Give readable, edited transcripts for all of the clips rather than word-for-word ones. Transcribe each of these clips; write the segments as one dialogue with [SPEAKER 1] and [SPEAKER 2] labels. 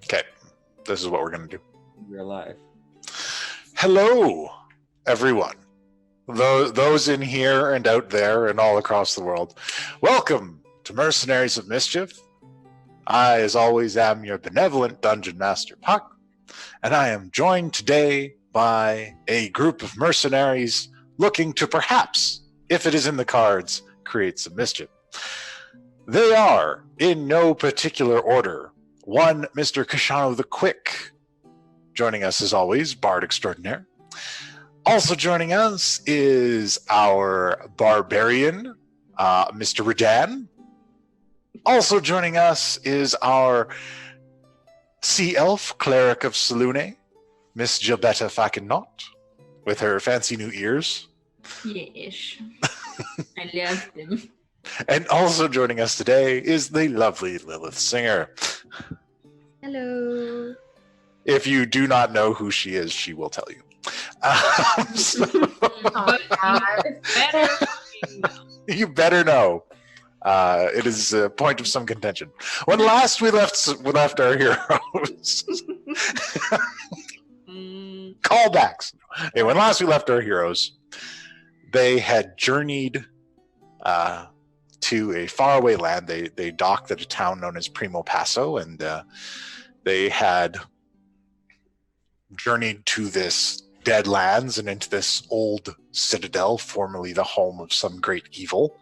[SPEAKER 1] Okay, this is what we're going to do.
[SPEAKER 2] We're alive.
[SPEAKER 1] Hello, everyone. Those in here and out there and all across the world. Welcome to Mercenaries of Mischief. I, as always, am your benevolent Dungeon Master, Puck, and I am joined today by a group of mercenaries looking to perhaps, if it is in the cards, create some mischief. They are, in no particular order, one Mr. Kashano the Quick, joining us as always, Bard Extraordinaire. Also joining us is our Barbarian, Mr. Redan. Also joining us is our Sea Elf, Cleric of Selune, Miss Gilbetta Fakenot, with her fancy new ears.
[SPEAKER 3] Yes. I love them.
[SPEAKER 1] And also joining us today is the lovely Lilith Singer.
[SPEAKER 4] Hello.
[SPEAKER 1] If you do not know who she is, she will tell you. You better know. It is a point of some contention. When last we left our heroes, callbacks. Hey, when last we left our heroes, they had journeyed to a faraway land. They docked at a town known as Primo Passo, and they had journeyed to this dead lands and into this old citadel, formerly the home of some great evil.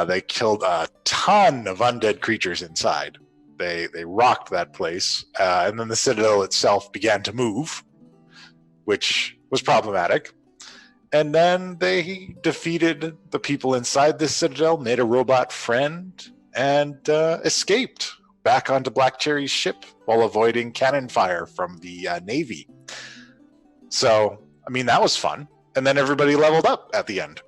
[SPEAKER 1] They killed a ton of undead creatures inside. They rocked that place, and then the citadel itself began to move, which was problematic. And then they defeated the people inside this citadel, made a robot friend, and escaped back onto Black Cherry's ship while avoiding cannon fire from the Navy. So, I mean, that was fun. And then everybody leveled up at the end.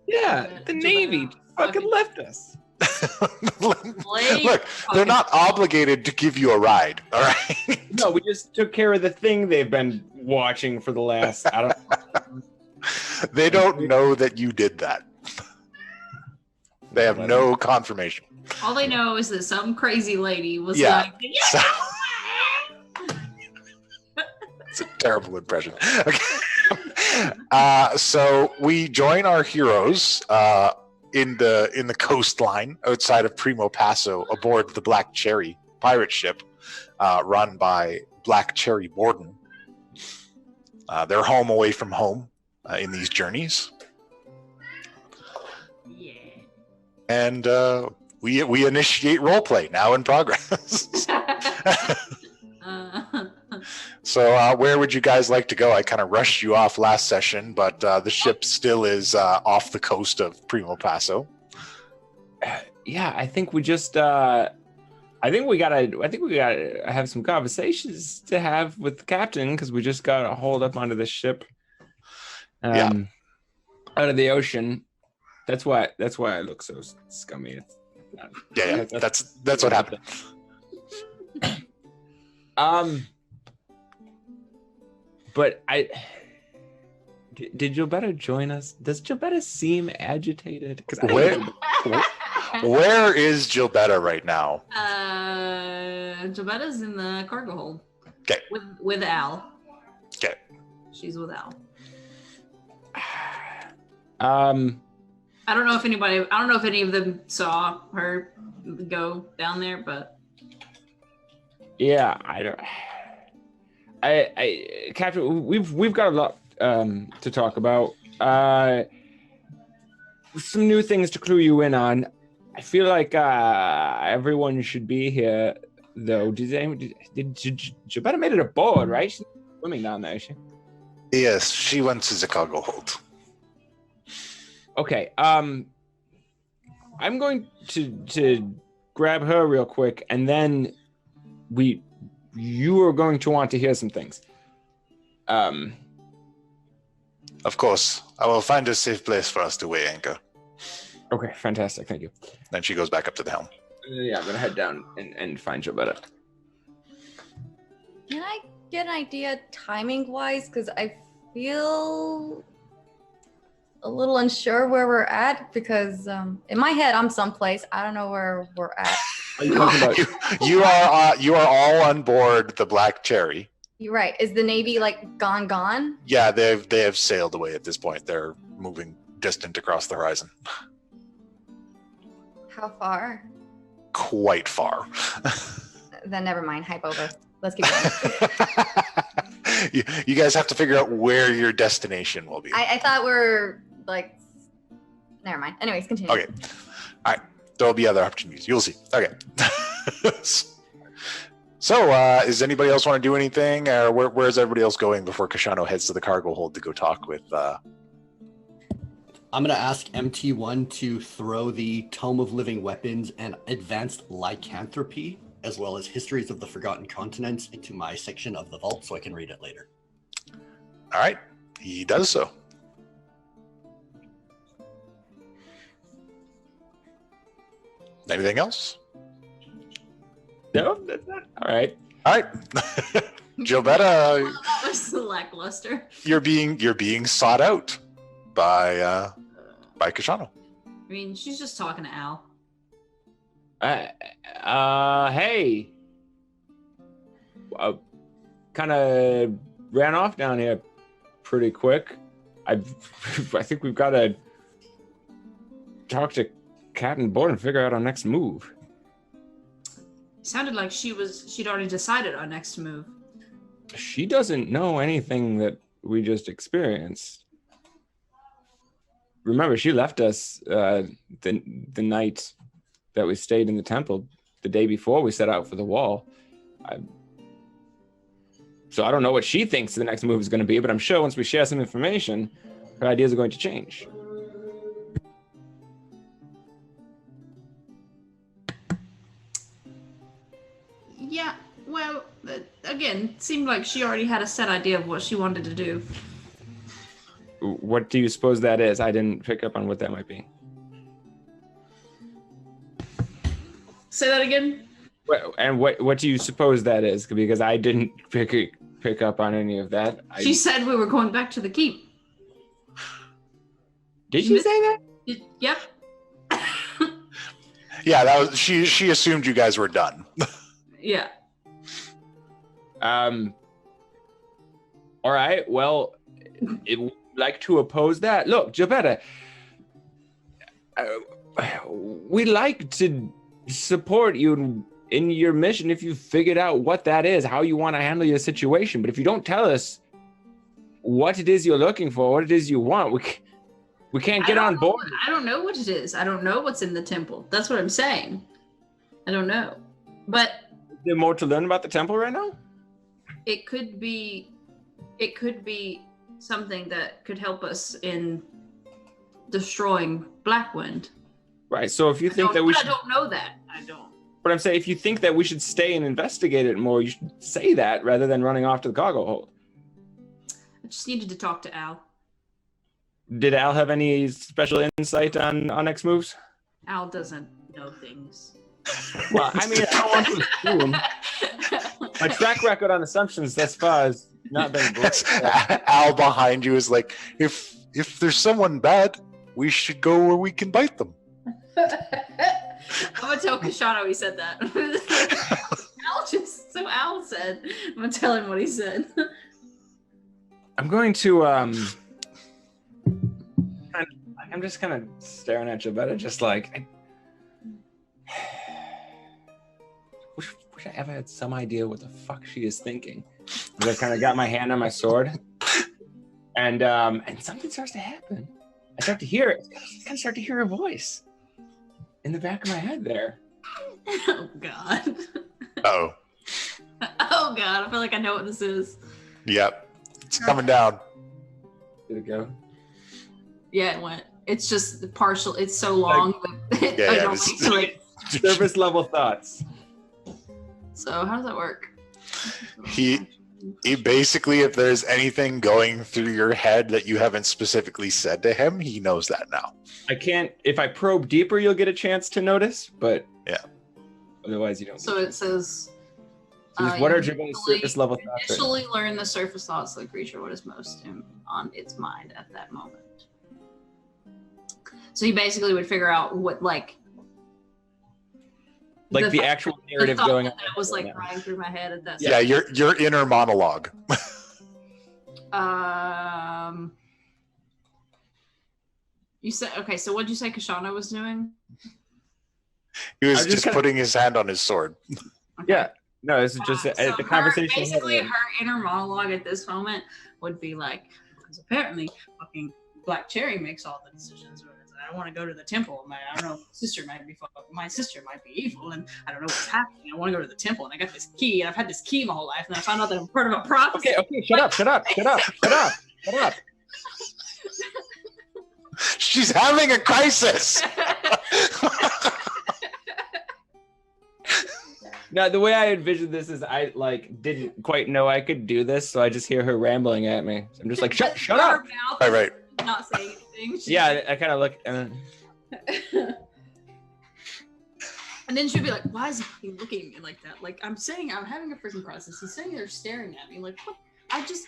[SPEAKER 2] Yeah, the Navy fucking left us.
[SPEAKER 1] Look, they're not obligated to give you a ride, all right?
[SPEAKER 2] No, we just took care of the thing they've been watching for the last, I don't know.
[SPEAKER 1] They don't know that you did that. They have no confirmation.
[SPEAKER 3] All they know is that some crazy lady was
[SPEAKER 1] Yeah.
[SPEAKER 3] like, yeah!
[SPEAKER 1] It's a terrible impression. Okay. So we join our heroes in the coastline outside of Primo Passo aboard the Black Cherry pirate ship run by Black Cherry Borden. They're home away from home in these journeys.
[SPEAKER 3] Yeah.
[SPEAKER 1] And we initiate roleplay now in progress. So where would you guys like to go? I kind of rushed you off last session, but the ship still is off the coast of Primo Passo.
[SPEAKER 2] Yeah, I think we just I think we gotta have some conversations to have with the captain, because we just got hauled up onto the ship out of the ocean. That's why I look so scummy. That's
[SPEAKER 1] what happened.
[SPEAKER 2] But did Gilbetta join us? Does Gilbetta seem agitated?
[SPEAKER 1] Where is Gilbetta right now?
[SPEAKER 3] Gilbetta's in the cargo hold.
[SPEAKER 1] Okay.
[SPEAKER 3] With Al.
[SPEAKER 1] Okay.
[SPEAKER 3] She's with Al.
[SPEAKER 2] I
[SPEAKER 3] don't know if any of them saw her go down there, but
[SPEAKER 2] yeah, Captain, we've got a lot to talk about. Some new things to clue you in on. I feel like everyone should be here, though. Did Gilbetta made it aboard, right? She's swimming down there, is she?
[SPEAKER 1] Yes, she went to the cargo hold.
[SPEAKER 2] Okay. I'm going to grab her real quick, and then you are going to want to hear some things.
[SPEAKER 1] Of course. I will find a safe place for us to weigh anchor.
[SPEAKER 2] Okay, fantastic. Thank you.
[SPEAKER 1] Then she goes back up to the helm.
[SPEAKER 2] Yeah, I'm going to head down and find Gilbetta.
[SPEAKER 4] Can I get an idea timing-wise? Because I feel a little unsure where we're at, because in my head, I'm someplace. I don't know where we're at.
[SPEAKER 2] Are you talking about?
[SPEAKER 1] You are all on board the Black Cherry.
[SPEAKER 4] You're right. Is the Navy like gone?
[SPEAKER 1] Yeah, they have sailed away at this point. They're moving distant across the horizon.
[SPEAKER 4] How far?
[SPEAKER 1] Quite far.
[SPEAKER 4] Then never mind. Hype over. Let's keep going.
[SPEAKER 1] You guys have to figure out where your destination will be.
[SPEAKER 4] I thought we're like. Never mind. Anyways, continue.
[SPEAKER 1] Okay. All right. There'll be other opportunities. You'll see. Okay. So, does anybody else want to do anything? Or where's everybody else going before Kashano heads to the cargo hold to go talk with...
[SPEAKER 5] I'm going to ask MT1 to throw the Tome of Living Weapons and Advanced Lycanthropy, as well as Histories of the Forgotten Continents, into my section of the vault so I can read it later.
[SPEAKER 1] All right. He does so. Anything else?
[SPEAKER 2] No, that's not. All right.
[SPEAKER 1] All right. Jobetta,
[SPEAKER 3] That was lackluster.
[SPEAKER 1] you're being sought out by Kashano.
[SPEAKER 3] I mean, she's just talking to Al.
[SPEAKER 2] Hey. Kind of ran off down here pretty quick. I think we've got to talk to Captain Board and figure out our next move.
[SPEAKER 3] Sounded like she'd already decided our next move.
[SPEAKER 2] She doesn't know anything that we just experienced. Remember, she left us the night that we stayed in the temple, the day before we set out for the wall. So I don't know what she thinks the next move is going to be, but I'm sure once we share some information, her ideas are going to change.
[SPEAKER 3] Yeah, well, again, seemed like she already had a set idea of what she wanted to do.
[SPEAKER 2] What do you suppose that is? I didn't pick up on what that might be.
[SPEAKER 3] Say that again?
[SPEAKER 2] And what do you suppose that is? Because I didn't pick up on any of that.
[SPEAKER 3] She said we were going back to the keep.
[SPEAKER 2] Did she say that?
[SPEAKER 3] Yep.
[SPEAKER 1] Yeah, that was she assumed you guys were done.
[SPEAKER 3] Yeah.
[SPEAKER 2] All right. Well, it would like to oppose that. Look, Jabetta, we like to support you in your mission if you figured out what that is, how you want to handle your situation. But if you don't tell us what it is you're looking for, what it is you want, we can't get on board.
[SPEAKER 3] I don't know what it is. I don't know what's in the temple. That's what I'm saying. I don't know. But
[SPEAKER 2] Is there more to learn about the temple right now?
[SPEAKER 3] it could be something that could help us in destroying Blackwind.
[SPEAKER 2] Right. So if you think that we should,
[SPEAKER 3] I don't know that. I don't.
[SPEAKER 2] but I'm saying if you think that we should stay and investigate it more, you should say that rather than running off to the cargo hold.
[SPEAKER 3] I just needed to talk to Al.
[SPEAKER 2] Did Al have any special insight on next moves?
[SPEAKER 3] Al doesn't know things.
[SPEAKER 2] Well, I mean, I don't want to assume. My track record on assumptions thus far has not been great.
[SPEAKER 1] Al behind you is like, if there's someone bad, we should go where we can bite them.
[SPEAKER 3] I'm gonna tell Kashano he said that. Al said. I'm gonna tell him what he said.
[SPEAKER 2] I'm going to I'm just kind of staring at Jabetta, just like wish I ever had some idea what the fuck she is thinking. I kind of got my hand on my sword, and something starts to happen. I start to hear it. I kind of start to hear her voice in the back of my head there.
[SPEAKER 3] Oh God.
[SPEAKER 1] Oh.
[SPEAKER 3] Oh God. I feel like I know what this is.
[SPEAKER 1] Yep. It's coming down.
[SPEAKER 2] Did it go?
[SPEAKER 3] Yeah, it went. It's just partial. It's so long that
[SPEAKER 1] Yeah,
[SPEAKER 3] I
[SPEAKER 1] yeah,
[SPEAKER 3] don't
[SPEAKER 1] this-
[SPEAKER 3] like to
[SPEAKER 2] Surface level thoughts.
[SPEAKER 3] So how does that work?
[SPEAKER 1] He basically, if there's anything going through your head that you haven't specifically said to him, he knows that now.
[SPEAKER 2] I can't. If I probe deeper, you'll get a chance to notice. But
[SPEAKER 1] Yeah.
[SPEAKER 2] Otherwise, you don't.
[SPEAKER 3] So it says.
[SPEAKER 2] So just what are Jabetta's surface level thoughts? Right now?
[SPEAKER 3] Initially learn the surface thoughts of the creature, what is most on its mind at that moment. So you basically would figure out what, like,
[SPEAKER 2] Like the actual narrative
[SPEAKER 3] thought
[SPEAKER 2] going on.
[SPEAKER 3] that was like running through my head at that.
[SPEAKER 1] Yeah, your inner monologue.
[SPEAKER 3] You said okay. So what'd you say Kashana was doing?
[SPEAKER 1] He was
[SPEAKER 2] I just
[SPEAKER 1] just
[SPEAKER 2] kinda-
[SPEAKER 1] putting his hand on his sword.
[SPEAKER 3] Okay.
[SPEAKER 2] Yeah. No, this is just
[SPEAKER 3] So
[SPEAKER 2] the conversation.
[SPEAKER 3] basically, her inner monologue at this moment would be like, because apparently, fucking Black Cherry makes all the decisions. I don't want to go to the temple. I don't know. My sister might be evil, and I don't know what's happening. I want to go to the temple, and I got this key, and I've had this key my whole life, and I found out that I'm part of a prophecy.
[SPEAKER 2] Okay, shut up.
[SPEAKER 1] She's having a crisis.
[SPEAKER 2] No, the way I envisioned this is I like didn't quite know I could do this, so I just hear her rambling at me. I'm just like, shut up.
[SPEAKER 1] Right.
[SPEAKER 3] Not saying anything.
[SPEAKER 2] Yeah, I kind of look.
[SPEAKER 3] And then she'd be like, "Why is he looking at me like that? Like I'm saying, I'm having a freaking crisis. He's sitting there staring at me. Like what? I just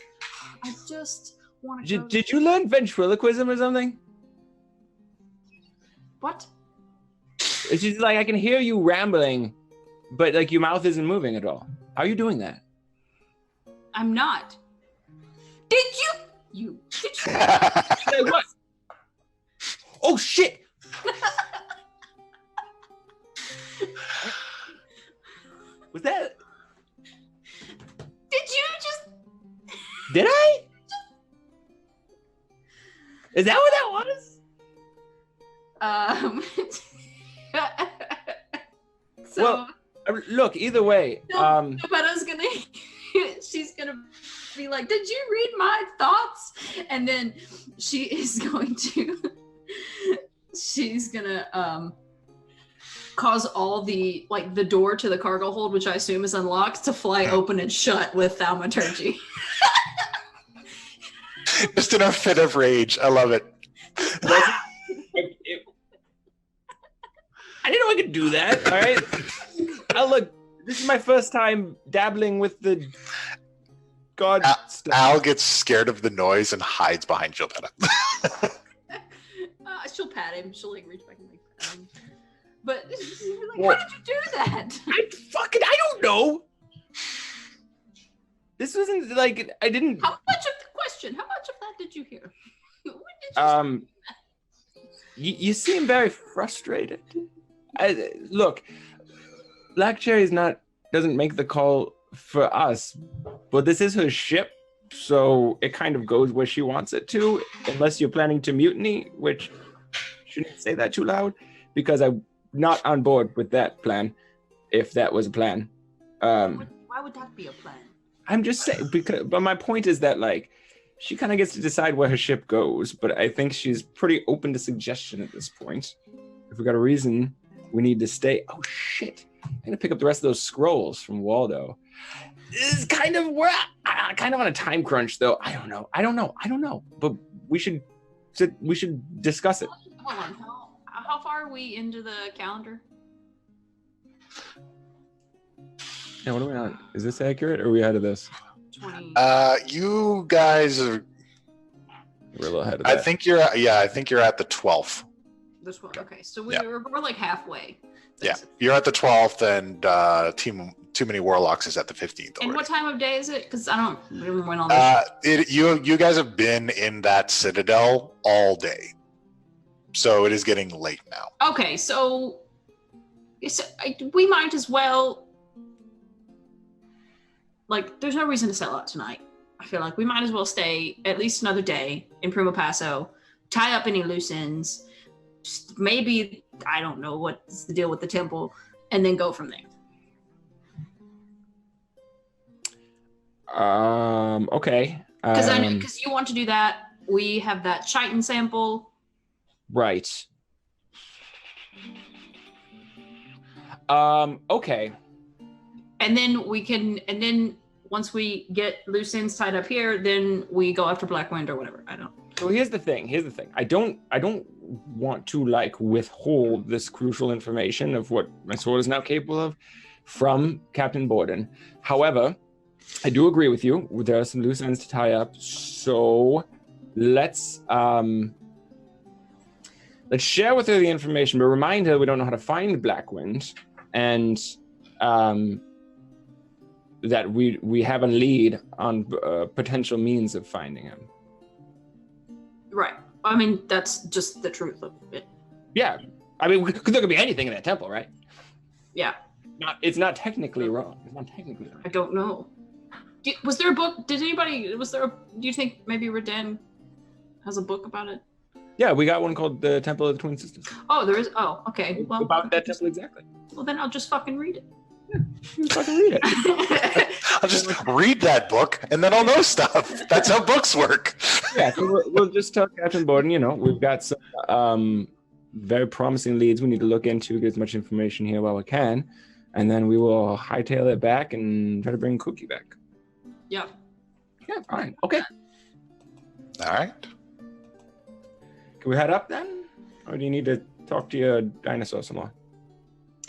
[SPEAKER 3] want to."
[SPEAKER 2] Did you learn ventriloquism or something?
[SPEAKER 3] What?
[SPEAKER 2] It's just like I can hear you rambling, but like your mouth isn't moving at all. How are you doing that?
[SPEAKER 3] I'm not. Did you? You. Did you?
[SPEAKER 2] Like what? Oh shit! Was that?
[SPEAKER 3] Did you just?
[SPEAKER 2] Did I? Is that what that was?
[SPEAKER 3] So.
[SPEAKER 2] Well, look. Either way,
[SPEAKER 3] Nobetta's gonna. She's gonna be like, "Did you read my thoughts?" And then she is going to. She's gonna cause all the door to the cargo hold, which I assume is unlocked, to fly open and shut with thaumaturgy.
[SPEAKER 1] Just in a fit of rage. I love it.
[SPEAKER 2] I didn't know I could do that. All right. Look. This is my first time dabbling with the god stuff.
[SPEAKER 1] Al gets scared of the noise and hides behind Gilbetta.
[SPEAKER 3] She'll pat him. She'll reach back and pat him. But she'll be like,
[SPEAKER 2] What?
[SPEAKER 3] "How did you do that?"
[SPEAKER 2] I don't know. This wasn't like I didn't.
[SPEAKER 3] How much of that did you hear? When did you
[SPEAKER 2] You seem very frustrated. Look, Black Cherry doesn't make the call for us, but this is her ship, so it kind of goes where she wants it to, unless you're planning to mutiny, which shouldn't say that too loud, because I'm not on board with that plan, if that was a plan.
[SPEAKER 3] Why would that be a plan?
[SPEAKER 2] I'm just saying, but my point is that she kind of gets to decide where her ship goes, but I think she's pretty open to suggestion at this point. If we got a reason we need to stay. Oh shit! I'm gonna pick up the rest of those scrolls from Waldo. This is kind of kind of on a time crunch, though. I don't know. But we should discuss it.
[SPEAKER 3] Hold on. How far are we into the calendar?
[SPEAKER 2] Yeah, what are we on? Is this accurate, or are we ahead of this?
[SPEAKER 3] 20.
[SPEAKER 1] You guys are.
[SPEAKER 2] We're a little ahead of
[SPEAKER 1] I
[SPEAKER 2] that.
[SPEAKER 1] think you're at the 12th.
[SPEAKER 3] This one. Okay, so we're like halfway.
[SPEAKER 1] Yeah, you're at the 12th, and Too Many Warlocks is at the 15th.
[SPEAKER 3] And
[SPEAKER 1] already.
[SPEAKER 3] what time of day is it? Because I don't remember when all this.
[SPEAKER 1] You guys have been in that citadel all day, so it is getting late now.
[SPEAKER 3] Okay, so we might as well. There's no reason to sell out tonight. I feel like we might as well stay at least another day in Primo Paso, tie up any loose ends. Just maybe, I don't know what's the deal with the temple, and then go from there.
[SPEAKER 2] Okay.
[SPEAKER 3] Because you want to do that. We have that chitin sample.
[SPEAKER 2] Right. Okay.
[SPEAKER 3] And then once we get loose ends tied up here, then we go after Black Wind or whatever. I don't.
[SPEAKER 2] So here's the thing. I don't want to withhold this crucial information of what my sword is now capable of from Captain Borden. However, I do agree with you. There are some loose ends to tie up. So let's share with her the information, but remind her we don't know how to find Blackwind, and that we have a lead on potential means of finding him.
[SPEAKER 3] Right. I mean, that's just the truth of it.
[SPEAKER 2] Yeah. I mean, there could be anything in that temple, right?
[SPEAKER 3] Yeah.
[SPEAKER 2] It's not technically wrong. It's not technically wrong.
[SPEAKER 3] I don't know. Was there a book? Do you think maybe Redan has a book about it?
[SPEAKER 2] Yeah, we got one called The Temple of the Twin Sisters.
[SPEAKER 3] Oh, there is. Oh, okay. Well,
[SPEAKER 2] about that temple exactly.
[SPEAKER 3] Well, then I'll just fucking read it.
[SPEAKER 2] Yeah, you fucking read it.
[SPEAKER 1] I'll just read that book and then I'll know stuff. That's how books work.
[SPEAKER 2] Yeah, so we'll just tell Captain Borden, we've got some very promising leads we need to look into, get as much information here while we can, and then we will hightail it back and try to bring Cookie back.
[SPEAKER 3] Yeah.
[SPEAKER 2] Yeah, fine. Okay.
[SPEAKER 1] All right.
[SPEAKER 2] Can we head up then? Or do you need to talk to your dinosaur some more?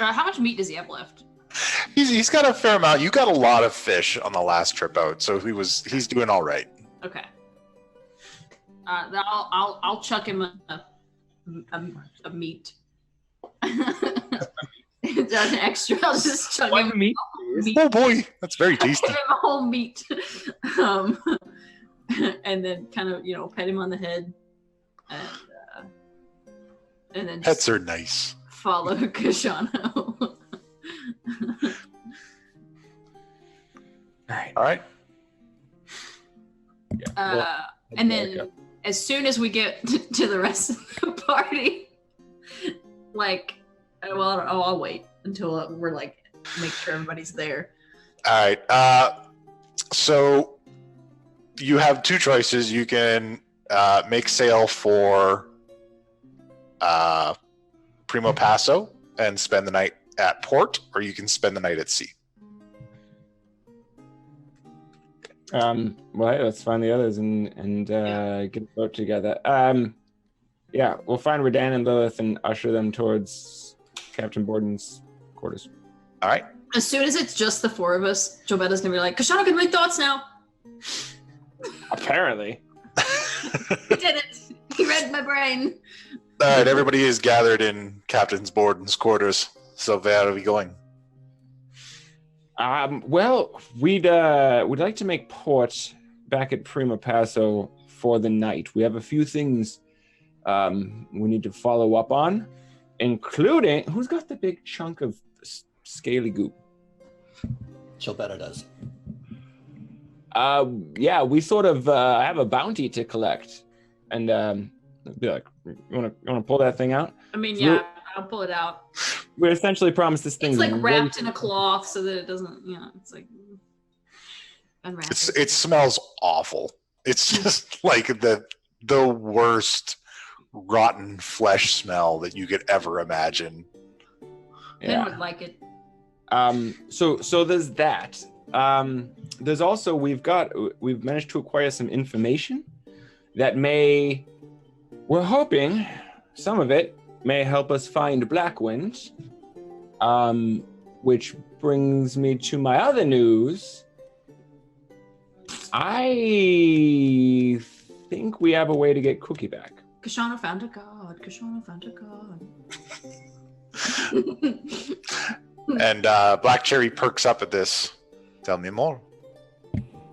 [SPEAKER 3] How much meat does he have left?
[SPEAKER 1] He's got a fair amount. You got a lot of fish on the last trip out, so he's doing all right.
[SPEAKER 3] Okay. I'll chuck him a meat. It's an extra. I'll just chuck him
[SPEAKER 2] meat.
[SPEAKER 1] Oh boy, that's very tasty.
[SPEAKER 3] Give him a whole meat. And then kind of pet him on the head, and then
[SPEAKER 1] Pets are nice.
[SPEAKER 3] follow Kashano.
[SPEAKER 1] All right.
[SPEAKER 3] And then as soon as we get to the rest of the party, I'll wait until we're make sure everybody's there.
[SPEAKER 1] All right. So you have two choices. You can make sail for Primo Passo and spend the night at port, or you can spend the night at sea.
[SPEAKER 2] Well, let's find the others and get a boat together. Yeah, we'll find Redan and Lilith and usher them towards Captain Borden's quarters.
[SPEAKER 1] All right.
[SPEAKER 3] As soon as it's just the four of us, Jobetta's gonna be like, Kashano can make thoughts now.
[SPEAKER 2] Apparently.
[SPEAKER 3] He did it. He read my brain.
[SPEAKER 1] All right. Everybody is gathered in Captain Borden's quarters. So where are we going?
[SPEAKER 2] Well, we'd like to make port back at Prima Passo for the night. We have a few things we need to follow up on, including who's got the big chunk of scaly goop?
[SPEAKER 5] Chilbetta does.
[SPEAKER 2] Yeah, we sort of have a bounty to collect, and be like, you wanna pull that thing out?
[SPEAKER 3] I mean, yeah, I'll pull it out.
[SPEAKER 2] We essentially promised this thing.
[SPEAKER 3] It's wrapped in a cloth so that it doesn't, it's unwrapped.
[SPEAKER 1] It smells awful. It's just like the worst rotten flesh smell that you could ever imagine.
[SPEAKER 3] Ben would like it.
[SPEAKER 2] So there's that. There's also we've managed to acquire some information that we're hoping some of it may help us find Blackwind, which brings me to my other news. I think we have a way to get Cookie back.
[SPEAKER 3] Kashano found a god. Kashano found a god.
[SPEAKER 1] And Black Cherry perks up at this. Tell me more.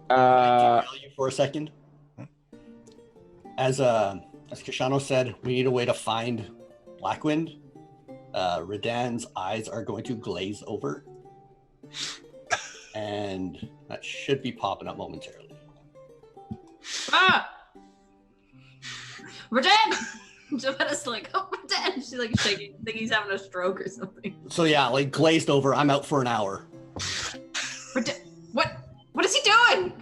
[SPEAKER 5] Derail you for a second. As Kashano said, we need a way to find Blackwind. Redan's eyes are going to glaze over, and that should be popping up momentarily.
[SPEAKER 3] Ah! Redan! Jobetta's like, oh, Redan! She's like shaking. I think he's having a stroke or something.
[SPEAKER 5] So yeah, glazed over. I'm out for an hour.
[SPEAKER 3] Redan, what is he doing?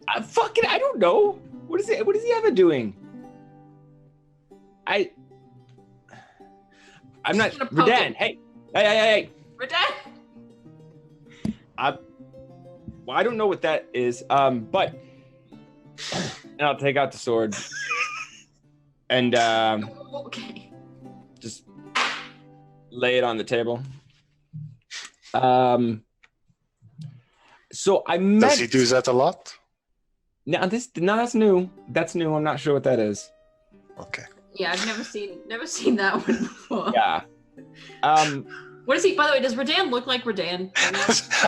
[SPEAKER 2] I don't know. What is he ever doing? I'm not Redan. Hey.
[SPEAKER 3] Redan!
[SPEAKER 2] Well, I don't know what that is. But and I'll take out the sword and
[SPEAKER 3] Okay.
[SPEAKER 2] just lay it on the table. So I met.
[SPEAKER 1] Does he do that a lot?
[SPEAKER 2] No, that's new. That's new. I'm not sure what that is.
[SPEAKER 1] Okay.
[SPEAKER 3] Yeah, I've never seen that one before.
[SPEAKER 2] Yeah.
[SPEAKER 3] What is he? By the way, does Redan look like Redan?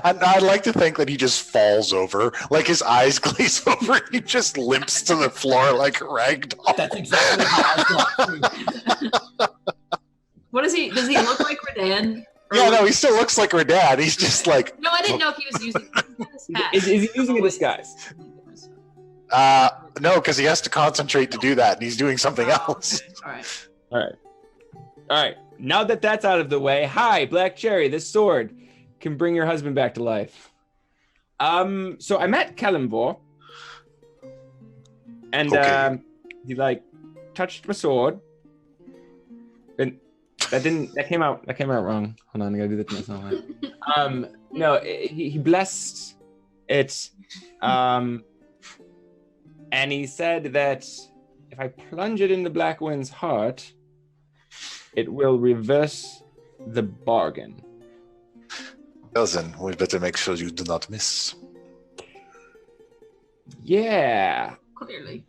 [SPEAKER 1] I'd like to think that he just falls over, like his eyes glaze over, and he just limps to the floor like a rag doll.
[SPEAKER 5] That's exactly how I thought.
[SPEAKER 3] What is he? Does he look like Redan?
[SPEAKER 1] Yeah, no, he still looks like Redan. He's just like,
[SPEAKER 3] No, I didn't know if he was using his hat.
[SPEAKER 2] Is he using a disguise?
[SPEAKER 1] no, because he has to concentrate to do that, and he's doing something else.
[SPEAKER 3] Okay.
[SPEAKER 2] All
[SPEAKER 3] All right.
[SPEAKER 2] right. All right. Now that that's out of the way, hi, Black Cherry. This sword can bring your husband back to life. So I met Kalimvor, and
[SPEAKER 1] Okay.
[SPEAKER 2] he like touched my sword, and that came out wrong. Hold on, I gotta do that to myself. No, he blessed it, and he said that if I plunge it into Blackwind's heart, it will reverse the bargain.
[SPEAKER 1] Well, then, we better make sure you do not miss.
[SPEAKER 2] Yeah,
[SPEAKER 3] Clearly,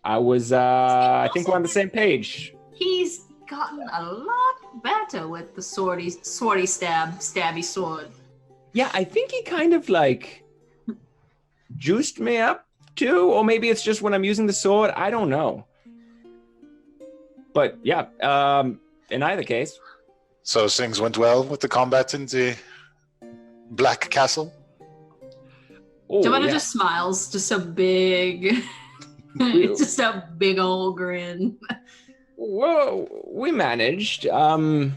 [SPEAKER 2] I was. I think we're on the same page.
[SPEAKER 3] he's gotten a lot better with the stabby sword.
[SPEAKER 2] Yeah, I think he kind of like juiced me up too, or maybe it's just when I'm using the sword. I don't know. But yeah, in either case.
[SPEAKER 1] So things went well with the combat in the Black Castle?
[SPEAKER 2] Oh,
[SPEAKER 3] Giovanna
[SPEAKER 2] yeah.
[SPEAKER 3] just smiles, just a big, just a big old grin.
[SPEAKER 2] Well, we managed. I'd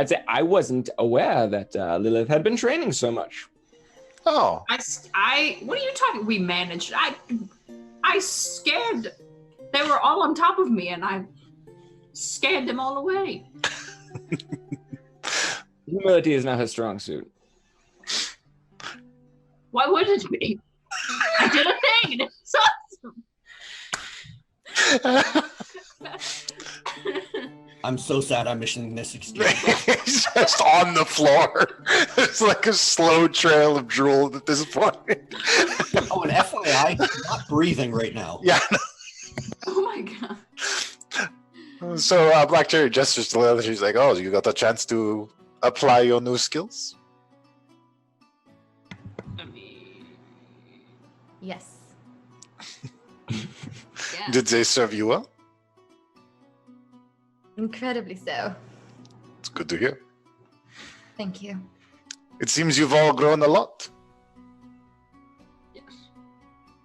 [SPEAKER 2] say I wasn't aware that Lilith had been training so much.
[SPEAKER 1] Oh,
[SPEAKER 3] What are you talking? We managed. I scared. They were all on top of me, and I scared them all away.
[SPEAKER 2] Humility is not her strong suit.
[SPEAKER 3] Why would it be? I did a thing, and it's awesome.
[SPEAKER 5] I'm so sad I'm missing this exchange.
[SPEAKER 1] he's just on the floor. It's like a slow trail of drool at this point.
[SPEAKER 5] Oh, and FYI, I'm not breathing right now.
[SPEAKER 1] Yeah.
[SPEAKER 3] Oh my god.
[SPEAKER 1] So Black Cherry gestures to the other. She's like, "Oh, you got a chance to apply your new skills."
[SPEAKER 3] I mean,
[SPEAKER 4] Yes.
[SPEAKER 3] yeah.
[SPEAKER 1] Did they serve you well?
[SPEAKER 4] Incredibly so.
[SPEAKER 1] It's good to hear.
[SPEAKER 4] Thank you.
[SPEAKER 1] It seems you've all grown a lot.
[SPEAKER 3] Yes.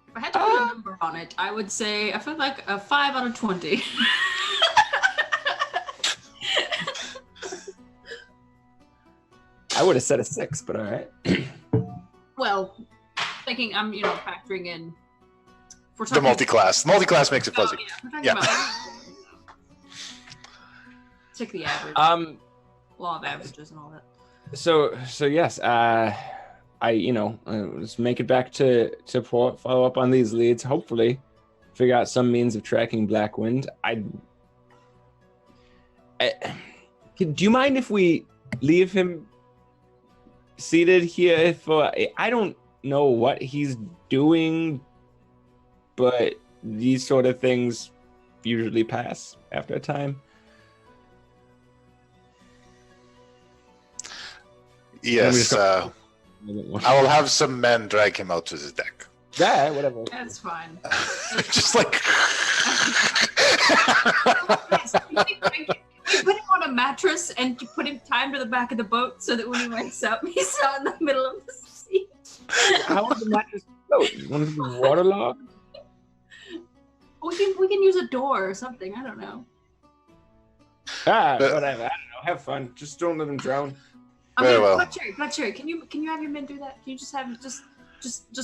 [SPEAKER 3] If I had to put a number on it, I would say I feel like a 5 out of 20.
[SPEAKER 2] I would have said a 6, but all right.
[SPEAKER 3] Well, thinking I'm, factoring in. If we're
[SPEAKER 1] The
[SPEAKER 3] talking-
[SPEAKER 1] multi-class. Multi-class makes it
[SPEAKER 3] Oh,
[SPEAKER 1] fuzzy.
[SPEAKER 3] yeah, we're talking
[SPEAKER 1] Yeah.
[SPEAKER 3] about. Take the average. Law of averages and all that.
[SPEAKER 2] So yes, I just make it back to port, follow up on these leads, hopefully figure out some means of tracking Blackwind. Do you mind if we leave him seated here for? I don't know what he's doing, but these sort of things usually pass after a time.
[SPEAKER 1] Yes,
[SPEAKER 2] Let
[SPEAKER 1] I will have some men drag him out to the deck.
[SPEAKER 2] Yeah, whatever.
[SPEAKER 3] That's fine.
[SPEAKER 1] Just like.
[SPEAKER 3] Can we put him on a mattress and put him tied to the back of the boat so that when he wakes up, he's not in the middle of the sea?
[SPEAKER 2] How would the mattress float? One of the waterlogged?
[SPEAKER 3] We can use a door or something. I don't know.
[SPEAKER 2] Whatever. I don't know. Have fun. Just don't let him drown.
[SPEAKER 1] Very well.
[SPEAKER 3] Black Cherry, can you have your men do that? Can you just have just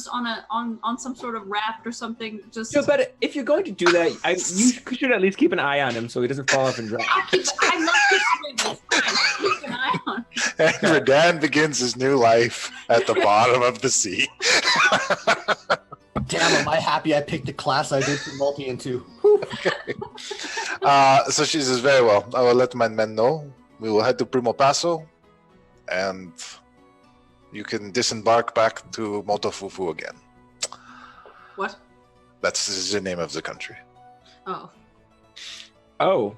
[SPEAKER 3] on some sort of raft or something? Just
[SPEAKER 2] No, but if you're going to do that, you should at least keep an eye on him so he doesn't fall off and drown.
[SPEAKER 3] I love this swim. It's fine. Keep an eye on.
[SPEAKER 1] And Redan begins his new life at the bottom of the sea.
[SPEAKER 5] Damn, am I happy I picked the class I did for multi into.
[SPEAKER 1] So she says, very well. I will let my men know. We will head to Primo Paso, and you can disembark back to Motofufu again.
[SPEAKER 3] What?
[SPEAKER 1] That's the name of the country.
[SPEAKER 3] Oh.
[SPEAKER 2] Oh.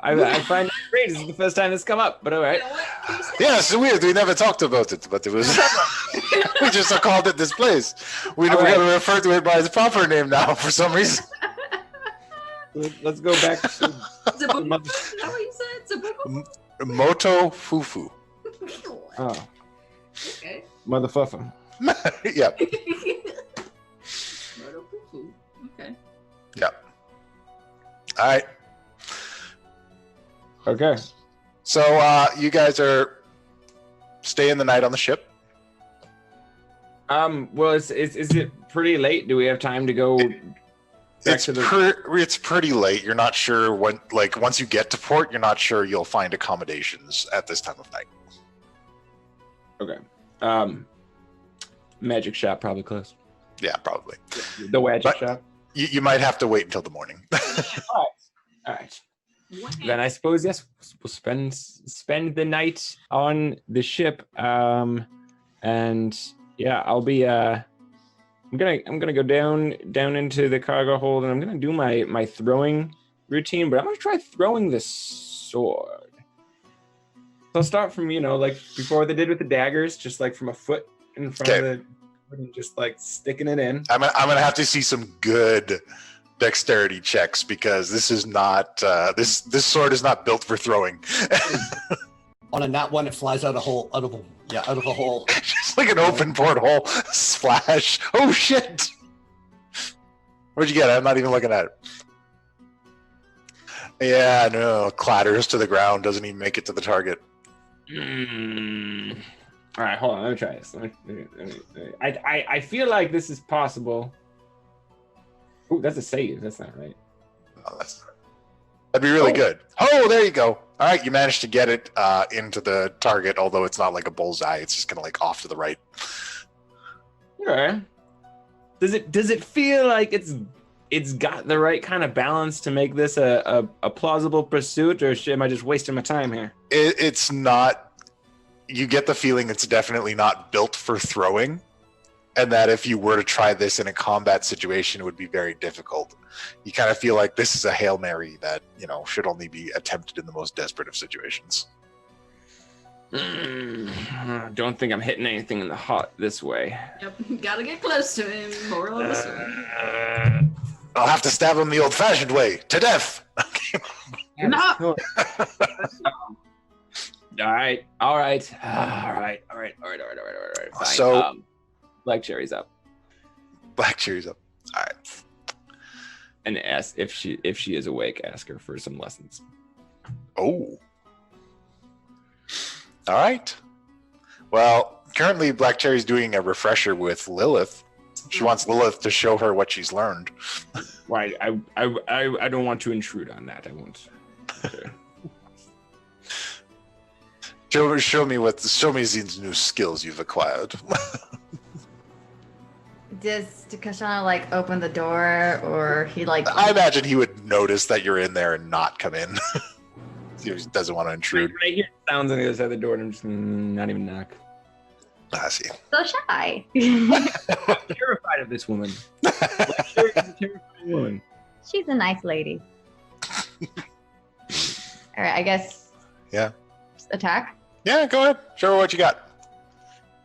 [SPEAKER 2] I find it great. This is the first time it's come up, but all right.
[SPEAKER 3] You know what? Keep saying
[SPEAKER 1] Yeah, it's weird. We never talked about it, but it was. We just called it this place. We're
[SPEAKER 2] All
[SPEAKER 1] going
[SPEAKER 2] right.
[SPEAKER 1] to refer to it by its proper name now for some reason.
[SPEAKER 2] Let's go back to
[SPEAKER 3] Zabubu? Is that what you said? Zabubu?
[SPEAKER 1] Moto Fufu.
[SPEAKER 2] oh,
[SPEAKER 3] Okay.
[SPEAKER 2] motherfucker.
[SPEAKER 1] Yeah.
[SPEAKER 3] Moto-poo-poo. Okay.
[SPEAKER 1] All right.
[SPEAKER 2] Okay.
[SPEAKER 1] So you guys are staying the night on the ship.
[SPEAKER 2] Well, is it pretty late? Do we have time to go back
[SPEAKER 1] It's
[SPEAKER 2] to the?
[SPEAKER 1] it's pretty late. You're not sure when. Like once you get to port, you're not sure you'll find accommodations at this time of night.
[SPEAKER 2] Okay. Magic shop probably closed.
[SPEAKER 1] Yeah, probably.
[SPEAKER 2] The magic
[SPEAKER 1] But-
[SPEAKER 2] shop.
[SPEAKER 1] You might have to wait until the morning.
[SPEAKER 2] All right. Then I suppose yes, we'll spend the night on the ship. And yeah, I'll be I'm gonna go down into the cargo hold, and I'm gonna do my throwing routine, but I'm gonna try throwing the sword. So I'll start from like before they did with the daggers, just like from a foot in front of the, and just like sticking it in.
[SPEAKER 1] I'm gonna have to see some good dexterity checks because this is not this sword is not built for throwing.
[SPEAKER 5] On a nat one, it flies out a hole, out of a hole.
[SPEAKER 1] Just like an open porthole. Splash. Oh shit! What'd you get? I'm not even looking at it. Yeah, no, clatters to the ground. Doesn't even make it to the target.
[SPEAKER 2] All right, hold on. Let me try this. I feel like this is possible. Oh, that's a save. That's not right.
[SPEAKER 1] Oh, that'd be really good. Oh, there you go. All right, you managed to get it into the target, although it's not like a bullseye. It's just kind of like off to the right.
[SPEAKER 2] Okay. Does it feel like it's got the right kind of balance to make this a plausible pursuit, or am I just wasting my time here?
[SPEAKER 1] It's not. You get the feeling it's definitely not built for throwing, and that if you were to try this in a combat situation, it would be very difficult. You kind of feel like this is a Hail Mary that, should only be attempted in the most desperate of situations.
[SPEAKER 2] Don't think I'm hitting anything in the heart this way.
[SPEAKER 3] Yep. Gotta get close to him. Moral of the story.
[SPEAKER 1] I'll have to stab him the old-fashioned way, to death.
[SPEAKER 3] Not.
[SPEAKER 2] All right. Fine.
[SPEAKER 1] So-
[SPEAKER 2] Black Cherry's up,
[SPEAKER 1] Black cherries up. All right.
[SPEAKER 2] and ask if she is awake. Ask her for some lessons.
[SPEAKER 1] Oh. All right. Well, currently Black Cherry's doing a refresher with Lilith. She wants Lilith to show her what she's learned.
[SPEAKER 2] Why? I don't want to intrude on that. I won't.
[SPEAKER 1] Show me these new skills you've acquired.
[SPEAKER 4] Does Kashana open the door, or he
[SPEAKER 1] I imagine he would notice that you're in there and not come in. He doesn't want to intrude.
[SPEAKER 2] When I hear sounds on the other side of the door, and I'm just not even knock.
[SPEAKER 1] I see.
[SPEAKER 4] so shy?
[SPEAKER 2] I'm terrified of this woman. Black Cherry is a terrifying woman.
[SPEAKER 4] She's a nice lady. All right, I guess.
[SPEAKER 1] Yeah.
[SPEAKER 4] Just attack.
[SPEAKER 1] Yeah, go ahead. Show her what you got.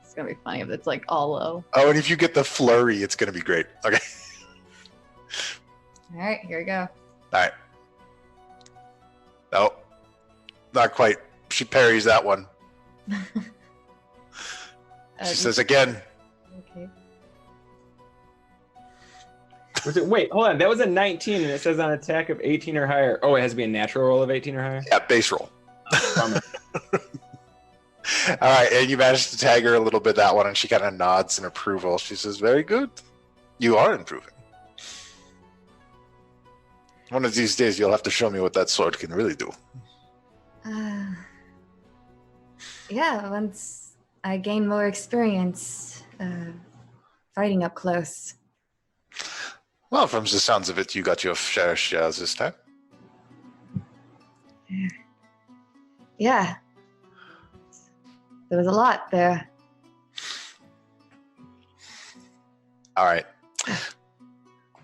[SPEAKER 4] It's gonna be funny if it's all low.
[SPEAKER 1] Oh, and if you get the flurry, it's going to be great. Okay.
[SPEAKER 4] All right, here we go.
[SPEAKER 1] All right. No, not quite. She parries that one. She says again.
[SPEAKER 4] Okay.
[SPEAKER 2] Wait, hold on. That was a 19, and it says on attack of 18 or higher. Oh, it has to be a natural roll of 18 or higher?
[SPEAKER 1] Yeah, base roll.
[SPEAKER 2] Bummer.
[SPEAKER 1] All right, and you managed to tag her a little bit that one, and she kind of nods in approval. She says, "Very good. You are improving. One of these days, you'll have to show me what that sword can really do."
[SPEAKER 4] Yeah, once I gain more experience fighting up close.
[SPEAKER 1] Well, from the sounds of it, you got your share of shares this time.
[SPEAKER 4] Yeah. There was a lot there.
[SPEAKER 1] All right.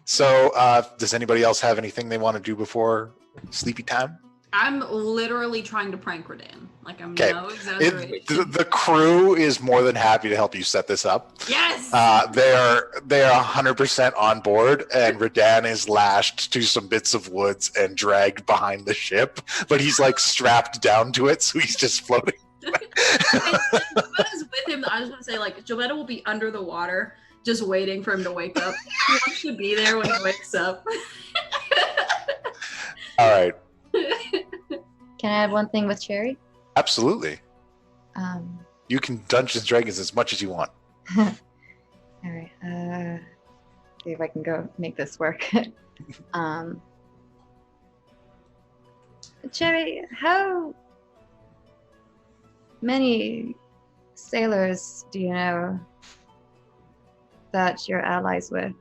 [SPEAKER 1] So, does anybody else have anything they want to do before sleepy time?
[SPEAKER 3] I'm literally trying to prank Redan. Like, I'm
[SPEAKER 1] Okay.
[SPEAKER 3] no exaggeration.
[SPEAKER 1] The crew is more than happy to help you set this up.
[SPEAKER 3] Yes!
[SPEAKER 1] They are 100% on board, and Redan is lashed to some bits of woods and dragged behind the ship, but he's like strapped down to it, so he's just floating.
[SPEAKER 3] And Jobetta's with him. I just want to say, like, Jobetta will be under the water, just waiting for him to wake up. He wants to be there when he wakes up.
[SPEAKER 1] All right.
[SPEAKER 4] Can I add one thing with Cherry?
[SPEAKER 1] Absolutely.
[SPEAKER 4] Um,
[SPEAKER 1] You can Dungeons and Dragons as much as you want.
[SPEAKER 4] all right. See if I can go make this work. Cherry, how many sailors do you know that you're allies with?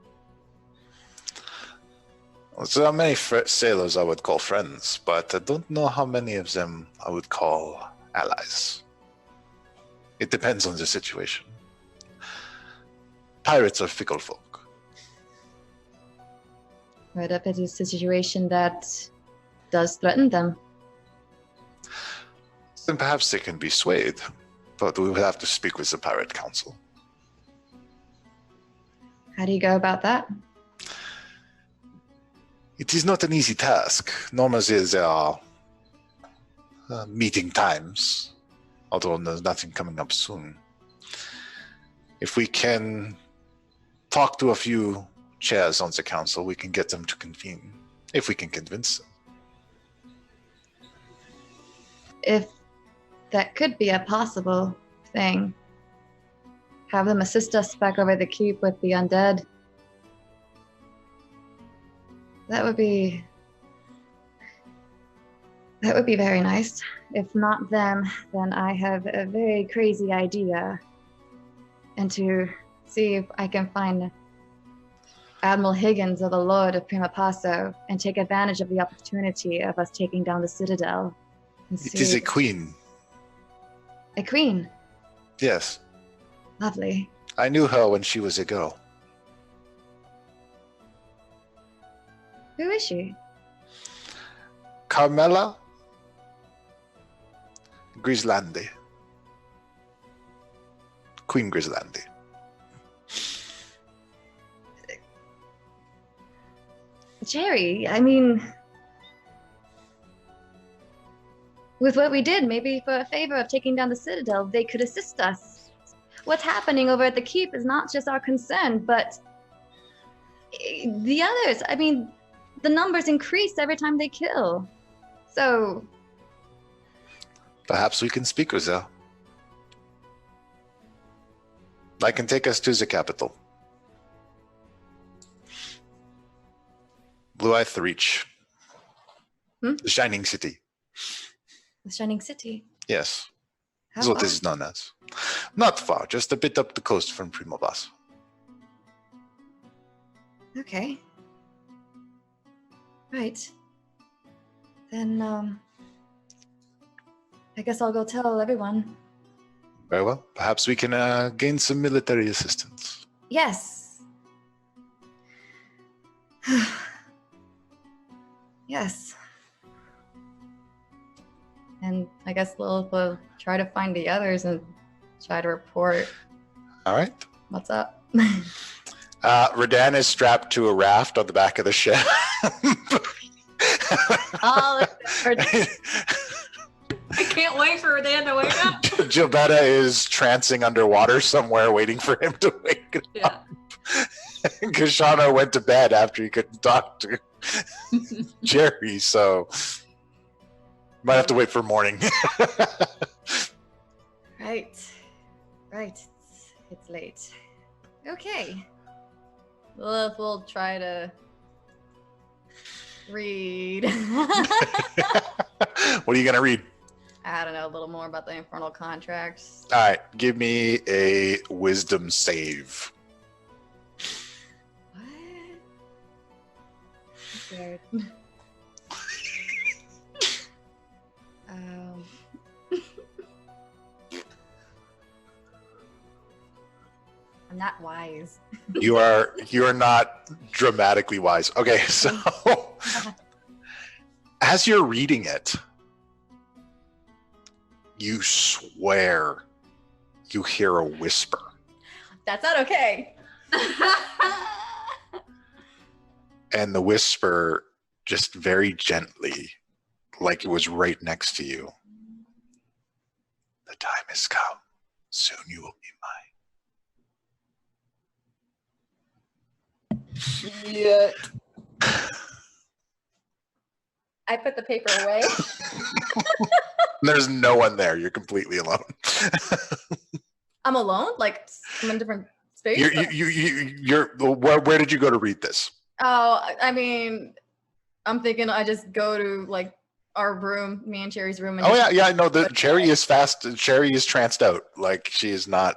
[SPEAKER 1] So many sailors I would call friends, but I don't know how many of them I would call allies. It depends on the situation. Pirates are fickle folk.
[SPEAKER 4] What if it is a situation that does threaten them?
[SPEAKER 1] Then perhaps they can be swayed, but we would have to speak with the Pirate Council.
[SPEAKER 4] How do you go about that?
[SPEAKER 1] It is not an easy task. Normally there are meeting times, although there's nothing coming up soon. If we can talk to a few chairs on the council, we can get them to convene, if we can convince them.
[SPEAKER 4] If that could be a possible thing, have them assist us back over the keep with the undead. That would be very nice. If not them, then I have a very crazy idea. And to see if I can find Admiral Higgins or the Lord of Prima Paso and take advantage of the opportunity of us taking down the Citadel. And
[SPEAKER 1] It is a queen.
[SPEAKER 4] A queen?
[SPEAKER 1] Yes.
[SPEAKER 4] Lovely.
[SPEAKER 1] I knew her when she was a girl.
[SPEAKER 4] Who is she?
[SPEAKER 1] Carmela Grislandi. Queen Grislandi.
[SPEAKER 4] Jerry, I mean, with what we did, maybe for a favor of taking down the Citadel, they could assist us. What's happening over at the Keep is not just our concern, but the others. I mean, the numbers increase every time they kill. So
[SPEAKER 1] Perhaps we can speak with her. I can take us to the capital. Blue Eye Reach.
[SPEAKER 4] Hmm?
[SPEAKER 1] The Shining City.
[SPEAKER 4] the Shining City.
[SPEAKER 1] Yes.
[SPEAKER 4] How
[SPEAKER 1] That's what
[SPEAKER 4] far?
[SPEAKER 1] this is known as. Not far, just a bit up the coast from Primavas.
[SPEAKER 4] Okay. Right. Then, I guess I'll go tell everyone.
[SPEAKER 1] Very well. Perhaps we can gain some military assistance.
[SPEAKER 4] Yes. Yes. And I guess Lilith will try to find the others and try to report
[SPEAKER 1] All right.
[SPEAKER 4] what's up.
[SPEAKER 1] Redan is strapped to a raft on the back of the ship.
[SPEAKER 4] Oh,
[SPEAKER 3] I can't wait for Dan to wake up.
[SPEAKER 1] Jobetta is trancing underwater somewhere waiting for him to wake
[SPEAKER 3] Yeah.
[SPEAKER 1] up. Kashana went to bed after he couldn't talk to Jerry, so might have to wait for morning.
[SPEAKER 4] Right. Right. It's late. Okay. Lilith will try to read.
[SPEAKER 1] What are you going to read?
[SPEAKER 4] I don't know, a little more about the infernal contracts.
[SPEAKER 1] All right, give me a wisdom save.
[SPEAKER 4] What? I'm scared. I'm not wise.
[SPEAKER 1] You are not dramatically wise. Okay, so As you're reading it, you swear you hear a whisper.
[SPEAKER 4] That's not okay.
[SPEAKER 1] And the whisper, just very gently, like it was right next to you. The time has come. Soon you will be mine.
[SPEAKER 4] Shit. I put the paper away.
[SPEAKER 1] There's no one there. You're completely alone.
[SPEAKER 4] I'm alone? Like, I'm in a different space?
[SPEAKER 1] Where did you go to read this?
[SPEAKER 4] Oh, I mean, I'm thinking I just go to, like, our room, me and Cherry's room. And
[SPEAKER 1] Yeah, no, the Cherry is fast. Cherry is tranced out. Like, she is not.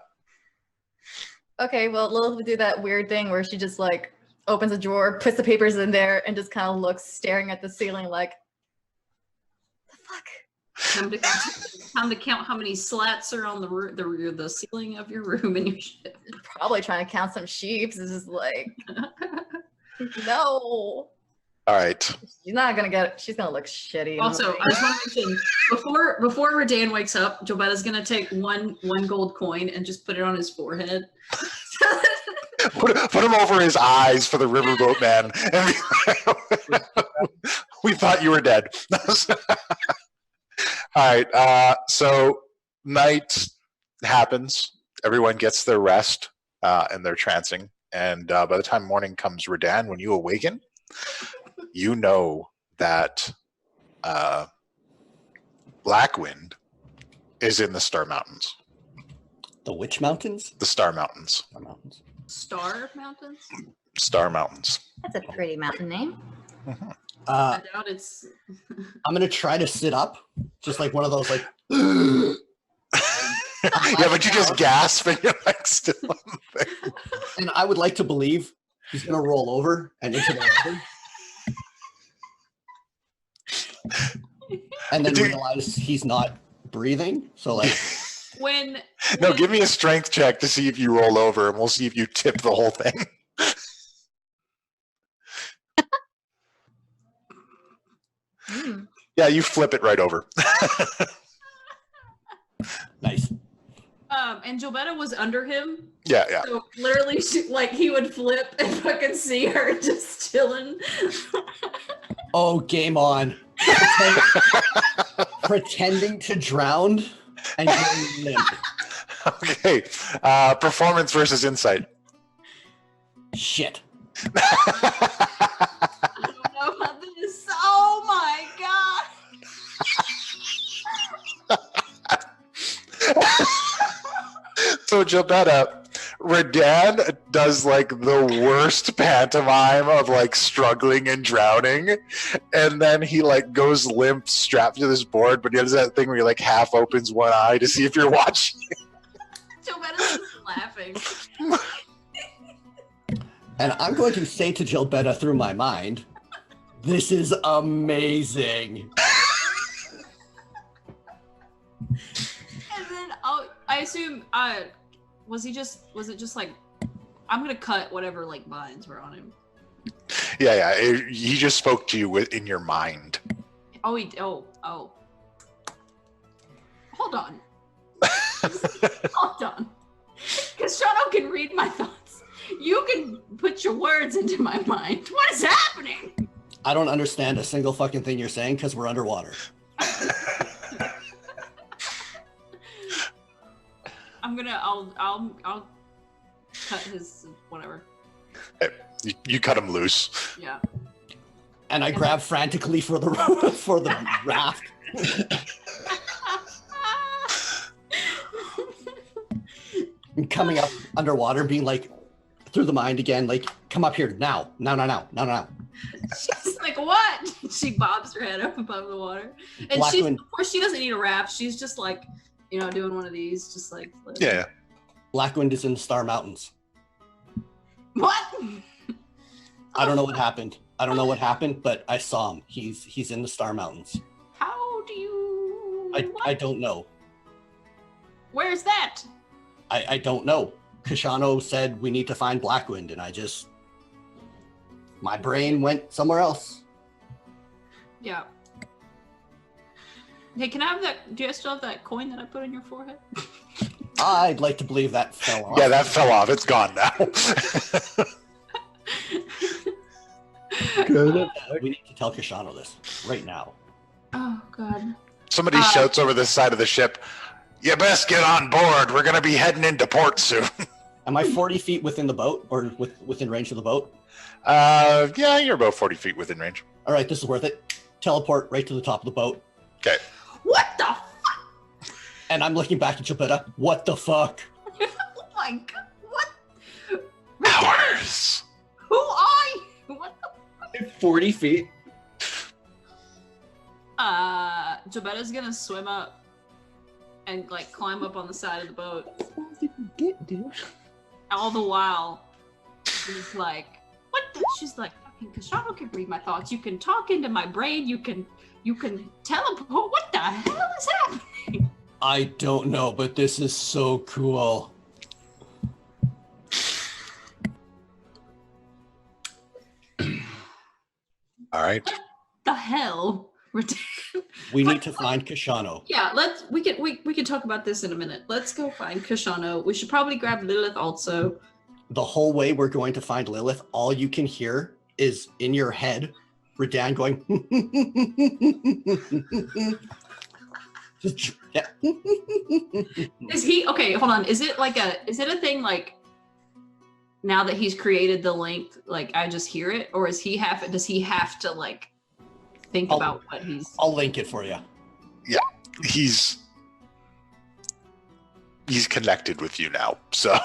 [SPEAKER 4] Okay, well, Lilith would do that weird thing where she just, like, opens a drawer, puts the papers in there, and just kind of looks, staring at the ceiling like, the fuck?
[SPEAKER 3] Time to count how many slats are on the ceiling of your room and your shit.
[SPEAKER 4] Probably trying to count some sheeps. It's just like, no.
[SPEAKER 1] All right.
[SPEAKER 4] She's not gonna get it. She's gonna look shitty.
[SPEAKER 3] Also, I just want to mention before Radan wakes up, Jobetta's gonna take one gold coin and just put it on his forehead.
[SPEAKER 1] Put him over his eyes for the riverboat man. We thought you were dead. All right. So night happens. Everyone gets their rest and their trancing. And by the time morning comes, Radan, when you awaken, you know that Blackwind is in the Star Mountains.
[SPEAKER 5] The which mountains?
[SPEAKER 1] The Star Mountains.
[SPEAKER 5] Star Mountains.
[SPEAKER 3] Star Mountains?
[SPEAKER 1] Star Mountains.
[SPEAKER 4] That's a pretty mountain name.
[SPEAKER 1] Mhm.
[SPEAKER 3] I doubt it's.
[SPEAKER 5] I'm gonna try to sit up, just like one of those, like.
[SPEAKER 1] Yeah, but you just gasp and you're like still on the thing.
[SPEAKER 5] And I would like to believe he's gonna roll over and into the water, and then realize he's not breathing. So like,
[SPEAKER 1] No, give me a strength check to see if you roll over, and we'll see if you tip the whole thing. Yeah, you flip it right over.
[SPEAKER 5] nice.
[SPEAKER 3] And Jobetta was under him.
[SPEAKER 1] Yeah.
[SPEAKER 3] So literally, like he would flip and fucking see her just chilling.
[SPEAKER 5] Oh, game on. Pretending to drown and getting limp.
[SPEAKER 1] Okay. Performance versus insight.
[SPEAKER 5] Shit.
[SPEAKER 3] I don't know about this. Oh my god.
[SPEAKER 1] So Jobetta, Radan does like the worst pantomime of like struggling and drowning, and then he like goes limp, strapped to this board, but he does that thing where he like half opens one eye to see if you're watching.
[SPEAKER 3] Jobetta's just laughing.
[SPEAKER 5] And I'm going to say to Gilbetta through my mind, this is amazing.
[SPEAKER 3] And then I assume was it just like I'm gonna cut whatever like binds were on him.
[SPEAKER 1] Yeah. He just spoke to you in your mind.
[SPEAKER 3] Oh. Hold on. Hold on. Because Shano can read my thoughts. You can put your words into my mind. What is happening?
[SPEAKER 5] I don't understand a single fucking thing you're saying because we're underwater.
[SPEAKER 3] I'll cut his whatever.
[SPEAKER 1] You cut him loose.
[SPEAKER 3] Yeah.
[SPEAKER 5] And I grab frantically for the for the raft. And coming up underwater, being like through the mind again, like, come up here now.
[SPEAKER 3] She's like, what? She bobs her head up above the water. And
[SPEAKER 5] Blackwind.
[SPEAKER 3] of course she doesn't need a raft. She's just like, doing one of these, just like
[SPEAKER 1] Yeah.
[SPEAKER 5] Blackwind is in the Star Mountains.
[SPEAKER 3] What?
[SPEAKER 5] I don't know what happened. But I saw him. He's in the Star Mountains.
[SPEAKER 3] How do you
[SPEAKER 5] I don't know.
[SPEAKER 3] Where's that?
[SPEAKER 5] I don't know. Kashano said we need to find Blackwind, and my brain went somewhere else.
[SPEAKER 3] Yeah. Hey, can I have that? Do you still have that coin that I put on your forehead?
[SPEAKER 5] I'd like to believe that fell off.
[SPEAKER 1] Yeah, that fell off. It's gone now.
[SPEAKER 5] We need to tell Kashano this right now.
[SPEAKER 3] Oh God.
[SPEAKER 1] Somebody shouts over the side of the ship, "You best get on board. We're going to be heading into port soon."
[SPEAKER 5] Am I 40 feet within the boat or within range of the boat?
[SPEAKER 1] Yeah, you're about 40 feet within range.
[SPEAKER 5] All right, this is worth it. Teleport right to the top of the boat.
[SPEAKER 1] Okay.
[SPEAKER 3] What the fuck?
[SPEAKER 5] And I'm looking back at Jabetta. What the fuck?
[SPEAKER 3] Oh my God. What?
[SPEAKER 1] Hours.
[SPEAKER 3] Who are you? What the
[SPEAKER 2] 40 feet.
[SPEAKER 3] Jabetta's gonna swim up and like climb up on the side of the boat.
[SPEAKER 2] What did you get, dude?
[SPEAKER 3] All the while, she's like, "What?" She's like, "Fucking Kashano can read my thoughts. You can talk into my brain. You can teleport. What the hell is happening?"
[SPEAKER 5] I don't know, but this is so cool.
[SPEAKER 1] All right.
[SPEAKER 3] The hell?
[SPEAKER 5] We need to find Kashano.
[SPEAKER 3] Yeah, we can talk about this in a minute. Let's go find Kashano. We should probably grab Lilith also.
[SPEAKER 5] The whole way we're going to find Lilith, all you can hear is in your head, Redan going. Yeah.
[SPEAKER 3] Is he okay? Hold on. Is it a thing like now that he's created the link, like I just hear it, or does he have to like think about what he's?
[SPEAKER 5] I'll link it for you.
[SPEAKER 1] Yeah, he's connected with you now, so.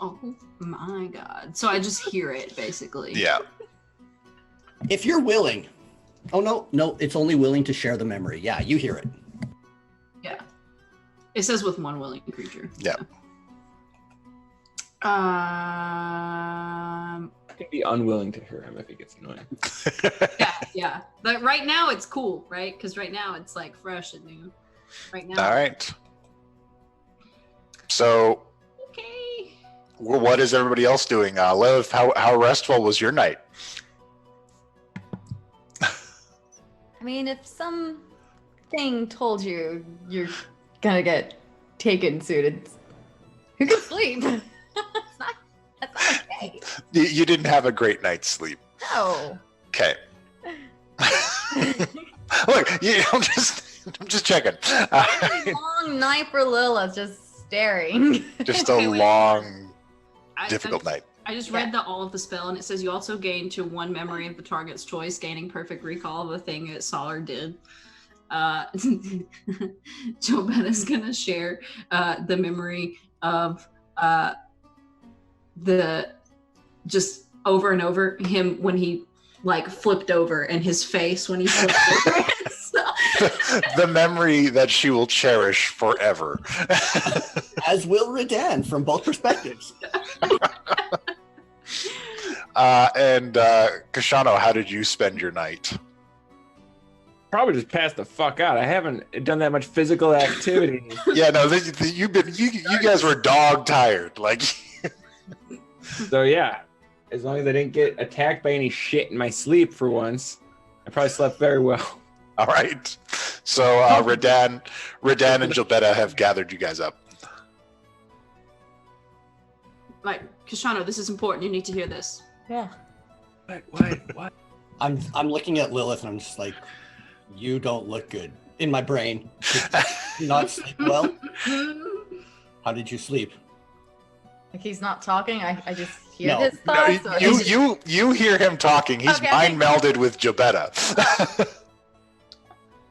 [SPEAKER 3] Oh my God! So I just hear it basically.
[SPEAKER 1] Yeah.
[SPEAKER 5] If you're willing. Oh no, it's only willing to share the memory. Yeah, you hear it.
[SPEAKER 3] Yeah. It says with one willing creature.
[SPEAKER 1] Yeah.
[SPEAKER 2] I can be unwilling to hear him if it gets annoying.
[SPEAKER 3] Yeah. But right now it's cool, right? Because right now it's like fresh and new. Right now.
[SPEAKER 1] All right. So,
[SPEAKER 3] Okay.
[SPEAKER 1] what is everybody else doing? Lilith, how restful was your night?
[SPEAKER 4] I mean, if something told you you're gonna get taken soon, who can sleep? That's not okay.
[SPEAKER 1] You didn't have a great night's sleep.
[SPEAKER 4] No.
[SPEAKER 1] Okay. Look, I'm just checking.
[SPEAKER 4] A long night for Lilith, just staring.
[SPEAKER 1] Just a
[SPEAKER 3] Okay, wait.
[SPEAKER 1] long, difficult night.
[SPEAKER 3] I just read all of the spell, and it says you also gain to one memory of the target's choice, gaining perfect recall of a thing that Solar did. Jobetta's gonna share the memory of the just over and over him when he like flipped over, and his face when he flipped over.
[SPEAKER 1] The memory that she will cherish forever.
[SPEAKER 5] As will Redan from both perspectives.
[SPEAKER 1] And Kashano, how did you spend your night?
[SPEAKER 2] Probably just passed the fuck out. I haven't done that much physical activity.
[SPEAKER 1] Yeah, no, you guys were dog tired. Like,
[SPEAKER 2] So yeah, as long as I didn't get attacked by any shit in my sleep for once, I probably slept very well.
[SPEAKER 1] all right. So Redan and Jabetta have gathered you guys up.
[SPEAKER 3] Like, Kashano, this is important. You need to hear this.
[SPEAKER 4] Yeah.
[SPEAKER 2] What?
[SPEAKER 5] I'm looking at Lilith and I'm just like, you don't look good. In my brain. Did you not sleep well? How did you sleep?
[SPEAKER 4] Like he's not talking. I just hear
[SPEAKER 5] No.
[SPEAKER 4] his
[SPEAKER 1] No,
[SPEAKER 4] thoughts. or is it-
[SPEAKER 1] you hear him talking. He's
[SPEAKER 4] Okay,
[SPEAKER 1] mind melded with Jabetta.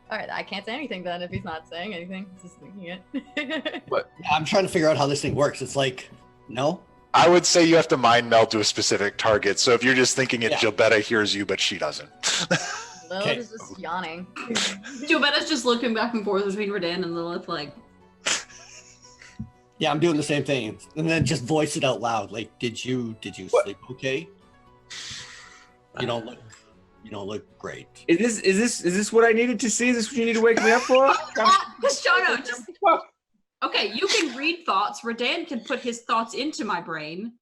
[SPEAKER 4] All right, I can't say anything then if he's not saying anything. He's just thinking it.
[SPEAKER 5] Yeah, I'm trying to figure out how this thing works. It's like, no?
[SPEAKER 1] I would say you have to mind meld to a specific target. So if you're just thinking it,
[SPEAKER 5] Yeah.
[SPEAKER 1] Jabetta hears you, but she doesn't.
[SPEAKER 4] Lilith
[SPEAKER 5] Okay.
[SPEAKER 4] is just yawning.
[SPEAKER 3] Jobetta's just looking back and forth between Redan and Lilith, like,
[SPEAKER 5] Yeah, I'm doing the same thing. And then just voice it out loud. Like, did you sleep okay? You don't look great.
[SPEAKER 2] Is this what I needed to see? Is this what you need to wake me up for?
[SPEAKER 3] Kashano, just okay. You can read thoughts. Redan can put his thoughts into my brain.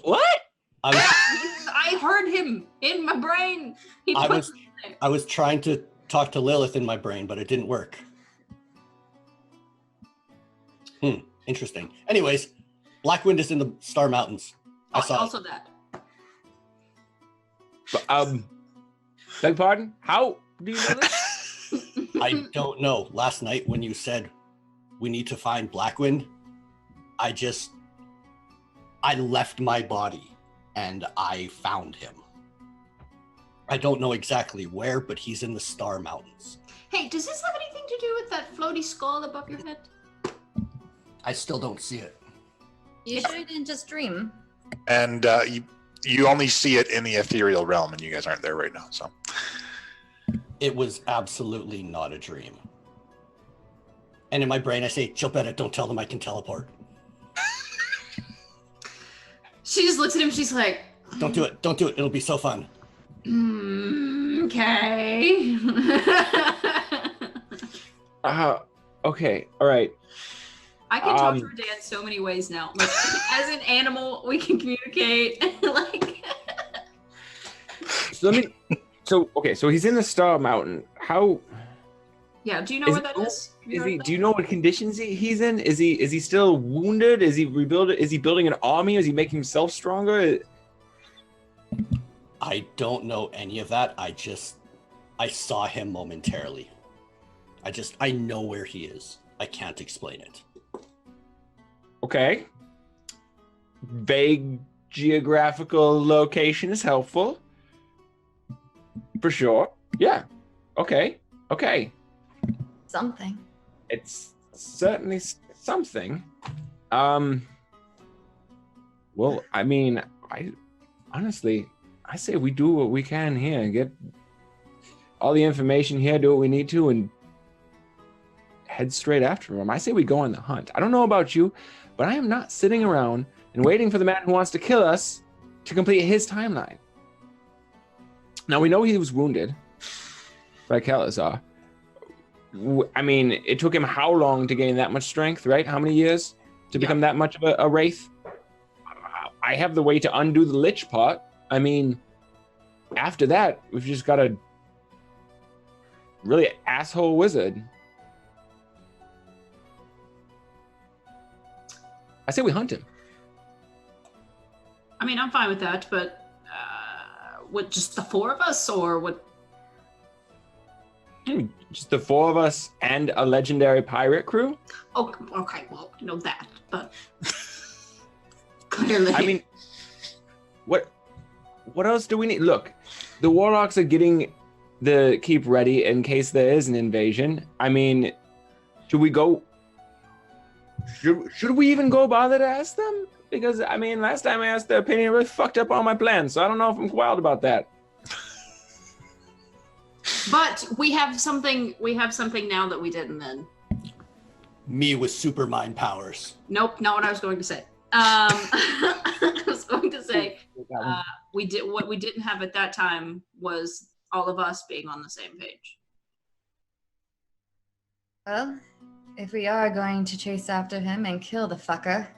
[SPEAKER 2] What?
[SPEAKER 5] I
[SPEAKER 3] I heard him in my brain. He
[SPEAKER 5] I
[SPEAKER 3] put
[SPEAKER 5] was trying to talk to Lilith in my brain, but it didn't work. Interesting. Anyways, Blackwind is in the Star Mountains. I saw
[SPEAKER 3] also that.
[SPEAKER 2] Beg pardon? How do you know this?
[SPEAKER 5] I don't know. Last night when you said we need to find Blackwind, I left my body and I found him. I don't know exactly where, but he's in the Star Mountains.
[SPEAKER 3] Hey, does this have anything to do with that floaty skull above your head?
[SPEAKER 5] I still don't see it.
[SPEAKER 4] You sure you didn't just dream?
[SPEAKER 1] And you only see it in the ethereal realm, and you guys aren't there right now. So
[SPEAKER 5] It was absolutely not a dream. And in my brain, I say, jump at it. Don't tell them I can teleport.
[SPEAKER 3] She just looks at him. She's like,
[SPEAKER 5] Don't do it. Don't do it. It'll be so fun.
[SPEAKER 3] Okay.
[SPEAKER 2] Okay. All right.
[SPEAKER 3] I can talk to her dad so many ways now. Like, as an animal, we can communicate. Like,
[SPEAKER 2] So so he's in the Star Mountain. How
[SPEAKER 3] yeah. Do you know where that is?
[SPEAKER 2] do you know what conditions he's in? Is he still wounded? Is he rebuilding? Is he building an army? Is he making himself stronger?
[SPEAKER 5] I don't know any of that. I saw him momentarily. I know where he is. I can't explain it.
[SPEAKER 2] Okay. Vague geographical location is helpful. For sure. Yeah. Okay.
[SPEAKER 4] Something.
[SPEAKER 2] It's certainly something. Well, I mean, I say we do what we can here, get all the information here, do what we need to, and head straight after him. I say we go on the hunt. I don't know about you, but I am not sitting around and waiting for the man who wants to kill us to complete his timeline. Now, we know he was wounded by Kelazar. I mean, it took him how long to gain that much strength, right? How many years to become that much of a wraith? I have the way to undo the lich part. I mean, after that, we've just got a really asshole wizard. I say we hunt him.
[SPEAKER 3] I mean, I'm fine with that, but what, just the four of us, or what?
[SPEAKER 2] Just the four of us and a legendary pirate crew?
[SPEAKER 3] Oh, okay, well, you know that, but clearly.
[SPEAKER 2] I mean, what else do we need? Look, the warlocks are getting the keep ready in case there is an invasion. I mean, should we go? Should we even go bother to ask them? Because, I mean, last time I asked their opinion, it really fucked up all my plans, so I don't know if I'm wild about that.
[SPEAKER 3] But we have something now that we didn't then.
[SPEAKER 5] Me with super mind powers.
[SPEAKER 3] Nope, not what I was going to say. I was going to say what we didn't have at that time was all of us being on the same page.
[SPEAKER 4] Well, if we are going to chase after him and kill the fucker.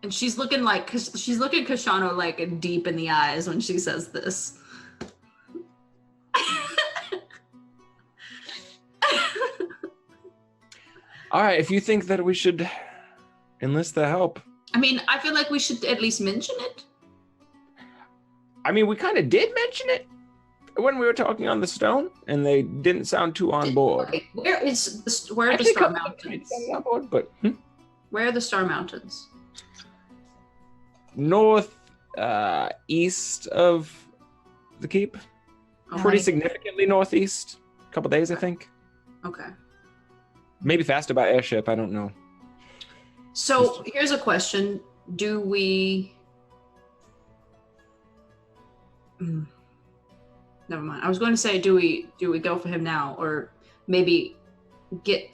[SPEAKER 3] And she's looking Kashano like deep in the eyes when she says this.
[SPEAKER 2] All right, if you think that we should enlist the help.
[SPEAKER 3] I mean, I feel like we should at least mention it.
[SPEAKER 2] I mean, we kind of did mention it when we were talking on the stone, and they didn't sound too on board.
[SPEAKER 3] Okay, where are the Star Mountains?
[SPEAKER 2] On board, but
[SPEAKER 3] Where are the Star Mountains?
[SPEAKER 2] north east of the keep.
[SPEAKER 3] Okay.
[SPEAKER 2] Pretty significantly northeast. A couple days, I think.
[SPEAKER 3] Okay.
[SPEAKER 2] Maybe faster by airship. I don't know.
[SPEAKER 3] So here's a question: do we? Never mind. I was going to say, do we go for him now, or maybe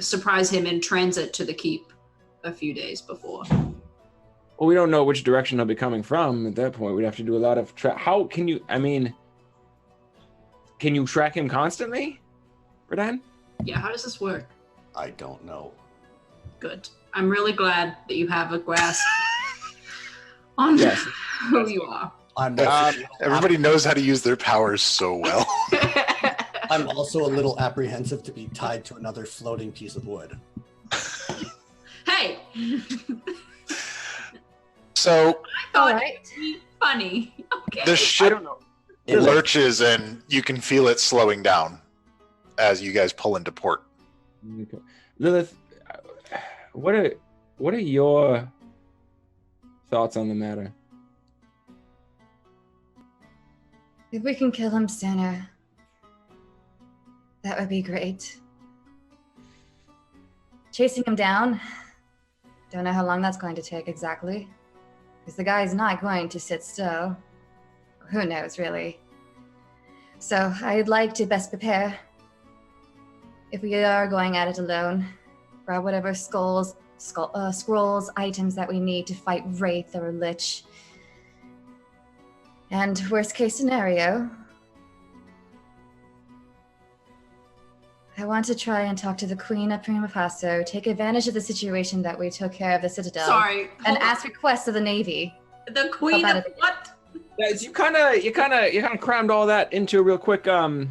[SPEAKER 3] surprise him in transit to the keep a few days before?
[SPEAKER 2] Well, we don't know which direction he'll be coming from. At that point, we'd have to do a lot of How can you? I mean, can you track him constantly, Radan?
[SPEAKER 3] Yeah. How does this work?
[SPEAKER 5] I don't know.
[SPEAKER 3] Good. I'm really glad that you have a grasp on who you are.
[SPEAKER 5] I'm
[SPEAKER 1] Everybody knows how to use their powers so well.
[SPEAKER 5] I'm also a little apprehensive to be tied to another floating piece of wood.
[SPEAKER 3] Hey,
[SPEAKER 1] So
[SPEAKER 3] I thought
[SPEAKER 4] Alright.
[SPEAKER 3] it'd be funny. Okay.
[SPEAKER 1] the
[SPEAKER 2] I
[SPEAKER 1] ship
[SPEAKER 2] don't know.
[SPEAKER 1] lurches and you can feel it slowing down as you guys pull into port.
[SPEAKER 2] Okay. Lilith, what are your thoughts on the matter?
[SPEAKER 4] If we can kill him sooner, that would be great. Chasing him down, don't know how long that's going to take exactly. Because the guy's not going to sit still. Who knows, really? So I'd like to best prepare. If we are going at it alone, grab whatever scrolls, items that we need to fight Wraith or Lich. And worst case scenario, I want to try and talk to the Queen of Prima Faso, take advantage of the situation that we took care of the Citadel,
[SPEAKER 3] Sorry.
[SPEAKER 4] and
[SPEAKER 3] hold
[SPEAKER 4] ask requests of the Navy.
[SPEAKER 3] on. The queen
[SPEAKER 4] How
[SPEAKER 3] of
[SPEAKER 4] about it?
[SPEAKER 3] what?
[SPEAKER 2] Guys, you kind of crammed all that into a real quick
[SPEAKER 3] How do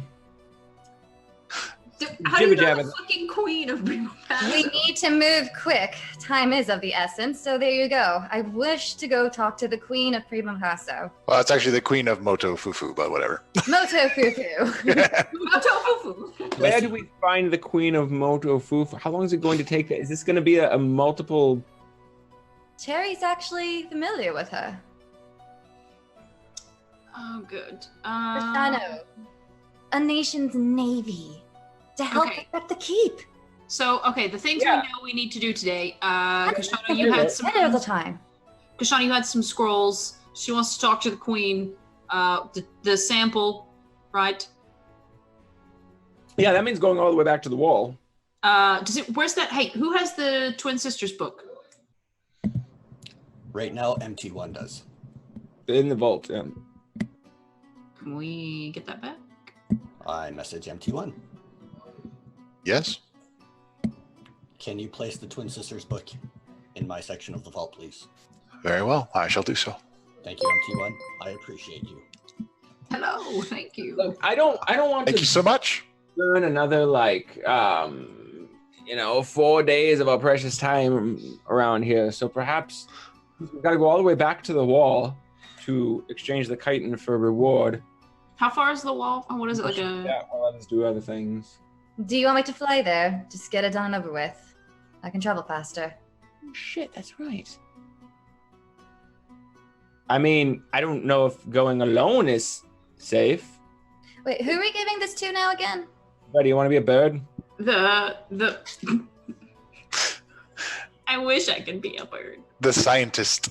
[SPEAKER 3] you know
[SPEAKER 2] Jibber-jabber.
[SPEAKER 3] the fucking queen of Prima
[SPEAKER 4] We
[SPEAKER 3] Faso?
[SPEAKER 4] need to move quick. Time is of the essence, so there you go. I wish to go talk to the Queen of Prima Faso.
[SPEAKER 1] Well, it's actually the queen of Moto Fufu, but whatever.
[SPEAKER 4] Moto Fufu.
[SPEAKER 3] Moto Fufu.
[SPEAKER 2] Where do we find the Queen of Moto Fufu? How long is it going to take? Is this going to be a multiple?
[SPEAKER 4] Cherry's actually familiar with her.
[SPEAKER 3] Oh, good.
[SPEAKER 4] Rashano, a nation's navy, to help
[SPEAKER 3] Okay.
[SPEAKER 4] protect the keep.
[SPEAKER 3] So, okay, the things
[SPEAKER 2] Yeah.
[SPEAKER 3] we know we need to do today. Kashana, you had some.
[SPEAKER 4] Better of the time.
[SPEAKER 3] Kashana, you had some scrolls. She wants to talk to the queen. The sample, right?
[SPEAKER 2] Yeah, that means going all the way back to the wall.
[SPEAKER 3] Does it? Where's that? Hey, who has the twin sisters book?
[SPEAKER 5] Right now, MT1 does.
[SPEAKER 2] In the vault. Yeah.
[SPEAKER 3] Can we get that back?
[SPEAKER 5] I message MT1.
[SPEAKER 1] Yes?
[SPEAKER 5] Can you place the Twin Sisters book in my section of the vault, please?
[SPEAKER 1] Very well. I shall do so.
[SPEAKER 5] Thank you, MT1. I appreciate you.
[SPEAKER 3] Hello, thank you.
[SPEAKER 2] Look, I don't want
[SPEAKER 1] Thank
[SPEAKER 2] to
[SPEAKER 1] you so much.
[SPEAKER 2] burn another 4 days of our precious time around here. So perhaps we've got to go all the way back to the wall to exchange the chitin for reward.
[SPEAKER 3] How far is the wall? Oh, what is it like a?
[SPEAKER 2] Yeah, while others do other things.
[SPEAKER 4] Do you want me to fly there? Just get it done and over with. I can travel faster.
[SPEAKER 2] Oh, shit, that's right. I mean, I don't know if going alone is safe.
[SPEAKER 4] Wait, who are we giving this to now again?
[SPEAKER 2] Buddy, you want to be a bird?
[SPEAKER 3] The. I wish I could be a bird.
[SPEAKER 1] The scientist.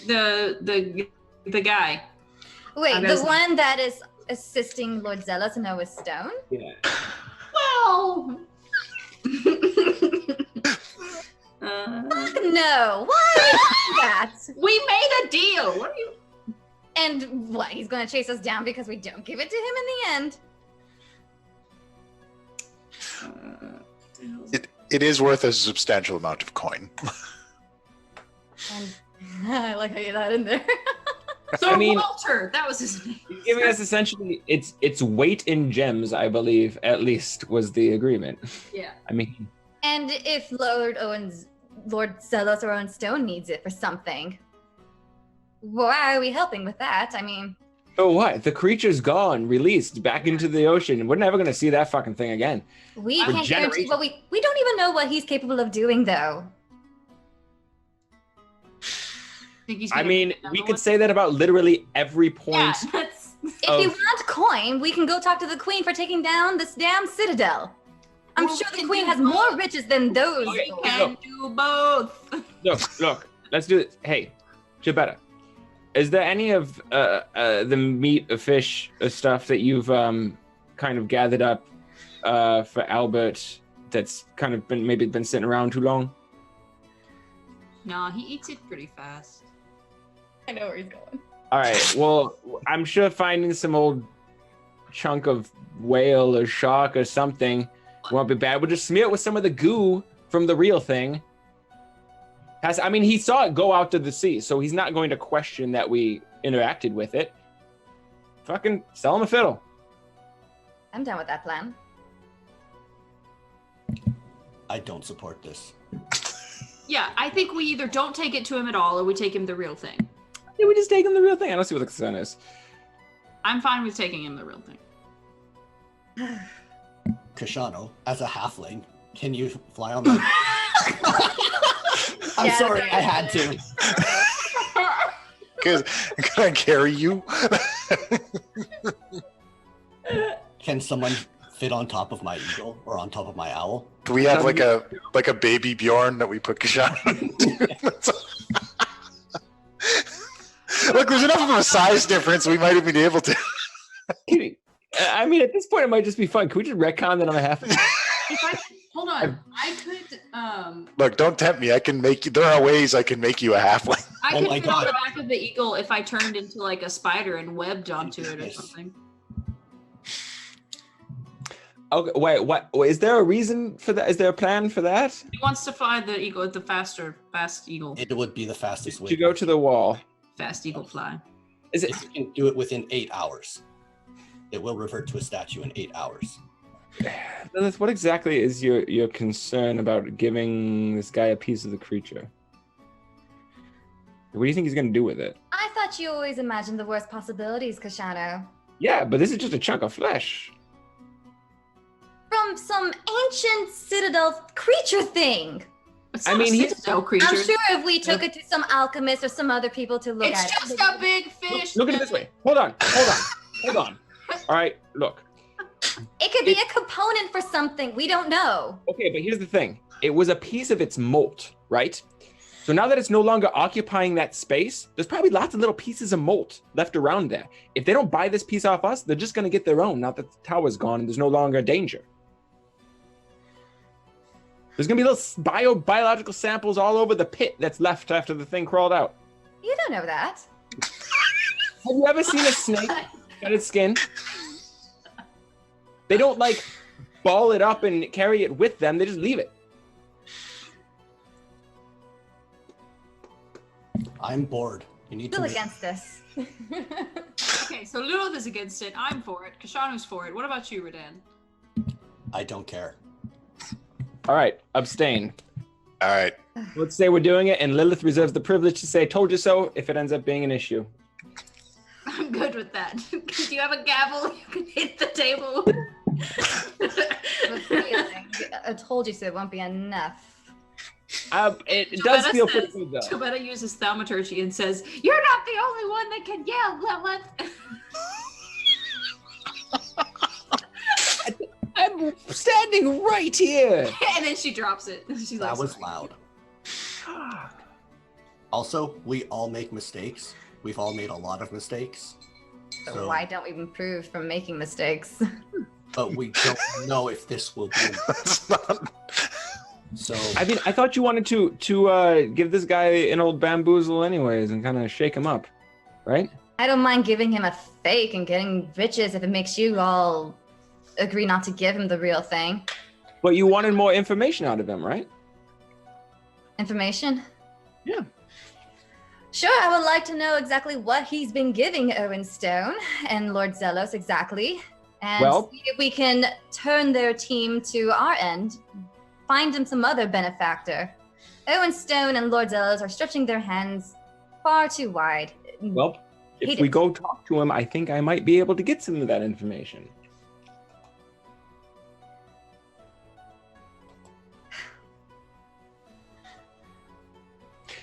[SPEAKER 3] The guy.
[SPEAKER 4] Wait,
[SPEAKER 3] I'm
[SPEAKER 4] the
[SPEAKER 3] gonna-
[SPEAKER 4] one that is assisting Lord Zealous and Noah Stone?
[SPEAKER 2] Yeah.
[SPEAKER 3] Well.
[SPEAKER 4] No, why would you do that?
[SPEAKER 3] We made a deal. What are you?
[SPEAKER 4] And what, he's gonna chase us down because we don't give it to him in the end?
[SPEAKER 1] It is worth a substantial amount of coin.
[SPEAKER 4] And I like how you got in there.
[SPEAKER 3] So
[SPEAKER 2] I mean-
[SPEAKER 3] Walter, that was his name.
[SPEAKER 2] He's giving us essentially its weight in gems, I believe, at least was the agreement.
[SPEAKER 3] Yeah.
[SPEAKER 2] I mean,
[SPEAKER 4] And if Lord Zealous or Owen Stone needs it for something, why are we helping with that? I mean,
[SPEAKER 2] so what? The creature's gone, released back into the ocean. We're never gonna see that fucking thing again.
[SPEAKER 4] we
[SPEAKER 2] For
[SPEAKER 4] can't guarantee,
[SPEAKER 2] generations.
[SPEAKER 4] but we don't even know what he's capable of doing, though.
[SPEAKER 3] Think he's
[SPEAKER 2] I
[SPEAKER 3] gonna
[SPEAKER 2] mean,
[SPEAKER 3] make another
[SPEAKER 2] we
[SPEAKER 3] one?
[SPEAKER 2] could say that about literally every
[SPEAKER 3] Yeah,
[SPEAKER 2] point.
[SPEAKER 3] that's.
[SPEAKER 4] If you want coin, we can go talk to the queen for taking down this damn citadel. I'm
[SPEAKER 3] Well,
[SPEAKER 4] sure
[SPEAKER 3] we
[SPEAKER 4] the
[SPEAKER 3] can
[SPEAKER 4] queen
[SPEAKER 3] do
[SPEAKER 4] has more
[SPEAKER 3] both.
[SPEAKER 4] riches than those.
[SPEAKER 2] Okay,
[SPEAKER 3] We can do both.
[SPEAKER 2] Look, let's do it. Hey, Gibetta, is there any of the meat of fish stuff that you've kind of gathered up for Albert that's kind of been sitting around too long?
[SPEAKER 3] No, he eats it pretty fast.
[SPEAKER 4] I know where he's going.
[SPEAKER 2] All right. Well, I'm sure finding some old chunk of whale or shark or something won't be bad. We'll just smear it with some of the goo from the real thing. I mean, he saw it go out to the sea, so he's not going to question that we interacted with it. Fucking sell him a fiddle.
[SPEAKER 4] I'm down with that plan.
[SPEAKER 5] I don't support this.
[SPEAKER 3] Yeah, I think we either don't take it to him at all or we take him the real thing.
[SPEAKER 2] Yeah, we just take him the real thing. I don't see what the concern is.
[SPEAKER 3] I'm fine with taking him the real thing.
[SPEAKER 5] Kashano, as a halfling, can you fly on my... I'm
[SPEAKER 4] Yeah,
[SPEAKER 5] sorry,
[SPEAKER 4] okay.
[SPEAKER 5] I had to.
[SPEAKER 1] Can I carry you?
[SPEAKER 5] Can someone fit on top of my eagle or on top of my owl?
[SPEAKER 1] Do we have like a baby Bjorn that we put Kashan into? Look, there's enough of a size difference. We might even be able to.
[SPEAKER 2] I mean, at this point, it might just be fun. Can we just retcon that I'm a half?
[SPEAKER 3] Hold on. I could
[SPEAKER 1] Look, don't tempt me. I can make you. There are ways I can make you a halfling.
[SPEAKER 3] I
[SPEAKER 5] Oh
[SPEAKER 3] could
[SPEAKER 5] my
[SPEAKER 3] fit on
[SPEAKER 5] God.
[SPEAKER 3] the back of the eagle if I turned into like a spider and webbed onto it or
[SPEAKER 5] Yes.
[SPEAKER 3] something.
[SPEAKER 2] Okay, wait, what? Is there a reason for that? Is there a plan for that?
[SPEAKER 3] He wants to fly the eagle, the fast eagle.
[SPEAKER 5] It would be the fastest way.
[SPEAKER 2] To go to the wall.
[SPEAKER 3] Fast eagle fly.
[SPEAKER 2] Is it?
[SPEAKER 5] If you can do it within 8 hours, it will revert to a statue in 8 hours.
[SPEAKER 2] Lilith, what exactly is your concern about giving this guy a piece of the creature? What do you think he's going to do with it?
[SPEAKER 4] I thought you always imagined the worst possibilities, Kashano.
[SPEAKER 2] Yeah, but this is just a chunk of flesh.
[SPEAKER 4] From some ancient citadel creature thing.
[SPEAKER 3] It's
[SPEAKER 2] I
[SPEAKER 3] not
[SPEAKER 2] mean,
[SPEAKER 3] a
[SPEAKER 2] he's-
[SPEAKER 3] citadel creature.
[SPEAKER 4] I'm sure if we took it to some alchemist or some other people to look
[SPEAKER 3] It's
[SPEAKER 4] at
[SPEAKER 3] just
[SPEAKER 4] it.
[SPEAKER 3] a big fish.
[SPEAKER 2] Look at it this way. Hold on. All right, look.
[SPEAKER 4] It could be a component for something. We don't know.
[SPEAKER 2] Okay, but here's the thing. It was a piece of its molt, right? So now that it's no longer occupying that space, there's probably lots of little pieces of molt left around there. If they don't buy this piece off us, they're just going to get their own now that the tower's gone and there's no longer danger. There's going to be little biological samples all over the pit that's left after the thing crawled out.
[SPEAKER 4] You don't know that.
[SPEAKER 2] Have you ever seen a snake cut its skin? They don't like ball it up and carry it with them. They just leave it.
[SPEAKER 5] I'm bored. You need to
[SPEAKER 4] Still
[SPEAKER 5] make...
[SPEAKER 4] against this.
[SPEAKER 3] Okay, so Lilith is against it. I'm for it. Kashanu's for it. What about you, Redan?
[SPEAKER 5] I don't care.
[SPEAKER 2] All right, abstain.
[SPEAKER 1] All right.
[SPEAKER 2] Let's say we're doing it, and Lilith reserves the privilege to say "told you so" if it ends up being an issue.
[SPEAKER 3] I'm good with that. Do you have a gavel? You can hit the table.
[SPEAKER 4] I told you so. It won't be enough.
[SPEAKER 2] It does
[SPEAKER 3] Giovanna
[SPEAKER 2] feel
[SPEAKER 3] says-
[SPEAKER 2] pretty good, though.
[SPEAKER 3] Giovanna uses thaumaturgy and says, "You're not the only one that can yell, Lilith."
[SPEAKER 2] I'm standing right here.
[SPEAKER 3] And then she drops it. She's like,
[SPEAKER 5] That was
[SPEAKER 3] "Sorry."
[SPEAKER 5] loud. Also, we all make mistakes. We've all made a lot of mistakes. So,
[SPEAKER 4] Why don't we improve from making mistakes?
[SPEAKER 5] but we don't know if this will be.
[SPEAKER 1] That's not.
[SPEAKER 5] So
[SPEAKER 2] I mean, I thought you wanted to give this guy an old bamboozle, anyways, and kind of shake him up, right?
[SPEAKER 4] I don't mind giving him a fake and getting riches if it makes you all agree not to give him the real thing.
[SPEAKER 2] But you wanted more information out of him, right?
[SPEAKER 4] Information?
[SPEAKER 2] Yeah.
[SPEAKER 4] Sure, I would like to know exactly what he's been giving Owen Stone and Lord Zelos exactly. And
[SPEAKER 2] Well-
[SPEAKER 4] see if we can turn their team to our end, find him some other benefactor. Owen Stone and Lord Zelos are stretching their hands far too wide.
[SPEAKER 2] Well, if
[SPEAKER 4] He
[SPEAKER 2] we
[SPEAKER 4] did.
[SPEAKER 2] go talk to him, I think I might be able to get some of that information.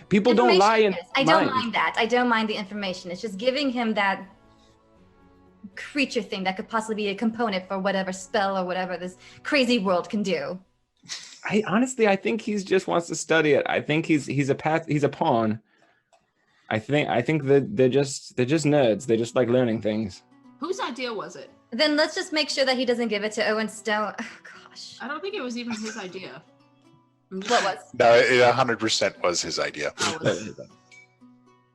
[SPEAKER 2] People don't lie in
[SPEAKER 4] Information, yes. I don't
[SPEAKER 2] mind.
[SPEAKER 4] mind that. I don't mind the information. It's just giving him that creature thing that could possibly be a component for whatever spell or whatever this crazy world can do.
[SPEAKER 2] I honestly, I think he's just wants to study it. I think he's a pawn. I think that they're just nerds. They just like learning things.
[SPEAKER 3] Whose idea was it?
[SPEAKER 4] Then let's just make sure that he doesn't give it to Owen Stone. Oh, gosh.
[SPEAKER 3] I don't think it was even his idea.
[SPEAKER 4] What was?
[SPEAKER 1] No, it 100% was his idea.
[SPEAKER 3] Oh, was it?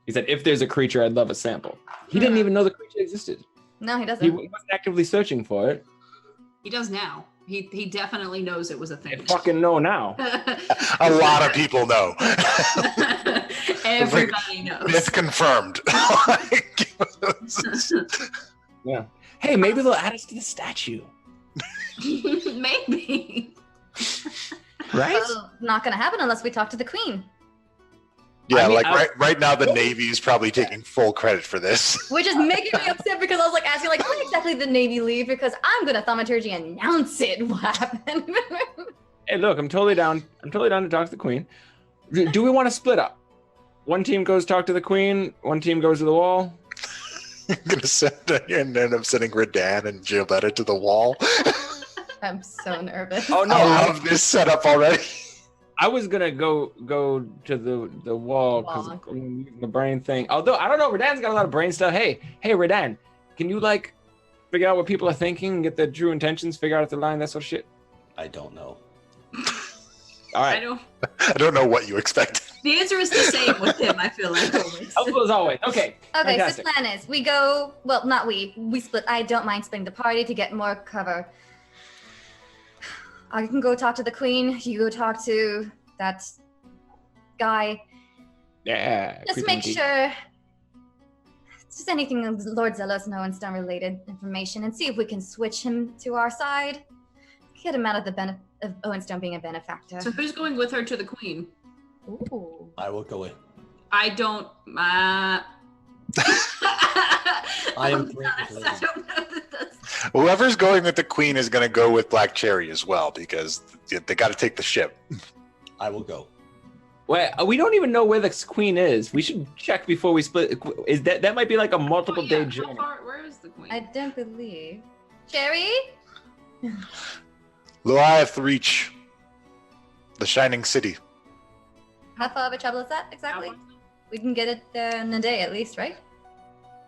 [SPEAKER 2] He said, "If there's a creature, I'd love a sample." He didn't even know the creature existed.
[SPEAKER 4] No, he
[SPEAKER 2] He
[SPEAKER 4] doesn't.
[SPEAKER 2] wasn't actively searching for it.
[SPEAKER 3] He does now. He definitely knows it was a
[SPEAKER 2] I
[SPEAKER 3] thing.
[SPEAKER 2] fucking know now.
[SPEAKER 1] A lot of people know.
[SPEAKER 3] Everybody knows.
[SPEAKER 1] It's confirmed.
[SPEAKER 2] Yeah. Hey, maybe they'll add us to the statue.
[SPEAKER 3] Maybe.
[SPEAKER 2] Right?
[SPEAKER 4] Well, not gonna happen unless we talk to the queen.
[SPEAKER 1] Yeah,
[SPEAKER 2] I mean,
[SPEAKER 1] right now the Navy is probably taking full credit for this.
[SPEAKER 4] Which is making me upset because I was like asking like, when exactly did the Navy leave? Because I'm gonna thaumaturgy announce it. What happened?
[SPEAKER 2] Hey, look, I'm totally down. I'm totally down to talk to the queen. Do we want to split up? One team goes talk to the queen. One team goes to the wall.
[SPEAKER 1] I'm gonna end up sending Redan and Gioletta to the wall.
[SPEAKER 4] I'm so nervous.
[SPEAKER 2] Oh no,
[SPEAKER 1] I love this setup already.
[SPEAKER 2] I was gonna go to the wall because the brain thing. Although I don't know, Redan's got a lot of brain stuff. Hey, Redan, can you like figure out what people are thinking, get their true intentions, figure out if they're lying, that sort of shit?
[SPEAKER 5] I don't know.
[SPEAKER 2] All right.
[SPEAKER 1] I don't know what you expect.
[SPEAKER 3] The answer is the same with him, I feel like always.
[SPEAKER 2] Helpful as always. Okay.
[SPEAKER 4] Okay,
[SPEAKER 2] Fantastic.
[SPEAKER 4] so the plan is we go, well, not we split. I don't mind splitting the party to get more cover. I can go talk to the queen, you go talk to that guy.
[SPEAKER 2] Yeah.
[SPEAKER 4] Just
[SPEAKER 2] creepy
[SPEAKER 4] make
[SPEAKER 2] monkey.
[SPEAKER 4] sure, just anything Lord Zelos know and stone related information and see if we can switch him to our side. Get him out of the benefit of Owenstone being a benefactor.
[SPEAKER 3] So who's going with her to the queen?
[SPEAKER 4] Ooh.
[SPEAKER 5] I will go with.
[SPEAKER 3] I don't.
[SPEAKER 5] I am
[SPEAKER 3] I'm
[SPEAKER 5] great
[SPEAKER 3] not-
[SPEAKER 5] with
[SPEAKER 3] I
[SPEAKER 5] ladies.
[SPEAKER 3] don't know that that's.
[SPEAKER 1] Whoever's going with the queen is going to go with Black Cherry as well because they got to take the ship.
[SPEAKER 5] I will go.
[SPEAKER 2] Wait, we don't even know where the queen is. We should check before we split. Is that might be like a multiple day
[SPEAKER 3] How
[SPEAKER 2] journey?
[SPEAKER 3] far, where is the queen?
[SPEAKER 4] I don't believe. Cherry?
[SPEAKER 1] Luath reach the Shining City.
[SPEAKER 4] How far of a travel is that exactly?
[SPEAKER 3] How-
[SPEAKER 4] We can get it there in a day at least, right?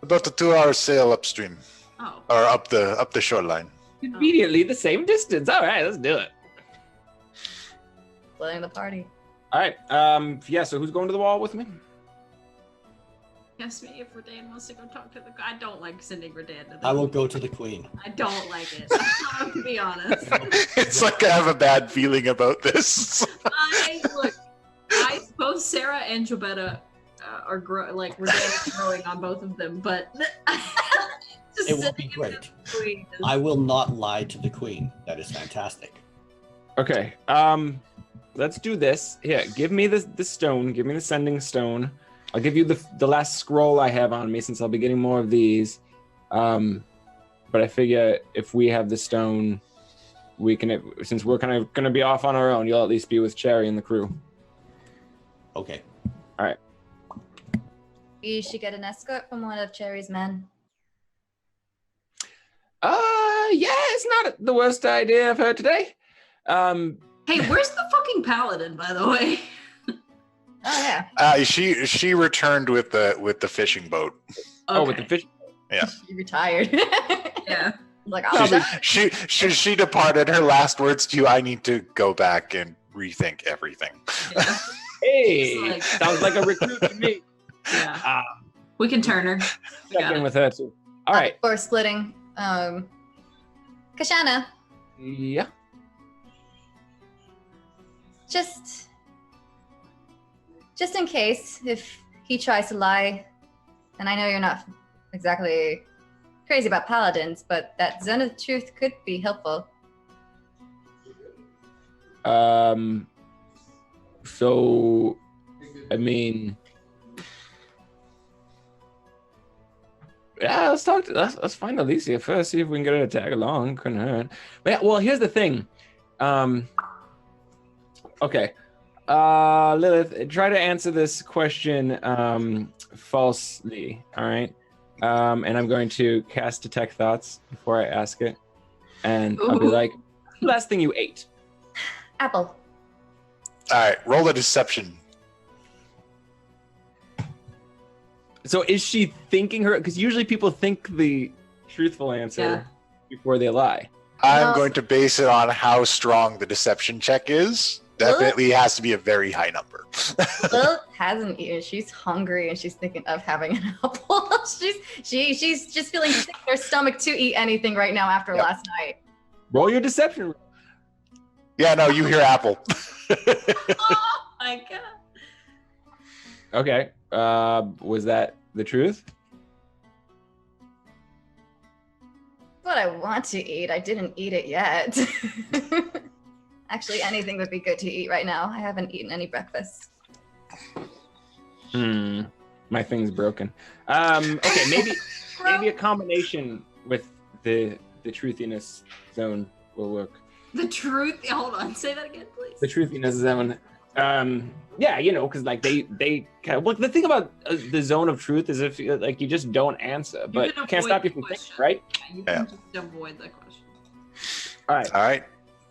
[SPEAKER 1] About a 2-hour sail upstream
[SPEAKER 3] Oh.
[SPEAKER 1] or up the shoreline.
[SPEAKER 2] Immediately the same distance. All right, let's do it.
[SPEAKER 4] Splitting the party.
[SPEAKER 2] All right. Yeah. So who's going to the wall with me?
[SPEAKER 3] Ask me if Redan wants to go talk to the. I don't like sending Redan to the.
[SPEAKER 5] I will go to the queen.
[SPEAKER 3] I don't like it. To be honest.
[SPEAKER 1] It's like I have a bad feeling about this.
[SPEAKER 3] I suppose Sarah and Jobetta are Redan is growing on both of them, but just
[SPEAKER 5] It will
[SPEAKER 3] sending
[SPEAKER 5] be
[SPEAKER 3] him
[SPEAKER 5] great.
[SPEAKER 3] to the queen is-
[SPEAKER 5] I will not lie to the queen. That is fantastic.
[SPEAKER 2] Okay. Let's do this. Here, give me the stone. Give me the sending stone. I'll give you the last scroll I have on me since I'll be getting more of these. But I figure if we have the stone, we can. Since we're kind of going to be off on our own, you'll at least be with Cherry and the crew.
[SPEAKER 5] Okay.
[SPEAKER 4] We should get an escort from one of Cherry's men.
[SPEAKER 2] Yeah, it's not the worst idea I've heard today.
[SPEAKER 3] Hey, where's the fucking paladin, by the way?
[SPEAKER 4] Oh yeah.
[SPEAKER 1] She returned with the fishing boat.
[SPEAKER 2] Oh, with the fish.
[SPEAKER 4] She retired.
[SPEAKER 3] Yeah.
[SPEAKER 4] Like, oh, that,
[SPEAKER 1] She departed. Her last words to you: "I need to go back and rethink everything."
[SPEAKER 3] Yeah.
[SPEAKER 2] Hey,
[SPEAKER 3] She's like-
[SPEAKER 2] sounds like a recruit to me.
[SPEAKER 3] Yeah. We can turn her. We
[SPEAKER 2] Check
[SPEAKER 3] got
[SPEAKER 2] in
[SPEAKER 3] it.
[SPEAKER 2] with her too. All right.
[SPEAKER 4] Before splitting, Kashana,
[SPEAKER 2] Yeah.
[SPEAKER 4] just in case if he tries to lie, and I know you're not exactly crazy about paladins, but that zone of truth could be helpful.
[SPEAKER 2] So, I mean, yeah, let's find Alicia first. See if we can get her to tag along. Couldn't hurt. But yeah, well, here's the thing. Okay. Lilith, try to answer this question falsely. All right. And I'm going to cast Detect Thoughts before I ask it, and I'll be
[SPEAKER 3] Ooh.
[SPEAKER 2] like, "Last thing you ate."
[SPEAKER 4] Apple.
[SPEAKER 1] All right, roll a deception.
[SPEAKER 2] So is she thinking her? Because usually people think the truthful answer
[SPEAKER 3] Yeah.
[SPEAKER 2] before they lie.
[SPEAKER 1] I'm
[SPEAKER 4] Well-
[SPEAKER 1] going to base it on how strong the deception check is. Definitely has to be a very high number.
[SPEAKER 4] Lil hasn't eaten. She's hungry and she's thinking of having an apple. she's just feeling sick in her stomach to eat anything right now after
[SPEAKER 1] Yep.
[SPEAKER 4] last night.
[SPEAKER 2] Roll your deception.
[SPEAKER 1] Yeah, no, you hear apple.
[SPEAKER 3] Oh my god.
[SPEAKER 2] Okay. Was that the truth?
[SPEAKER 4] Well, what I want to eat. I didn't eat it yet. Actually, anything would be good to eat right now. I haven't eaten any breakfast.
[SPEAKER 2] My thing's broken. Okay, maybe a combination with the truthiness zone will work.
[SPEAKER 3] The truth. Hold on. Say that again, please.
[SPEAKER 2] The truthiness zone. Yeah, because like they kind of, well, the thing about the zone of truth is if like you just don't answer, but
[SPEAKER 3] can
[SPEAKER 2] can't stop you from
[SPEAKER 3] avoid the
[SPEAKER 2] thinking,
[SPEAKER 3] question.
[SPEAKER 2] right?
[SPEAKER 3] Yeah, you can just avoid that question.
[SPEAKER 2] All right.
[SPEAKER 1] All right.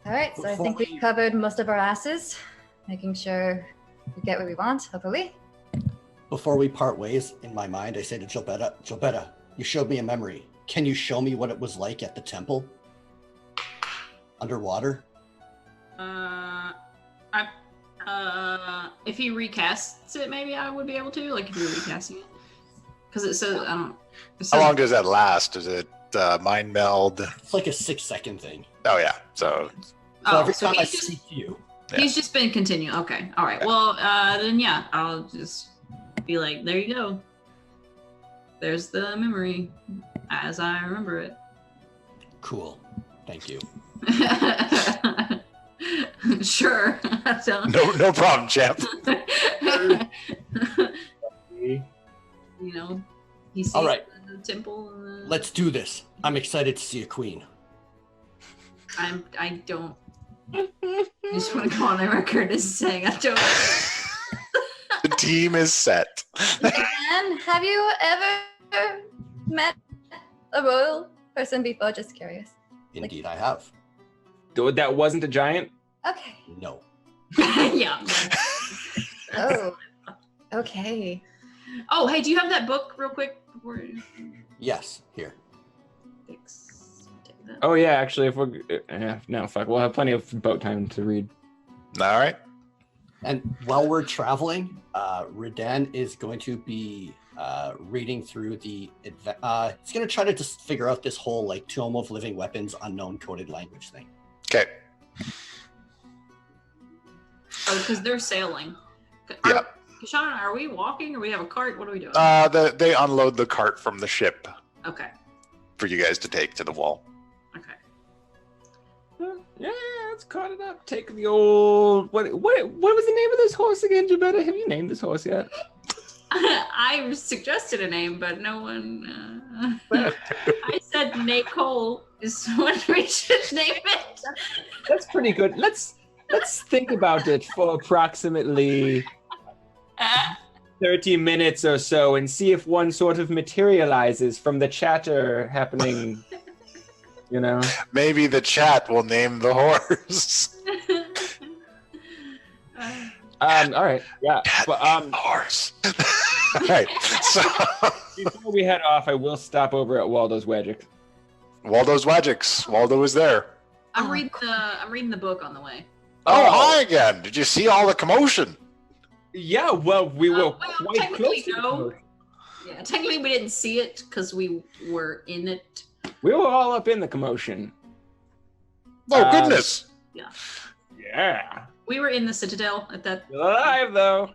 [SPEAKER 4] All right, so I think we covered most of our asses, making sure we get what we want, hopefully.
[SPEAKER 5] Before we part ways, in my mind, I say to Gilbetta, you showed me a memory. Can you show me what it was like at the temple? Underwater?
[SPEAKER 3] If he recasts it, maybe I would be able to. Like if you're recasting it, because it says I don't. It says,
[SPEAKER 1] How long does that last? Is it mind meld?
[SPEAKER 5] It's like a 6-second thing.
[SPEAKER 1] Oh yeah. So
[SPEAKER 5] So every
[SPEAKER 3] so
[SPEAKER 5] time I
[SPEAKER 3] he's just,
[SPEAKER 5] speak to you,
[SPEAKER 3] he's just been continuing. Okay, all right. Well, then yeah, I'll just be like, there you go. There's the memory, as I remember it.
[SPEAKER 5] cool. Thank you.
[SPEAKER 3] Sure.
[SPEAKER 1] no problem, champ.
[SPEAKER 3] He sees
[SPEAKER 5] All right.
[SPEAKER 3] the temple. And
[SPEAKER 5] Let's do this. I'm excited to see a queen.
[SPEAKER 3] I don't. I just want to go on the record as saying I don't.
[SPEAKER 1] The team is set.
[SPEAKER 4] And have you ever met a royal person before? Just curious.
[SPEAKER 5] Indeed, I have.
[SPEAKER 2] That wasn't a giant.
[SPEAKER 4] Okay.
[SPEAKER 5] No.
[SPEAKER 3] Yeah.
[SPEAKER 4] Oh. Okay.
[SPEAKER 3] Oh, hey, do you have that book real quick before?
[SPEAKER 5] Yes, here.
[SPEAKER 3] Thanks. Take that.
[SPEAKER 2] Oh yeah, actually, if we're no fuck, we'll have plenty of boat time to read.
[SPEAKER 1] All right.
[SPEAKER 5] And while we're traveling, Redan is going to be reading through the. He's going to try to just figure out this whole like Tome of Living Weapons unknown coded language thing.
[SPEAKER 1] Okay.
[SPEAKER 3] Oh, because they're sailing.
[SPEAKER 1] Yeah.
[SPEAKER 3] Kashan, are we walking or we have a cart? What are we doing?
[SPEAKER 1] They unload the cart from the ship
[SPEAKER 3] Okay.
[SPEAKER 1] for you guys to take to the wall.
[SPEAKER 3] Okay.
[SPEAKER 2] Yeah, let's cut it up. Take the old what was the name of this horse again, Jabetta? Have you named this horse yet?
[SPEAKER 3] I suggested a name, but no one. I said Nicole is what we should name it.
[SPEAKER 2] That's pretty good. Let's think about it for approximately 30 minutes or so and see if one sort of materializes from the chatter happening.
[SPEAKER 1] Maybe the chat will name the horse.
[SPEAKER 2] All right. Yeah. But,
[SPEAKER 1] Horse. All right. So
[SPEAKER 2] before we head off, I will stop over at Waldo's Wagic.
[SPEAKER 1] Waldo's Wagics. Waldo was there.
[SPEAKER 3] I'm reading the book on the way.
[SPEAKER 1] Oh, hi again. Did you see all the commotion?
[SPEAKER 2] Yeah, well, we were quite
[SPEAKER 3] technically,
[SPEAKER 2] close to
[SPEAKER 3] no.
[SPEAKER 2] it.
[SPEAKER 3] Yeah, technically we didn't see it because we were in it.
[SPEAKER 2] We were all up in the commotion.
[SPEAKER 1] Oh, goodness.
[SPEAKER 2] Yeah.
[SPEAKER 3] We were in the Citadel at that.
[SPEAKER 2] Still alive, though.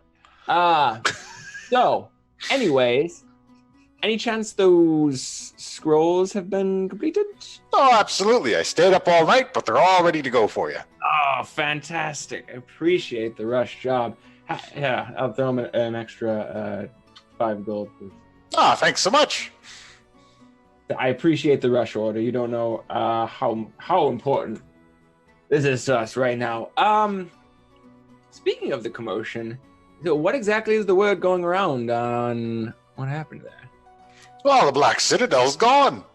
[SPEAKER 2] So, anyways, any chance those scrolls have been completed?
[SPEAKER 1] Oh, absolutely. I stayed up all night, but they're all ready to go for you.
[SPEAKER 2] Oh, fantastic. I appreciate the rush job. Yeah, I'll throw him an extra 5 gold.
[SPEAKER 1] Ah, thanks so much.
[SPEAKER 2] I appreciate the rush order. You don't know how important this is to us right now. Speaking of the commotion, so what exactly is the word going around on what happened there?
[SPEAKER 1] Well, the Black Citadel's gone.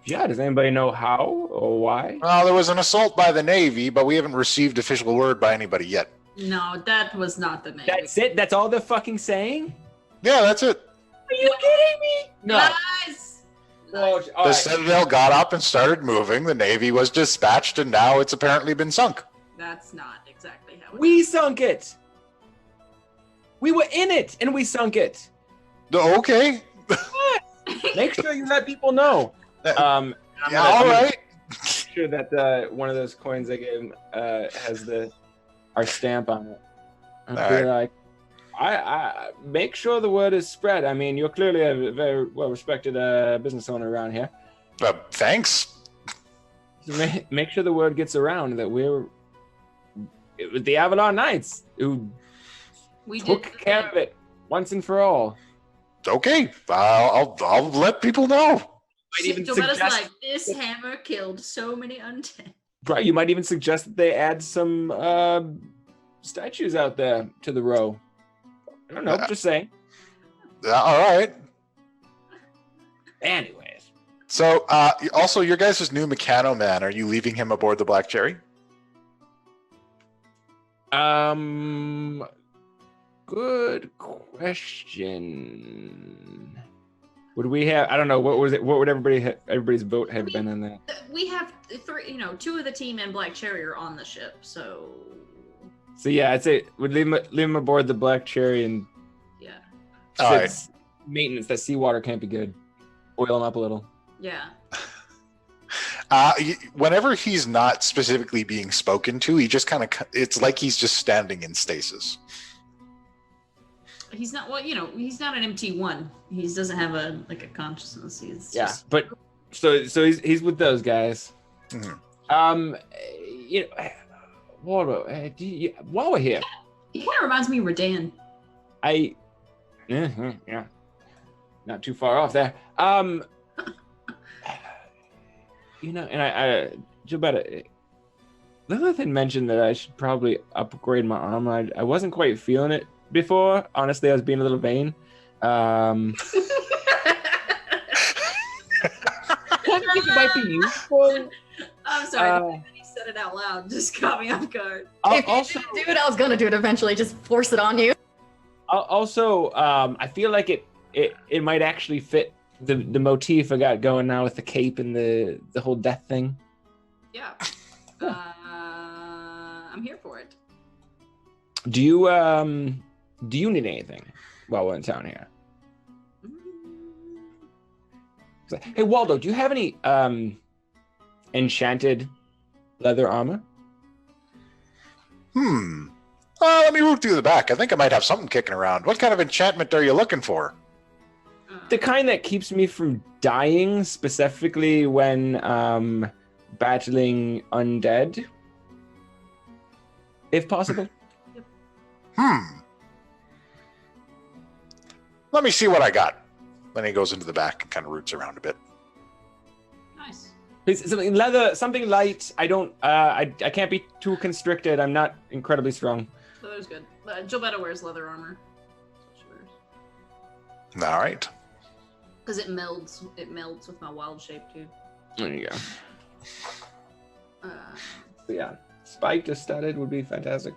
[SPEAKER 2] Yeah, does anybody know how or why?
[SPEAKER 1] Well, there was an assault by the Navy, but we haven't received official word by anybody yet.
[SPEAKER 3] No, that was not the name.
[SPEAKER 2] That's it? That's all they're fucking saying?
[SPEAKER 1] Yeah, that's it.
[SPEAKER 2] Are you kidding me? No.
[SPEAKER 3] Lies!
[SPEAKER 2] Oh, all
[SPEAKER 1] The
[SPEAKER 2] right.
[SPEAKER 1] Citadel got up and started moving. The Navy was dispatched, and now it's apparently been sunk.
[SPEAKER 3] That's not exactly how it
[SPEAKER 2] We sunk it. We were in it and we sunk it.
[SPEAKER 1] Okay.
[SPEAKER 2] Make sure you let people know. I'm
[SPEAKER 1] Yeah, all right.
[SPEAKER 2] make sure that one of those coins I gave him has our stamp on it. I'll
[SPEAKER 1] All
[SPEAKER 2] be
[SPEAKER 1] right.
[SPEAKER 2] like, I make sure the word is spread. I mean, you're clearly a very well-respected business owner around here.
[SPEAKER 1] Thanks.
[SPEAKER 2] So make sure the word gets around that we're with the Avalon Knights who
[SPEAKER 3] We
[SPEAKER 2] took
[SPEAKER 3] did the
[SPEAKER 2] care
[SPEAKER 3] thing.
[SPEAKER 2] of it once and for all.
[SPEAKER 1] Okay, I'll let people know.
[SPEAKER 2] Might even
[SPEAKER 3] Jobetta's
[SPEAKER 2] suggest-
[SPEAKER 3] like, this hammer killed so many undead.
[SPEAKER 2] Right, you might even suggest that they add some statues out there to the row. I don't know, just saying.
[SPEAKER 1] All right.
[SPEAKER 2] Anyways.
[SPEAKER 1] So, also, your guys' new Meccano man, are you leaving him aboard the Black Cherry?
[SPEAKER 2] Good question. Would we have? I don't know. What was it? What would everybody's vote have been on that?
[SPEAKER 3] We have three, two of the team and Black Cherry are on the ship, so
[SPEAKER 2] So yeah, I'd say we'd leave him aboard the Black Cherry and
[SPEAKER 3] yeah.
[SPEAKER 1] All right.
[SPEAKER 2] since maintenance. That seawater can't be good. Oil him up a little.
[SPEAKER 3] Yeah.
[SPEAKER 1] Whenever he's not specifically being spoken to, he just kind of, it's like he's just standing in stasis.
[SPEAKER 3] He's not he's not an MT1. He doesn't have a consciousness. He's just,
[SPEAKER 2] But so he's with those guys.
[SPEAKER 1] Mhm.
[SPEAKER 2] While we're here,
[SPEAKER 3] he kind of reminds me of Redan.
[SPEAKER 2] yeah, not too far off there. And I Jobetta, Lilith had mentioned that I should probably upgrade my armor. I wasn't quite feeling it before. Honestly, I was being a little vain. I think it might be useful.
[SPEAKER 3] I'm sorry. The fact that he said it out loud just caught me off guard.
[SPEAKER 4] If you didn't do it, I was gonna do it eventually. Just force it on you.
[SPEAKER 2] Also, I feel like it might actually fit the motif I got going now with the cape and the whole death thing.
[SPEAKER 3] Yeah. I'm here for it.
[SPEAKER 2] Do you need anything while we're in town here? Hey Waldo, do you have any enchanted leather armor?
[SPEAKER 1] Let me root through the back. I think I might have something kicking around. What kind of enchantment are you looking for?
[SPEAKER 2] The kind that keeps me from dying, specifically when battling undead, if possible.
[SPEAKER 1] Let me see what I got. Then he goes into the back and kind of roots around a bit.
[SPEAKER 3] Nice.
[SPEAKER 2] Please, something leather, something light. I don't. I can't be too constricted. I'm not incredibly strong.
[SPEAKER 3] Leather's good. Jobetta wears leather armor.
[SPEAKER 1] All right.
[SPEAKER 3] Because it melds with my wild shape too.
[SPEAKER 2] There you go. So yeah, spiked or studded would be fantastic.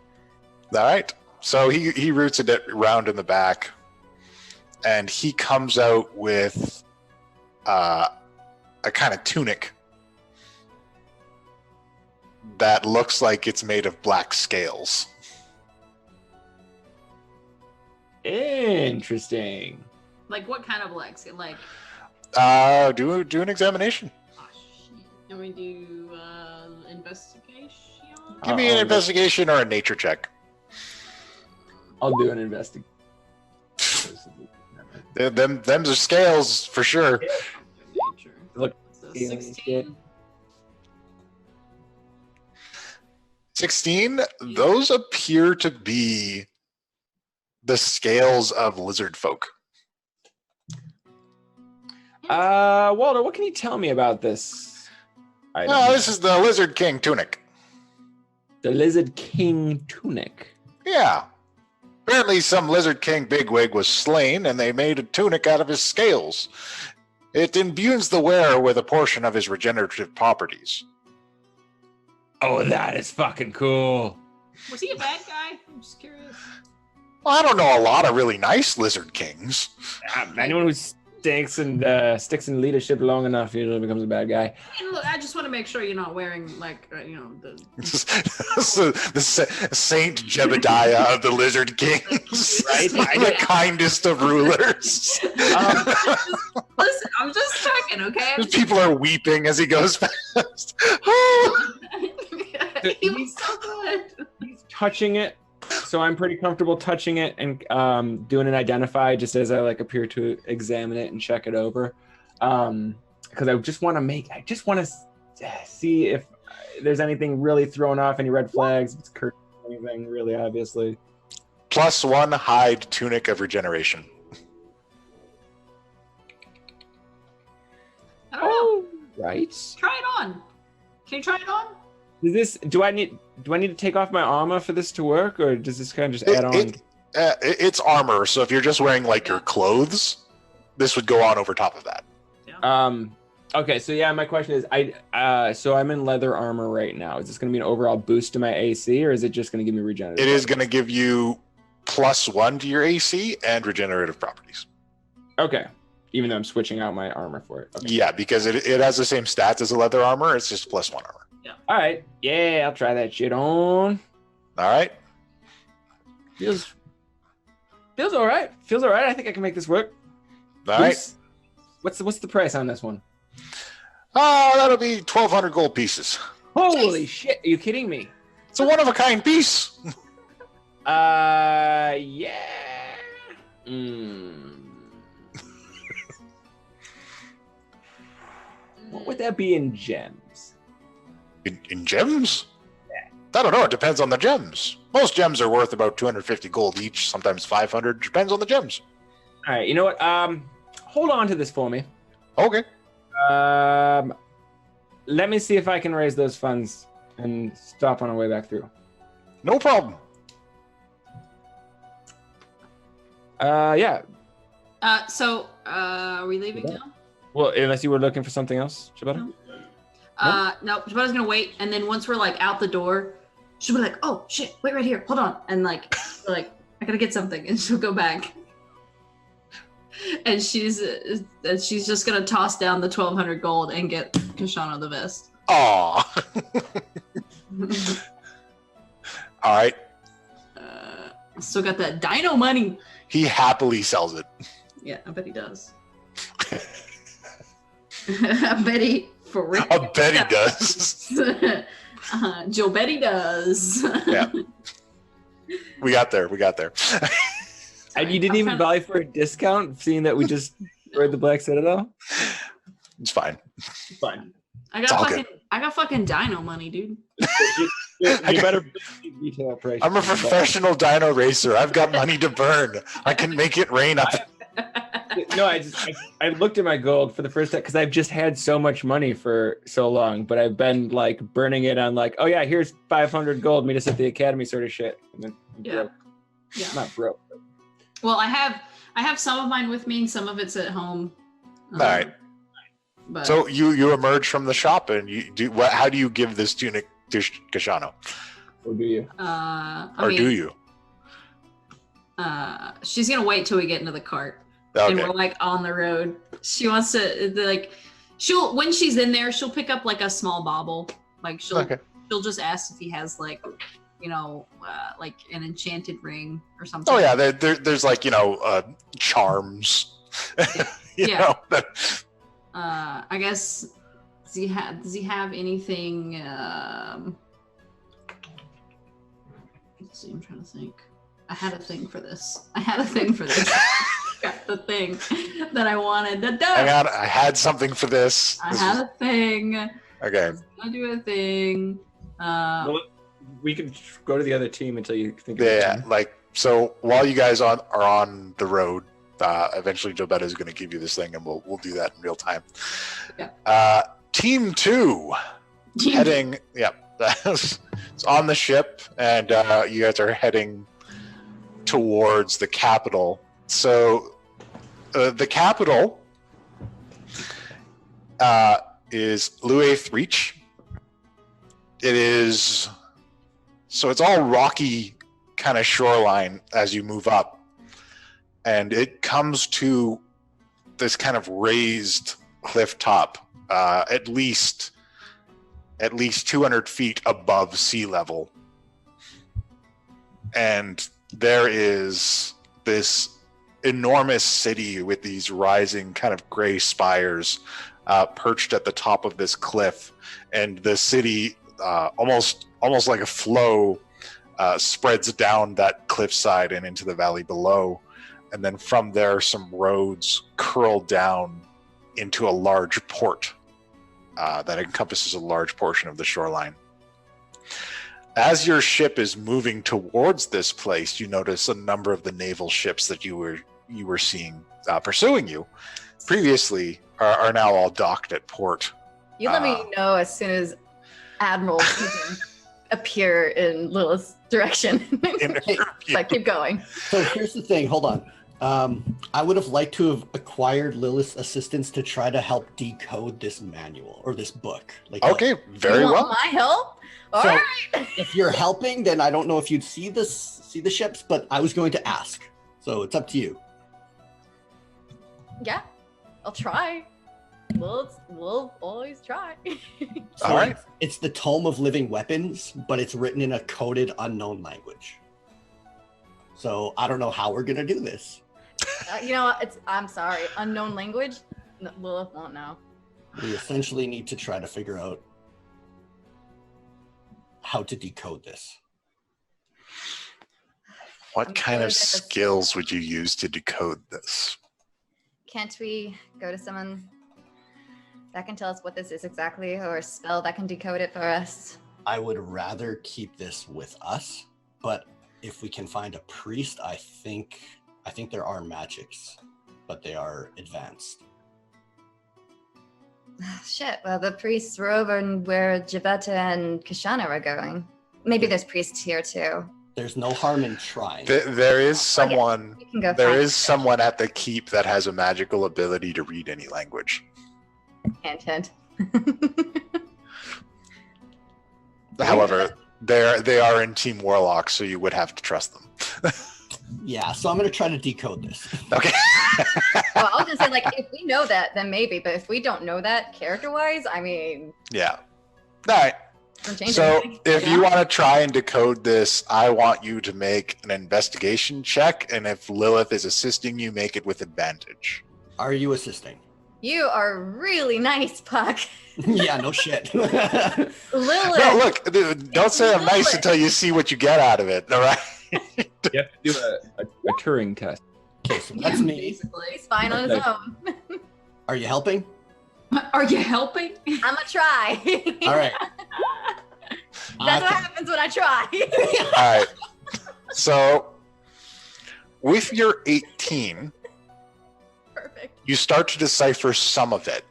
[SPEAKER 1] All right. So he roots it around in the back, and he comes out with a kind of tunic that looks like it's made of black scales.
[SPEAKER 2] Interesting.
[SPEAKER 3] Like what kind of black skin? Like
[SPEAKER 1] Do an examination.
[SPEAKER 3] oh shit. Can we do investigation?
[SPEAKER 1] Give me an investigation or a nature check.
[SPEAKER 2] I'll do an investigation.
[SPEAKER 1] Them's are scales for sure.
[SPEAKER 3] Nature.
[SPEAKER 2] Look,
[SPEAKER 3] So
[SPEAKER 2] feeling
[SPEAKER 3] 16.
[SPEAKER 1] 16. Those appear to be the scales of lizard folk.
[SPEAKER 2] Walter, what can you tell me about this item?
[SPEAKER 1] Oh, this is the Lizard King tunic.
[SPEAKER 2] The Lizard King tunic.
[SPEAKER 1] Yeah. Apparently some Lizard King bigwig was slain, and they made a tunic out of his scales. It imbues the wearer with a portion of his regenerative properties.
[SPEAKER 2] Oh, that is fucking cool.
[SPEAKER 3] Was he a bad guy? I'm just curious.
[SPEAKER 1] Well, I don't know a lot of really nice Lizard Kings.
[SPEAKER 2] Anyone who sticks in leadership long enough usually becomes a bad guy.
[SPEAKER 3] And look, I just want to make sure you're not wearing the.
[SPEAKER 1] The Saint Jebediah of the Lizard Kings.
[SPEAKER 2] Right?
[SPEAKER 1] The kindest of rulers.
[SPEAKER 3] Listen, I'm just checking, okay?
[SPEAKER 1] People are weeping as he goes past.
[SPEAKER 3] He was so good.
[SPEAKER 2] He's touching it, so I'm pretty comfortable touching it and doing an identify just as I appear to examine it and check it over. because I just want to see if there's anything really thrown off, any red flags, if it's curtain, anything really obviously.
[SPEAKER 1] +1 hide tunic of regeneration.
[SPEAKER 3] I don't know.
[SPEAKER 2] Right.
[SPEAKER 3] Try it on. Can you try it on?
[SPEAKER 2] Do I need to take off my armor for this to work, or does this kind of just add on?
[SPEAKER 1] It's armor, so if you're just wearing like your clothes, this would go on over top of that.
[SPEAKER 2] Okay, so yeah, my question is, so I'm in leather armor right now. Is this going to be an overall boost to my AC, or is it just going to give me regenerative?
[SPEAKER 1] It is going to give you +1 to your AC and regenerative properties.
[SPEAKER 2] Okay, even though I'm switching out my armor for it. Okay.
[SPEAKER 1] Yeah, because it has the same stats as a leather armor. It's just +1 armor.
[SPEAKER 2] All right, yeah, I'll try that shit on.
[SPEAKER 1] All right.
[SPEAKER 2] Feels all right. Feels all right. I think I can make this work.
[SPEAKER 1] All right.
[SPEAKER 2] What's the price on this one?
[SPEAKER 1] That'll be 1,200 gold pieces.
[SPEAKER 2] Holy shit! Are you kidding me?
[SPEAKER 1] It's a one-of-a-kind piece.
[SPEAKER 2] Yeah. What would that be in gems?
[SPEAKER 1] In gems? I don't know. It depends on the gems. Most gems are worth about 250 gold each, sometimes 500. Depends on the gems.
[SPEAKER 2] All right. You know what? Hold on to this for me.
[SPEAKER 1] Okay.
[SPEAKER 2] Let me see if I can raise those funds and stop on our way back through.
[SPEAKER 1] No problem.
[SPEAKER 2] Yeah.
[SPEAKER 3] So, are we leaving now?
[SPEAKER 2] Well, unless you were looking for something else, Shibata?
[SPEAKER 3] No, Shabata's gonna wait, and then once we're like out the door, she'll be like, "Oh shit, wait right here, hold on," and like, I gotta get something, and she'll go back, and she's just gonna toss down the 1,200 gold and get Kashana the vest.
[SPEAKER 1] Aw. All right.
[SPEAKER 3] Still got that dino money.
[SPEAKER 1] He happily sells it.
[SPEAKER 3] Yeah, I bet he does. I bet he for real.
[SPEAKER 1] I bet he does.
[SPEAKER 3] Joe Betty does.
[SPEAKER 1] Yeah. We got there.
[SPEAKER 2] And you didn't even buy for a discount, seeing that we just read the Black Citadel?
[SPEAKER 1] It's fine.
[SPEAKER 2] Fine.
[SPEAKER 3] I got fucking dino money, dude.
[SPEAKER 2] You better retail price.
[SPEAKER 1] I'm a professional dino racer. I've got money to burn. I can make it rain up.
[SPEAKER 2] No, I looked at my gold for the first time because I've just had so much money for so long, but I've been like burning it on like, oh yeah, here's 500 gold, meet us at the academy sort of shit. And then
[SPEAKER 3] Yeah.
[SPEAKER 2] Not broke.
[SPEAKER 3] Well, I have some of mine with me, and some of it's at home.
[SPEAKER 1] All right.
[SPEAKER 3] But
[SPEAKER 1] So you emerge from the shop and you do what? How do you give this tunic to Kashano?
[SPEAKER 2] Or do you?
[SPEAKER 1] Do you?
[SPEAKER 3] She's gonna wait till we get into the cart.
[SPEAKER 1] Okay.
[SPEAKER 3] And we're like on the road. She wants to like when she's in there, she'll pick up like a small bauble. Like she'll just ask if he has like, like an enchanted ring or something.
[SPEAKER 1] Oh yeah, there's like charms.
[SPEAKER 3] Yeah.
[SPEAKER 1] That...
[SPEAKER 3] I guess does he have anything? Let's see, I'm trying to think. I had a thing for this. Got the thing that I wanted to do.
[SPEAKER 1] I had something for this.
[SPEAKER 3] I had a thing.
[SPEAKER 1] Okay.
[SPEAKER 3] I was gonna do a thing.
[SPEAKER 2] Well, we can go to the other team until you think.
[SPEAKER 1] Yeah. Like so, while you guys are on the road, eventually Jobetta is going to give you this thing, and we'll do that in real time.
[SPEAKER 3] Yeah.
[SPEAKER 1] Team 2 heading. Yeah. It's on the ship, and you guys are heading towards the capital. So the capital is Luath Reach. It is so it's all rocky kind of shoreline as you move up, and it comes to this kind of raised cliff top, at least 200 feet above sea level. And there is this enormous city with these rising kind of gray spires perched at the top of this cliff. And the city, almost like a flow, spreads down that cliffside and into the valley below. And then from there, some roads curl down into a large port that encompasses a large portion of the shoreline. As your ship is moving towards this place, you notice a number of the naval ships that you were seeing pursuing you previously are now all docked at port.
[SPEAKER 4] You let me know as soon as Admiral can appear in Lilith's direction. But keep going.
[SPEAKER 5] So here's the thing. Hold on. I would have liked to have acquired Lilith's assistance to try to help decode this manual or this book. Like,
[SPEAKER 1] Okay, very
[SPEAKER 4] you
[SPEAKER 1] well.
[SPEAKER 4] want my help? All
[SPEAKER 5] So-
[SPEAKER 4] right.
[SPEAKER 5] if you're helping, then I don't know if you'd see the ships, but I was going to ask. So it's up to you.
[SPEAKER 4] Yeah, I'll try. We'll always try.
[SPEAKER 5] So
[SPEAKER 1] All right.
[SPEAKER 5] It's the Tome of Living Weapons, but it's written in a coded unknown language. So I don't know how we're gonna do this.
[SPEAKER 4] You know, I'm sorry. Unknown language? Lilith won't know.
[SPEAKER 5] We essentially need to try to figure out how to decode this.
[SPEAKER 1] What
[SPEAKER 4] I'm
[SPEAKER 1] kind
[SPEAKER 4] really
[SPEAKER 1] of
[SPEAKER 4] good at this.
[SPEAKER 1] skills would you use to decode this?
[SPEAKER 4] Can't we go to someone that can tell us what this is exactly, or a spell that can decode it for us?
[SPEAKER 5] I would rather keep this with us, but if we can find a priest, I think there are magics, but they are advanced.
[SPEAKER 4] Shit, well, the priests were over where Javetta and Kashana were going. Maybe there's priests here too.
[SPEAKER 5] There's no harm in trying.
[SPEAKER 1] There is someone.
[SPEAKER 4] We can go
[SPEAKER 1] There
[SPEAKER 4] find
[SPEAKER 1] is someone at the keep that has a magical ability to read any language.
[SPEAKER 4] Hint, hint.
[SPEAKER 1] However, they are in Team Warlock, so you would have to trust them.
[SPEAKER 5] Yeah, so I'm gonna try to decode this.
[SPEAKER 1] Okay.
[SPEAKER 4] Well, I was gonna say, like, if we know that, then maybe. But if we don't know that character-wise, I mean,
[SPEAKER 1] Yeah. All right.
[SPEAKER 4] doesn't change
[SPEAKER 1] So
[SPEAKER 4] anything.
[SPEAKER 1] if
[SPEAKER 4] Yeah.
[SPEAKER 1] you want to try and decode this, I want you to make an investigation check, and if Lilith is assisting you, make it with advantage.
[SPEAKER 5] Are you assisting?
[SPEAKER 4] You are really nice, Puck.
[SPEAKER 5] Yeah, no shit.
[SPEAKER 4] Lilith.
[SPEAKER 1] No, look, dude, don't say I'm nice
[SPEAKER 4] Lilith.
[SPEAKER 1] until you see what you get out of it. All right.
[SPEAKER 2] You have to do a Turing test.
[SPEAKER 5] Okay, so that's me.
[SPEAKER 3] Basically.
[SPEAKER 4] He's fine on his own.
[SPEAKER 5] Are you helping?
[SPEAKER 3] Are you helping?
[SPEAKER 4] I'm gonna try.
[SPEAKER 5] All right.
[SPEAKER 4] That's what happens when I try.
[SPEAKER 1] All right. So with your 18,
[SPEAKER 4] Perfect.
[SPEAKER 1] you start to decipher some of it.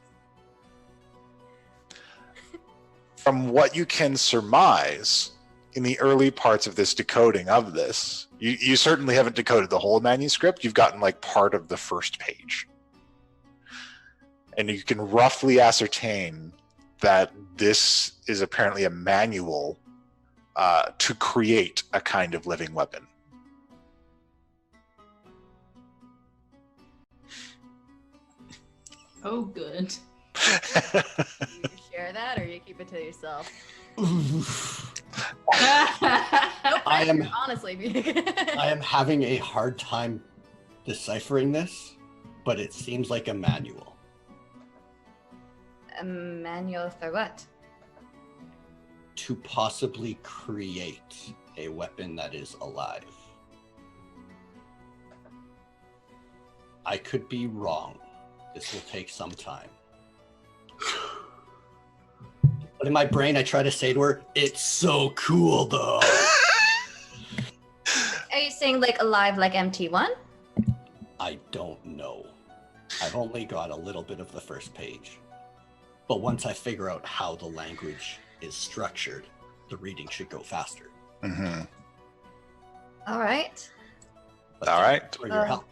[SPEAKER 1] From what you can surmise in the early parts of this decoding of this, you certainly haven't decoded the whole manuscript. You've gotten like part of the first page. And you can roughly ascertain that this is apparently a manual to create a kind of living weapon.
[SPEAKER 3] Oh, good.
[SPEAKER 4] You share that, or you keep it to yourself?
[SPEAKER 5] I am
[SPEAKER 4] honestly.
[SPEAKER 5] I am having a hard time deciphering this, but it seems like a manual.
[SPEAKER 4] A manual for what?
[SPEAKER 5] To possibly create a weapon that is alive. I could be wrong. This will take some time. But in my brain, I try to say to her, it's so cool though.
[SPEAKER 4] Are you saying like alive, like MT1?
[SPEAKER 5] I don't know. I've only got a little bit of the first page. But once I figure out how the language is structured, the reading should go faster.
[SPEAKER 1] Mm-hmm.
[SPEAKER 4] All right.
[SPEAKER 5] But
[SPEAKER 1] All right.
[SPEAKER 5] for your help.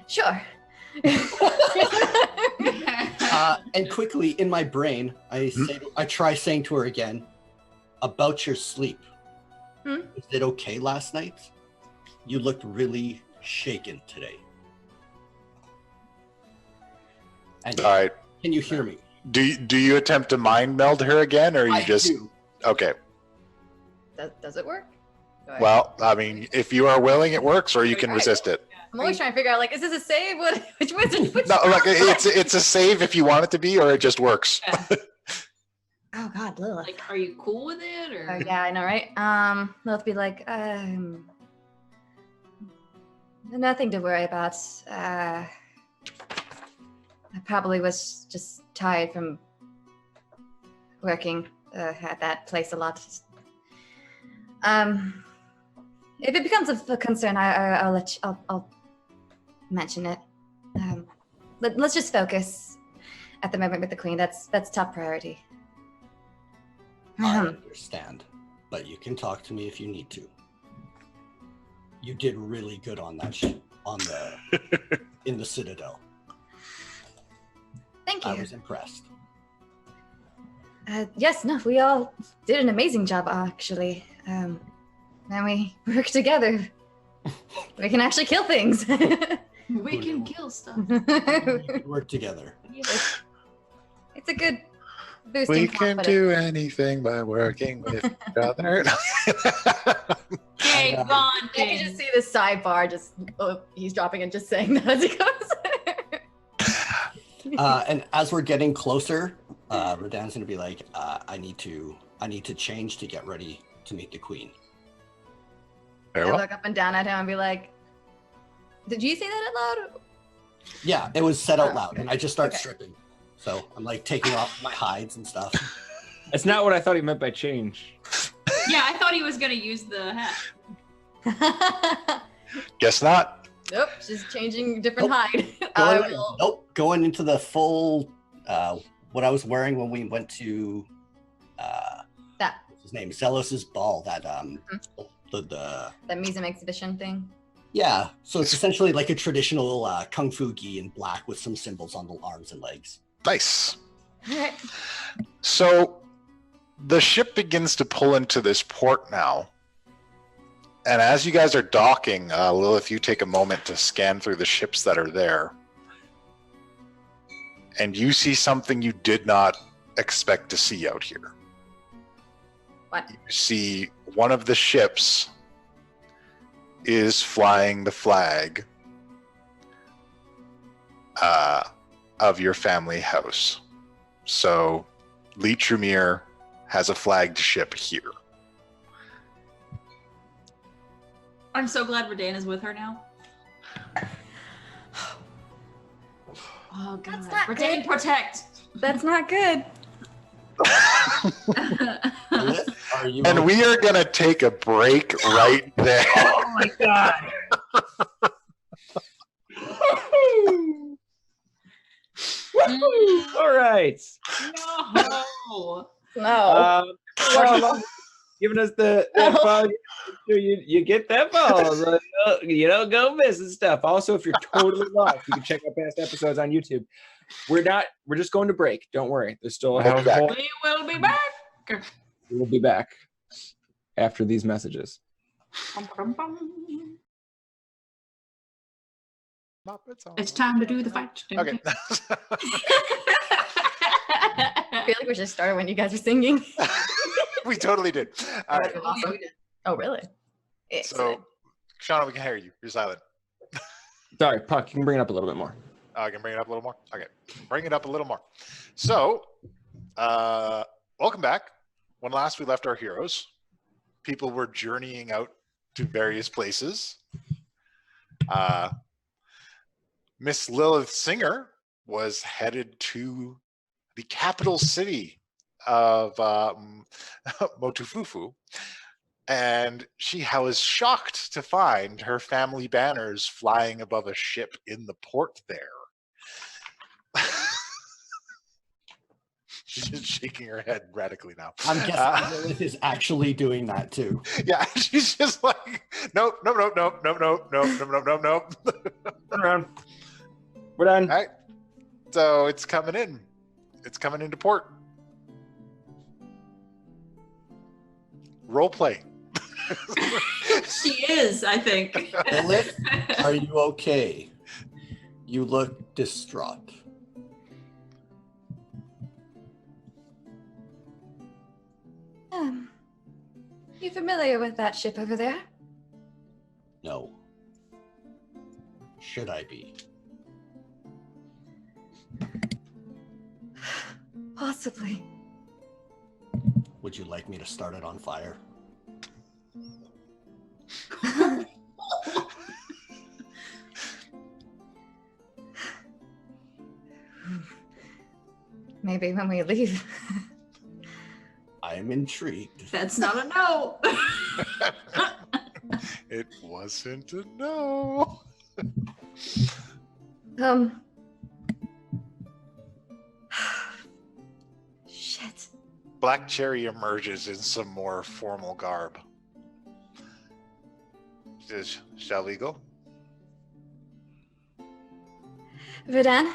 [SPEAKER 4] Sure.
[SPEAKER 5] And quickly in my brain, I try saying to her again about your sleep.
[SPEAKER 4] Hmm?
[SPEAKER 5] Was it okay last night? You looked really shaken today. And
[SPEAKER 1] All right.
[SPEAKER 5] can you hear me?
[SPEAKER 1] Do you attempt to mind meld her again, or you
[SPEAKER 5] I
[SPEAKER 1] just
[SPEAKER 5] do.
[SPEAKER 1] okay?
[SPEAKER 4] Does it work? Go ahead.
[SPEAKER 1] Well, I mean, if you are willing, it works, or you can resist it.
[SPEAKER 4] I'm always trying to figure out, like, is this a save? Which
[SPEAKER 1] No, like it's a save if you want it to be, or it just works.
[SPEAKER 4] Oh God, Lilith.
[SPEAKER 3] Like, are you cool with it, or?
[SPEAKER 4] Oh, yeah, I know, right? Lilith be like, nothing to worry about. probably was just tired from working at that place a lot. If it becomes a concern, I'll mention it. Let's just focus at the moment with the queen. That's top priority.
[SPEAKER 5] I understand, but you can talk to me if you need to. You did really good on that in the Citadel.
[SPEAKER 4] Thank you.
[SPEAKER 5] I was impressed.
[SPEAKER 4] Yes, no, we all did an amazing job, actually. And we work together. We can actually kill things.
[SPEAKER 3] We can kill stuff.
[SPEAKER 5] We work together.
[SPEAKER 4] It's a good boost.
[SPEAKER 1] We
[SPEAKER 4] in
[SPEAKER 1] can
[SPEAKER 4] confidence.
[SPEAKER 1] do anything by working with each other.
[SPEAKER 3] Okay,
[SPEAKER 4] I
[SPEAKER 3] bonding.
[SPEAKER 4] can just see the sidebar. Just he's dropping and just saying that as he goes.
[SPEAKER 5] And as we're getting closer, Radan's gonna be like, I need to change to get ready to meet the queen.
[SPEAKER 1] Very
[SPEAKER 4] I
[SPEAKER 1] well.
[SPEAKER 4] look up and down at him and be like, "Did you say that out loud?"
[SPEAKER 5] Yeah, it was said out loud, and I just start
[SPEAKER 4] Okay.
[SPEAKER 5] stripping. So I'm like taking off my hides and stuff.
[SPEAKER 2] That's not what I thought he meant by change.
[SPEAKER 3] Yeah, I thought he was gonna use the hat.
[SPEAKER 1] Guess not.
[SPEAKER 4] Nope, she's changing different
[SPEAKER 5] Nope.
[SPEAKER 4] hide. I
[SPEAKER 5] Going,
[SPEAKER 4] will.
[SPEAKER 5] going into the full what I was wearing when we went to
[SPEAKER 4] That
[SPEAKER 5] what's his name, Zelos's ball. That the
[SPEAKER 4] that museum exhibition thing.
[SPEAKER 5] yeah. So it's essentially like a traditional kung fu gi in black with some symbols on the arms and legs.
[SPEAKER 1] Nice.
[SPEAKER 4] All right.
[SPEAKER 1] So the ship begins to pull into this port now. And as you guys are docking, Lilith, you take a moment to scan through the ships that are there. And you see something you did not expect to see out here.
[SPEAKER 4] What?
[SPEAKER 1] You see one of the ships is flying the flag of your family house. So Lee Tremere has a flagged ship here.
[SPEAKER 3] I'm so glad Redan is with her now. Oh god.
[SPEAKER 4] That's not
[SPEAKER 3] Redan,
[SPEAKER 4] good.
[SPEAKER 3] protect.
[SPEAKER 4] That's not good.
[SPEAKER 5] Lilith, are you?
[SPEAKER 1] And we are going to take a break right there.
[SPEAKER 2] Oh my god. All right.
[SPEAKER 3] No.
[SPEAKER 4] No.
[SPEAKER 2] Well, giving us that
[SPEAKER 4] No.
[SPEAKER 2] ball, you get that ball. Like, you don't go missing stuff. Also, if you're totally lost, you can check out past episodes on YouTube. We're just going to break. Don't worry. There's still a
[SPEAKER 1] We'll be back.
[SPEAKER 2] whole.
[SPEAKER 3] We will be back.
[SPEAKER 2] We will be back after these messages.
[SPEAKER 3] It's time to do the fight.
[SPEAKER 1] Okay.
[SPEAKER 4] I feel like we should start when you guys are singing.
[SPEAKER 1] We totally did. All right.
[SPEAKER 4] Awesome. Oh, really?
[SPEAKER 1] So, Shauna, we can hear you. You're silent.
[SPEAKER 2] Sorry, Puck. You can bring it up a little bit more.
[SPEAKER 1] Oh, I can bring it up a little more? Okay. Bring it up a little more. So, welcome back. When last we left our heroes, people were journeying out to various places. Miss Lilith Singer was headed to the capital city of Motufufu, and she was shocked to find her family banners flying above a ship in the port there. She's just shaking her head radically now.
[SPEAKER 5] I'm guessing Lilith is actually doing that too.
[SPEAKER 1] Yeah, she's just like, nope.
[SPEAKER 2] Turn around. We're done.
[SPEAKER 1] All right. So it's coming in. It's coming into port. Role play.
[SPEAKER 3] She is, I think.
[SPEAKER 5] Lilith, are you okay? You look distraught.
[SPEAKER 4] You familiar with that ship over there?
[SPEAKER 5] No. Should I be?
[SPEAKER 4] Possibly.
[SPEAKER 5] Would you like me to start it on fire?
[SPEAKER 4] maybe when we leave.
[SPEAKER 5] I am intrigued.
[SPEAKER 3] That's not a no.
[SPEAKER 1] It wasn't a no.
[SPEAKER 4] Shit.
[SPEAKER 1] Black Cherry emerges in some more formal garb. She says, shall we go?
[SPEAKER 4] Vidan,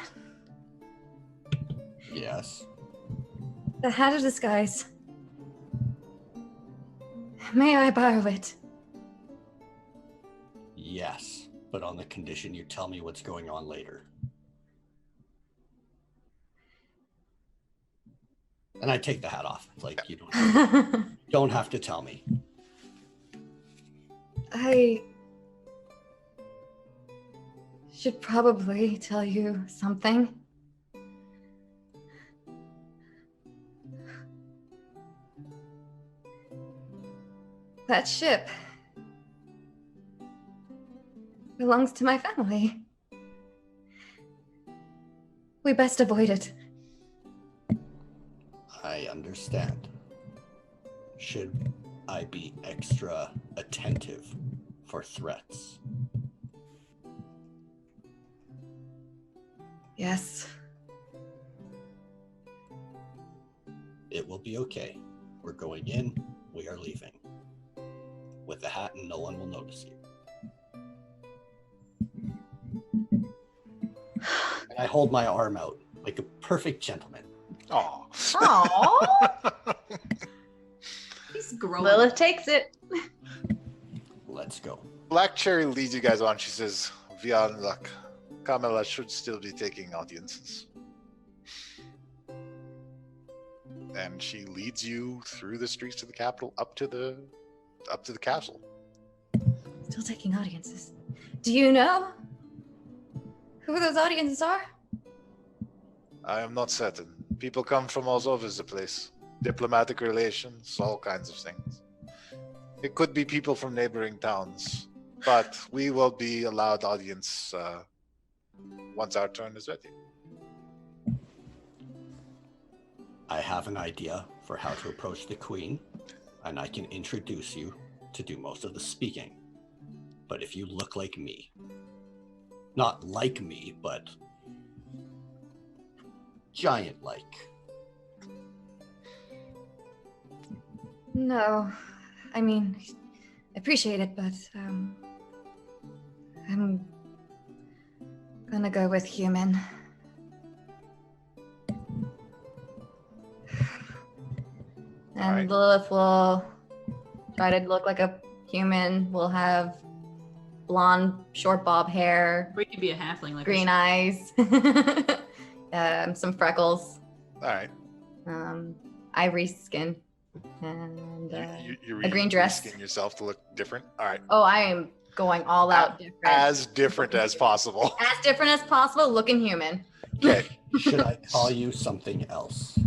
[SPEAKER 5] Yes.
[SPEAKER 4] the hat of disguise. May I borrow it?
[SPEAKER 5] Yes, but on the condition you tell me what's going on later. And I take the hat off. It's like, you don't have to tell me.
[SPEAKER 4] I should probably tell you something. That ship belongs to my family. We best avoid it.
[SPEAKER 5] I understand. Should I be extra attentive for threats?
[SPEAKER 4] Yes.
[SPEAKER 5] It will be okay. We're going in, we are leaving. With the hat and no one will notice you. And I hold my arm out like a perfect gentleman.
[SPEAKER 1] Aw.
[SPEAKER 4] Aww.
[SPEAKER 3] He's growing.
[SPEAKER 4] Lilith takes it.
[SPEAKER 5] Let's go.
[SPEAKER 1] Black Cherry leads you guys on. She says, Vian luck. Kamala should still be taking audiences. And she leads you through the streets of the capital up to the castle.
[SPEAKER 4] Still taking audiences. Do you know who those audiences are?
[SPEAKER 1] I am not certain. People come from all over the place. Diplomatic relations, all kinds of things. It could be people from neighboring towns, but we will be allowed audience once our turn is ready.
[SPEAKER 5] I have an idea for how to approach the queen, and I can introduce you to do most of the speaking. But if you look like me, not like me, but giant-like.
[SPEAKER 4] No. I mean, I appreciate it, but I'm gonna go with human. And
[SPEAKER 1] Alright.
[SPEAKER 4] Lilith will try to look like a human. We'll have blonde, short bob hair,
[SPEAKER 3] We could be a halfling, like
[SPEAKER 4] green eyes, some freckles,
[SPEAKER 1] All right.
[SPEAKER 4] ivory skin, and
[SPEAKER 1] You're
[SPEAKER 4] a green dress.
[SPEAKER 1] risking yourself to look different. All right.
[SPEAKER 4] oh, I am going all out different.
[SPEAKER 1] As different as possible.
[SPEAKER 4] As different as possible, looking human.
[SPEAKER 1] Okay.
[SPEAKER 5] Should I call you something else?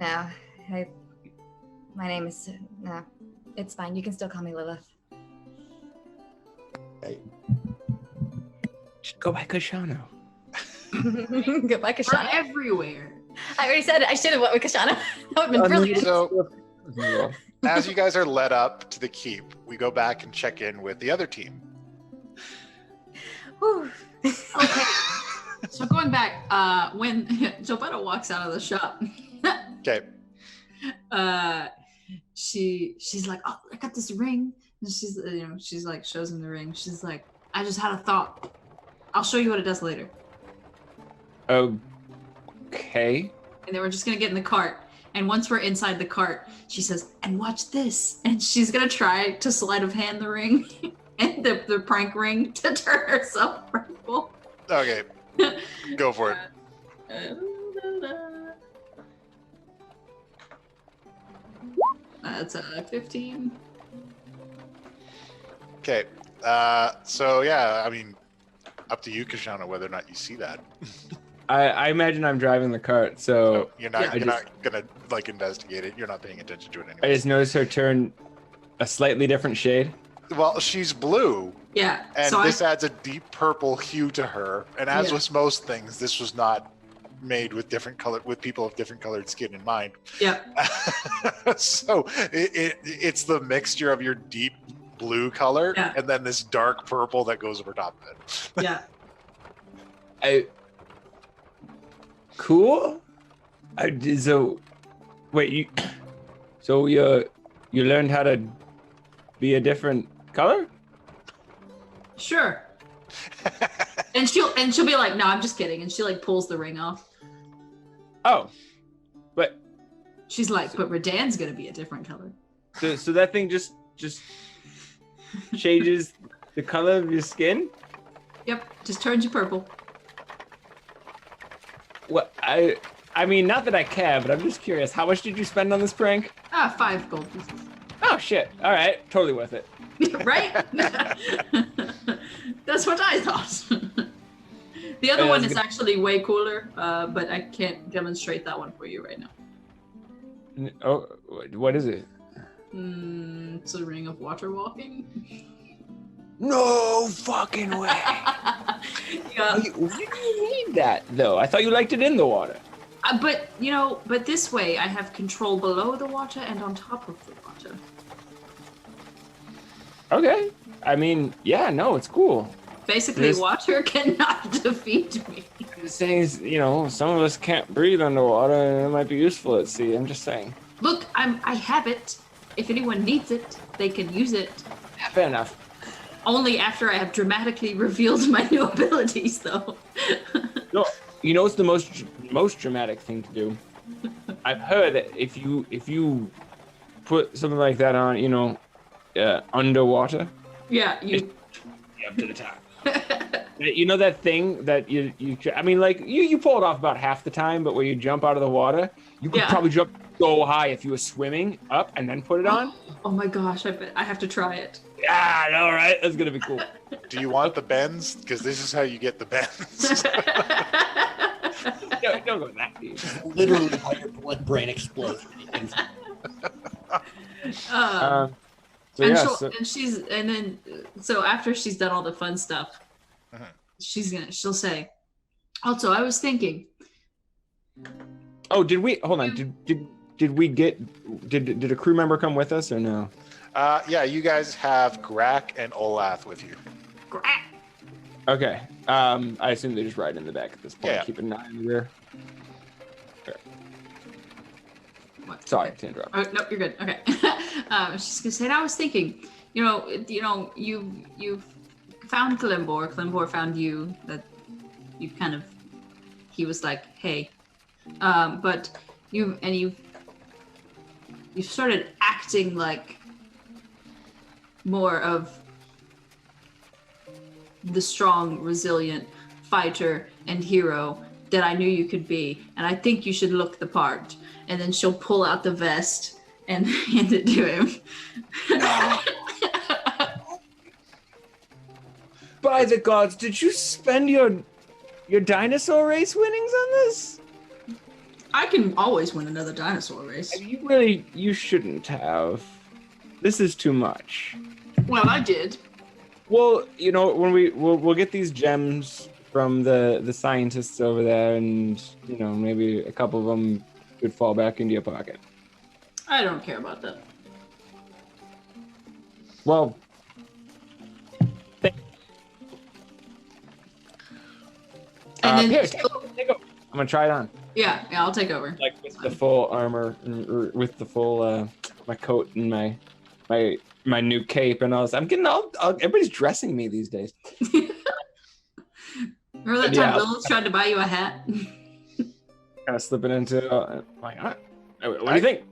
[SPEAKER 4] No, my name is no. It's fine. You can still call me Lilith.
[SPEAKER 5] Okay.
[SPEAKER 2] Just go by Kashano.
[SPEAKER 4] Goodbye,
[SPEAKER 3] We're
[SPEAKER 4] Kashana.
[SPEAKER 3] everywhere.
[SPEAKER 4] I already said it. I should have went with Kashana. That would have been brilliant.
[SPEAKER 1] So as you guys are led up to the keep, we go back and check in with the other team.
[SPEAKER 4] Whew.
[SPEAKER 3] Okay. So going back, when Jopetta walks out of the shop,
[SPEAKER 1] Okay.
[SPEAKER 3] she's like, oh, I got this ring, and she's like, shows him the ring. She's like, I just had a thought. I'll show you what it does later.
[SPEAKER 2] Okay.
[SPEAKER 3] And then we're just gonna get in the cart. And once we're inside the cart, she says, and watch this. And she's gonna try to sleight of hand the ring and the prank ring to turn herself purple.
[SPEAKER 1] Okay. Go for it.
[SPEAKER 3] That's a 15.
[SPEAKER 1] Okay. So yeah, I mean, up to you, Kashana, whether or not you see that.
[SPEAKER 2] I imagine I'm driving the cart, so
[SPEAKER 1] You're not.
[SPEAKER 3] Yeah,
[SPEAKER 1] You're not gonna like investigate it. You're not paying attention to it
[SPEAKER 2] I
[SPEAKER 1] anyway.
[SPEAKER 2] just noticed her turn a slightly different shade.
[SPEAKER 1] Well, she's blue,
[SPEAKER 3] Yeah.
[SPEAKER 1] and
[SPEAKER 3] so
[SPEAKER 1] this adds a deep purple hue to her. And as
[SPEAKER 3] Yeah.
[SPEAKER 1] with most things, this was not made with people of different colored skin in mind.
[SPEAKER 3] Yeah.
[SPEAKER 1] So it's the mixture of your deep blue color
[SPEAKER 3] Yeah.
[SPEAKER 1] and then this dark purple that goes over top of it.
[SPEAKER 3] Yeah.
[SPEAKER 2] Cool. So, wait, you learned how to be a different color?
[SPEAKER 3] Sure. And she'll be like, no, I'm just kidding. And she like pulls the ring off.
[SPEAKER 2] Oh, but
[SPEAKER 3] She's like, but Radan's gonna be a different color.
[SPEAKER 2] so that thing just changes the color of your skin?
[SPEAKER 3] Yep. Just turns you purple.
[SPEAKER 2] What I mean, not that I care, but I'm just curious. How much did you spend on this prank?
[SPEAKER 3] 5 gold pieces.
[SPEAKER 2] Oh shit! All right, totally worth it.
[SPEAKER 3] Right? That's what I thought. The other
[SPEAKER 2] Yeah,
[SPEAKER 3] one
[SPEAKER 2] that's
[SPEAKER 3] is
[SPEAKER 2] good.
[SPEAKER 3] actually way cooler, but I can't demonstrate that one for you right now.
[SPEAKER 2] Oh, what is it?
[SPEAKER 3] It's a ring of water walking.
[SPEAKER 2] No fucking way!
[SPEAKER 3] Yeah.
[SPEAKER 2] Why do you need that though? I thought you liked it in the water.
[SPEAKER 3] But this way I have control below the water and on top of the water.
[SPEAKER 2] Okay. I mean, yeah, no, it's cool.
[SPEAKER 3] Basically,
[SPEAKER 2] Yes.
[SPEAKER 3] water cannot defeat me.
[SPEAKER 2] I'm just saying, some of us can't breathe underwater, and it might be useful at sea. I'm just saying.
[SPEAKER 3] Look, I have it. If anyone needs it, they can use it.
[SPEAKER 2] Yeah, fair enough.
[SPEAKER 3] Only after I have dramatically revealed my new abilities, though.
[SPEAKER 2] No, you know what's the most dramatic thing to do? I've heard that if you put something like that on, underwater,
[SPEAKER 3] Yeah,
[SPEAKER 2] up to the top. You know that thing that you pull it off about half the time, but when you jump out of the water, you could
[SPEAKER 3] Yeah.
[SPEAKER 2] probably jump so high if you were swimming up and then put it on.
[SPEAKER 3] Oh my gosh, I bet I have to try it.
[SPEAKER 2] Yeah, all right, that's gonna be cool.
[SPEAKER 1] Do you want the bends? Because this is how you get the bends.
[SPEAKER 2] Don't go that deep.
[SPEAKER 5] Literally how your brain explodes.
[SPEAKER 3] So after she's done all the fun stuff, she'll say, also, I was thinking.
[SPEAKER 2] Oh, did we? Hold on. Did a crew member come with us or no?
[SPEAKER 1] Yeah, you guys have Grak and Olath with you.
[SPEAKER 3] Grak.
[SPEAKER 2] Okay. I assume they just ride in the back at this point.
[SPEAKER 1] Yeah.
[SPEAKER 2] Keep an eye on the rear. Okay.
[SPEAKER 3] What?
[SPEAKER 2] Sorry to interrupt.
[SPEAKER 3] Oh, nope, you're good. Okay. She's gonna say, and I was thinking, you've found Klimbor. Klimbor found you. That you kind of. He was like, hey, but you've started acting like more of the strong, resilient fighter and hero that I knew you could be, and I think you should look the part. And then she'll pull out the vest and hand it to him.
[SPEAKER 2] By the gods, did you spend your dinosaur race winnings on this?
[SPEAKER 3] I can always win another dinosaur race.
[SPEAKER 2] You shouldn't have. This is too much.
[SPEAKER 3] Well, I did.
[SPEAKER 2] Well, when we'll get these gems from the scientists over there, and maybe a couple of them could fall back into your pocket.
[SPEAKER 3] I don't care about that.
[SPEAKER 2] Well,
[SPEAKER 3] And then,
[SPEAKER 2] here, take over. I'm gonna try it on.
[SPEAKER 3] yeah, I'll take over.
[SPEAKER 2] Like with the full armor, or with the full my coat and my new cape and all this. I'm getting all everybody's dressing me these days.
[SPEAKER 3] Remember that time Lilith tried to buy you a hat?
[SPEAKER 2] Kind of slipping into what do you think?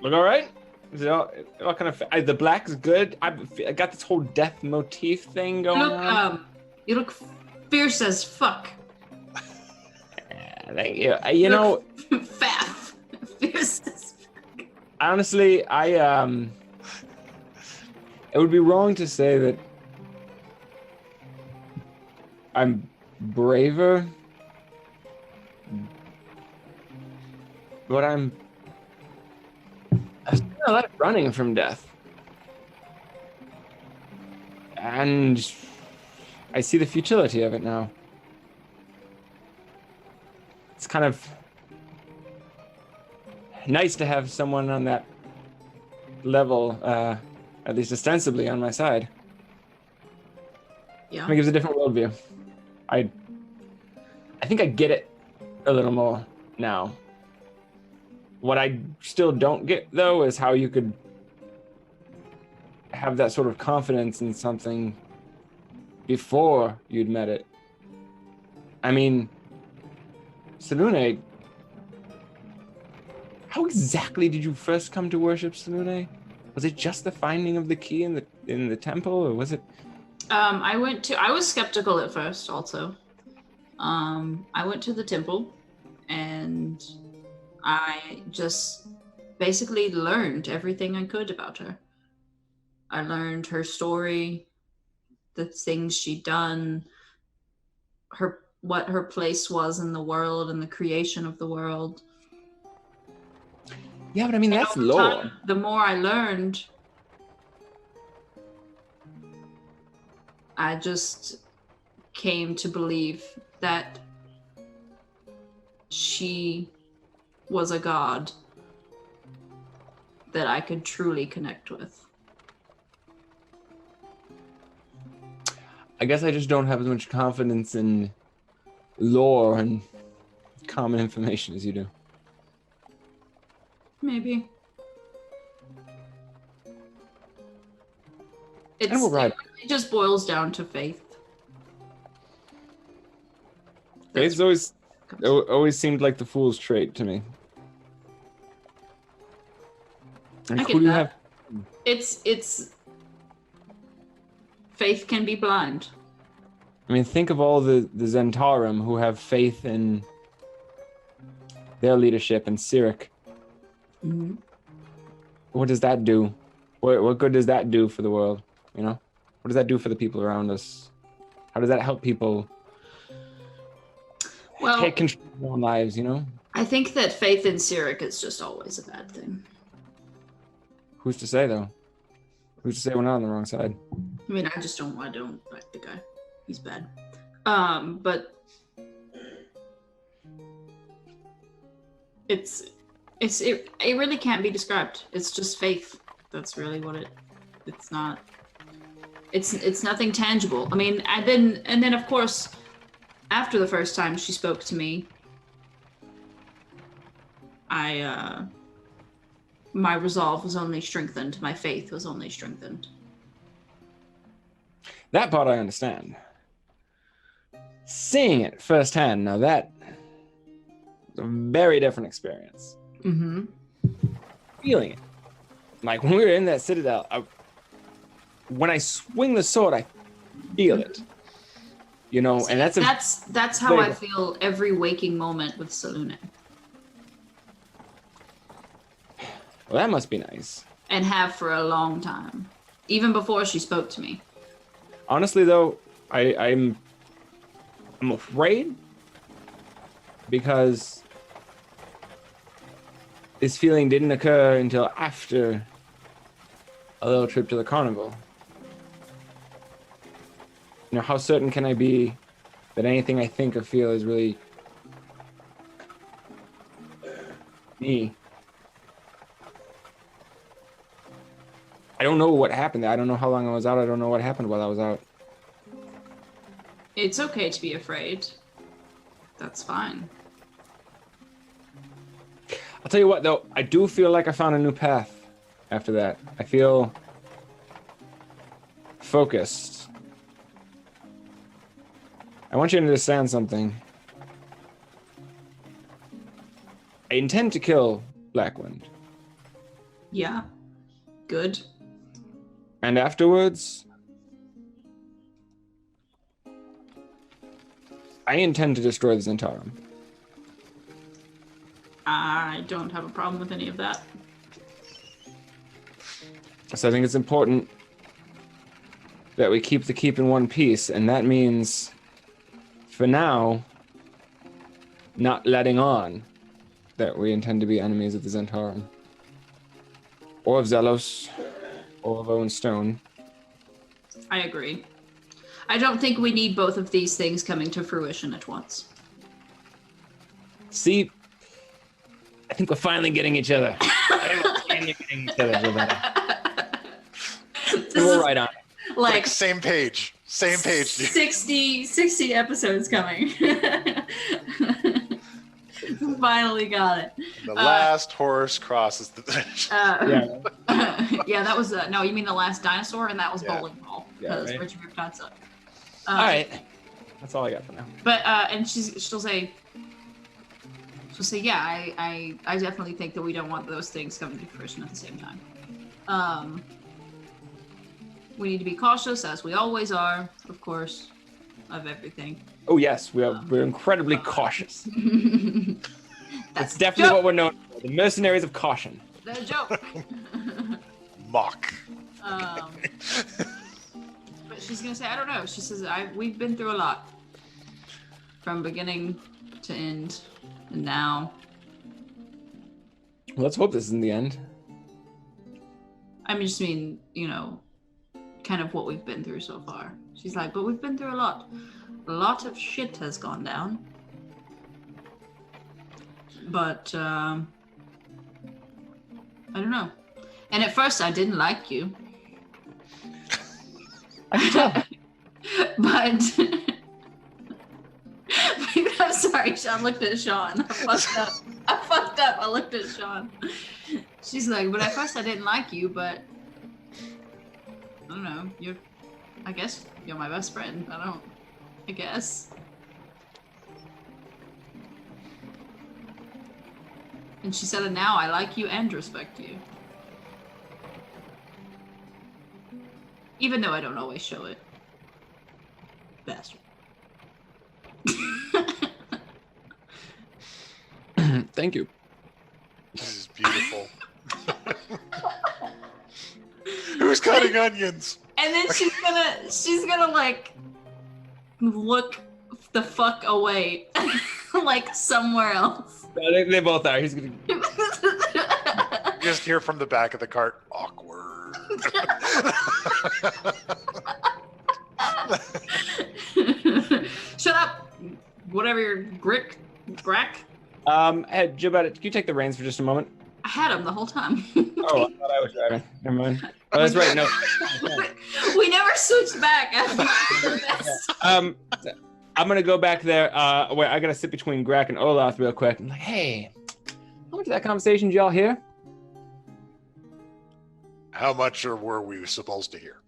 [SPEAKER 2] Look all right? Is it all kind of the black is good? I got this whole death motif thing going on.
[SPEAKER 3] You look fierce as fuck.
[SPEAKER 2] Thank you. You know,
[SPEAKER 3] faff. Fierce as fuck.
[SPEAKER 2] Honestly, it would be wrong to say that I'm braver, but I'm a lot of running from death. And I see the futility of it now. It's kind of nice to have someone on that level, at least ostensibly, on my side.
[SPEAKER 3] Yeah.
[SPEAKER 2] It gives a different worldview. I think I get it a little more now. What I still don't get, though, is how you could have that sort of confidence in something before you'd met it. I mean, Salune, how exactly did you first come to worship Salune? Was it just the finding of the key in the temple, or was it?
[SPEAKER 3] I was skeptical at first also. I went to the temple and I just basically learned everything I could about her. I learned her story, the things she'd done, what her place was in the world and the creation of the world.
[SPEAKER 2] Yeah, but I mean,
[SPEAKER 3] And
[SPEAKER 2] that's
[SPEAKER 3] over
[SPEAKER 2] lore.
[SPEAKER 3] time, the more I learned, I just came to believe that she was a god that I could truly connect with.
[SPEAKER 2] I guess I just don't have as much confidence in lore and common information as you do.
[SPEAKER 3] Maybe.
[SPEAKER 2] And we'll ride.
[SPEAKER 3] It just boils down to faith.
[SPEAKER 2] It's always seemed like the fool's trait to me. Like,
[SPEAKER 3] I
[SPEAKER 2] who
[SPEAKER 3] get
[SPEAKER 2] do you
[SPEAKER 3] that.
[SPEAKER 2] have?
[SPEAKER 3] It's faith can be blind.
[SPEAKER 2] I mean, think of all the Zentarum who have faith in their leadership and Cyric.
[SPEAKER 3] Mm-hmm.
[SPEAKER 2] What does that do? What good does that do for the world? You know, what does that do for the people around us? How does that help people take control of their own lives? You know,
[SPEAKER 3] I think that faith in Cyric is just always a bad thing.
[SPEAKER 2] who's to say though? Who's to say we're not on the wrong side?
[SPEAKER 3] I mean, I don't like the guy. He's bad. But it really can't be described. It's just faith. That's really what it's not. It's nothing tangible. I mean, and then of course, after the first time she spoke to me, my resolve was only strengthened. My faith was only strengthened.
[SPEAKER 2] That part I understand. Seeing it firsthand, now that is a very different experience.
[SPEAKER 3] Mm-hmm.
[SPEAKER 2] Feeling it. Like when we were in that citadel, when I swing the sword, I feel it. You know, and
[SPEAKER 3] that's how I feel every waking moment with Salune.
[SPEAKER 2] Well, that must be nice.
[SPEAKER 3] And have for a long time. Even before she spoke to me.
[SPEAKER 2] Honestly, though, I'm afraid because this feeling didn't occur until after a little trip to the carnival. You know, how certain can I be that anything I think or feel is really me? I don't know what happened there. I don't know how long I was out. I don't know what happened while I was out.
[SPEAKER 3] It's okay to be afraid. That's fine.
[SPEAKER 2] I'll tell you what, though. I do feel like I found a new path after that. I feel focused. I want you to understand something. I intend to kill Blackwind.
[SPEAKER 3] Yeah. Good.
[SPEAKER 2] And afterwards, I intend to destroy the Zentarum.
[SPEAKER 3] I don't have a problem with any of that.
[SPEAKER 2] So I think it's important that we keep the keep in one piece, and that means, for now, not letting on that we intend to be enemies of the Zentarum. Or of Zelos, or of Owen Stone.
[SPEAKER 3] I agree. I don't think we need both of these things coming to fruition at once.
[SPEAKER 2] See, I think we're finally getting each other. I think we're finally getting each other, Rebecca. We're right on it.
[SPEAKER 3] Like
[SPEAKER 1] same page. Same page.
[SPEAKER 3] 60 episodes coming. Finally got it.
[SPEAKER 1] The last horse crosses the finish.
[SPEAKER 2] Yeah.
[SPEAKER 3] Yeah, that was no. You mean the last dinosaur, and that was
[SPEAKER 1] Yeah.
[SPEAKER 3] bowling ball
[SPEAKER 2] Yeah,
[SPEAKER 3] because
[SPEAKER 2] right.
[SPEAKER 3] Richard Riptide sucked.
[SPEAKER 2] All right. That's all I got for now.
[SPEAKER 3] But and she'll say, yeah, I definitely think that we don't want those things coming to fruition at the same time. We need to be cautious, as we always are, of course, of everything.
[SPEAKER 2] Oh yes, we're incredibly cautious. That's
[SPEAKER 3] That's
[SPEAKER 2] definitely
[SPEAKER 3] joke.
[SPEAKER 2] what we're known for. The Mercenaries of Caution.
[SPEAKER 3] The joke.
[SPEAKER 1] Mock.
[SPEAKER 3] But she's gonna say, I don't know. She says, we've been through a lot, from beginning to end, and now.
[SPEAKER 2] Well, let's hope this isn't the end.
[SPEAKER 3] I mean, kind of what we've been through so far. She's like, but we've been through a lot. A lot of shit has gone down. But, I don't know. And at first I didn't like you.
[SPEAKER 2] I can tell.
[SPEAKER 3] But I'm sorry, Sean looked at Sean. I fucked up. I looked at Sean. She's like, but at first I didn't like you, but I don't know. I guess you're my best friend. I guess. And she said, and now I like you and respect you. Even though I don't always show it. Bastard.
[SPEAKER 2] Thank you.
[SPEAKER 1] This is beautiful. Who's cutting onions?
[SPEAKER 3] And then she's gonna like look the fuck away, like somewhere else.
[SPEAKER 2] They both are. He's gonna.
[SPEAKER 1] You just hear from the back of the cart, awkward.
[SPEAKER 3] Shut up, whatever your Grack.
[SPEAKER 2] Hey, Jibba, can you take the reins for just a moment?
[SPEAKER 3] I had him the whole time.
[SPEAKER 2] Oh, I thought I was driving. Never mind. Oh, that's right. No.
[SPEAKER 3] We never switched back after this.
[SPEAKER 2] I'm gonna go back there. Wait, I gotta sit between Grack and Olaf real quick. I'm like, hey, how much of that conversation did y'all hear?
[SPEAKER 1] How much were we supposed to hear?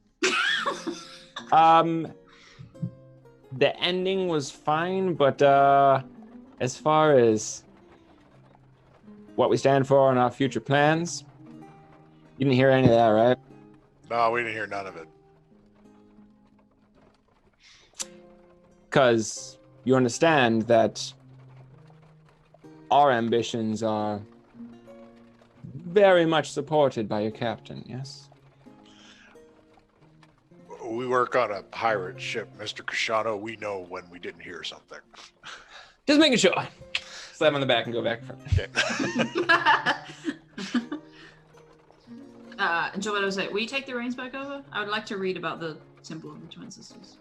[SPEAKER 2] The ending was fine, but as far as what we stand for and our future plans, you didn't hear any of that, right?
[SPEAKER 1] No, we didn't hear none of it.
[SPEAKER 2] Because you understand that our ambitions are very much supported by your captain, yes?
[SPEAKER 1] We work on a pirate ship, Mr. Cresciano. We know when we didn't hear something.
[SPEAKER 2] Just making sure. Slap him on the back and go back.
[SPEAKER 1] Okay.
[SPEAKER 3] And Joanna was like, will you take the reins back over? I would like to read about the symbol of the twin sisters.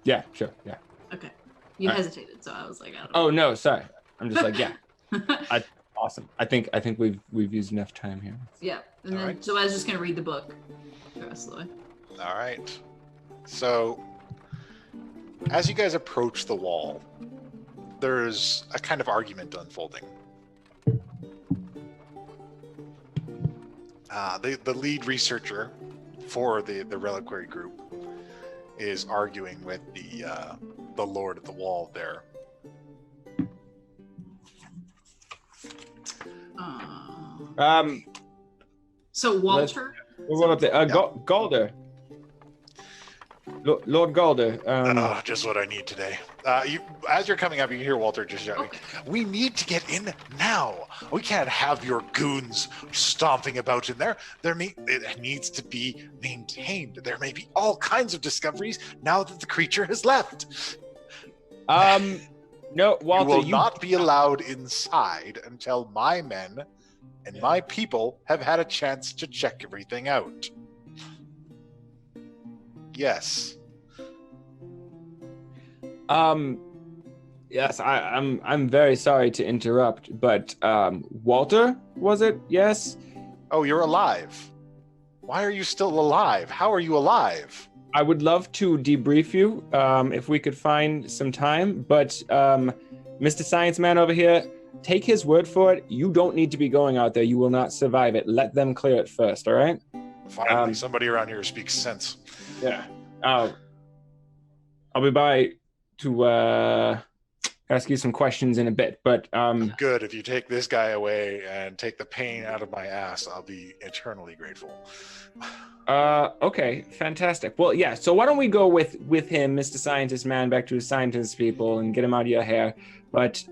[SPEAKER 2] Yeah, sure, yeah.
[SPEAKER 3] Okay. You
[SPEAKER 2] All right.
[SPEAKER 3] hesitated, so I was like, I don't know.
[SPEAKER 2] Oh no, sorry. I'm just like, yeah. Awesome. I think we've used enough time here.
[SPEAKER 3] Yeah. And then
[SPEAKER 1] All right.
[SPEAKER 3] Joanna's just gonna read the book the rest of the way.
[SPEAKER 1] All right. So, as you guys approach the wall, there's a kind of argument unfolding. The lead researcher for the reliquary group is arguing with the Lord of the Wall there.
[SPEAKER 3] So Walter.
[SPEAKER 2] We'll run up there. Galder. Lord Galder.
[SPEAKER 1] Just what I need today. As you're coming up, you can hear Walter just shouting, "We need to get in now. We can't have your goons stomping about in there. It needs to be maintained. There may be all kinds of discoveries now that the creature has left.
[SPEAKER 2] No, Walter,
[SPEAKER 1] you will not be allowed inside until my men and my people have had a chance to check everything out. Yes.
[SPEAKER 2] Yes, I'm very sorry to interrupt, but Walter, was it? Yes.
[SPEAKER 1] Oh, you're alive. Why are you still alive? How are you alive?
[SPEAKER 2] I would love to debrief you if we could find some time, but Mr. Science Man over here, take his word for it. You don't need to be going out there. You will not survive it. Let them clear it first, all right?
[SPEAKER 1] Finally, somebody around here speaks sense.
[SPEAKER 2] Yeah. I'll be by to ask you some questions in a bit, but
[SPEAKER 1] Good. If you take this guy away and take the pain out of my ass, I'll be eternally grateful.
[SPEAKER 2] Okay, fantastic. Well, yeah, so why don't we go with him, Mr. Scientist Man, back to his scientist people and get him out of your hair. But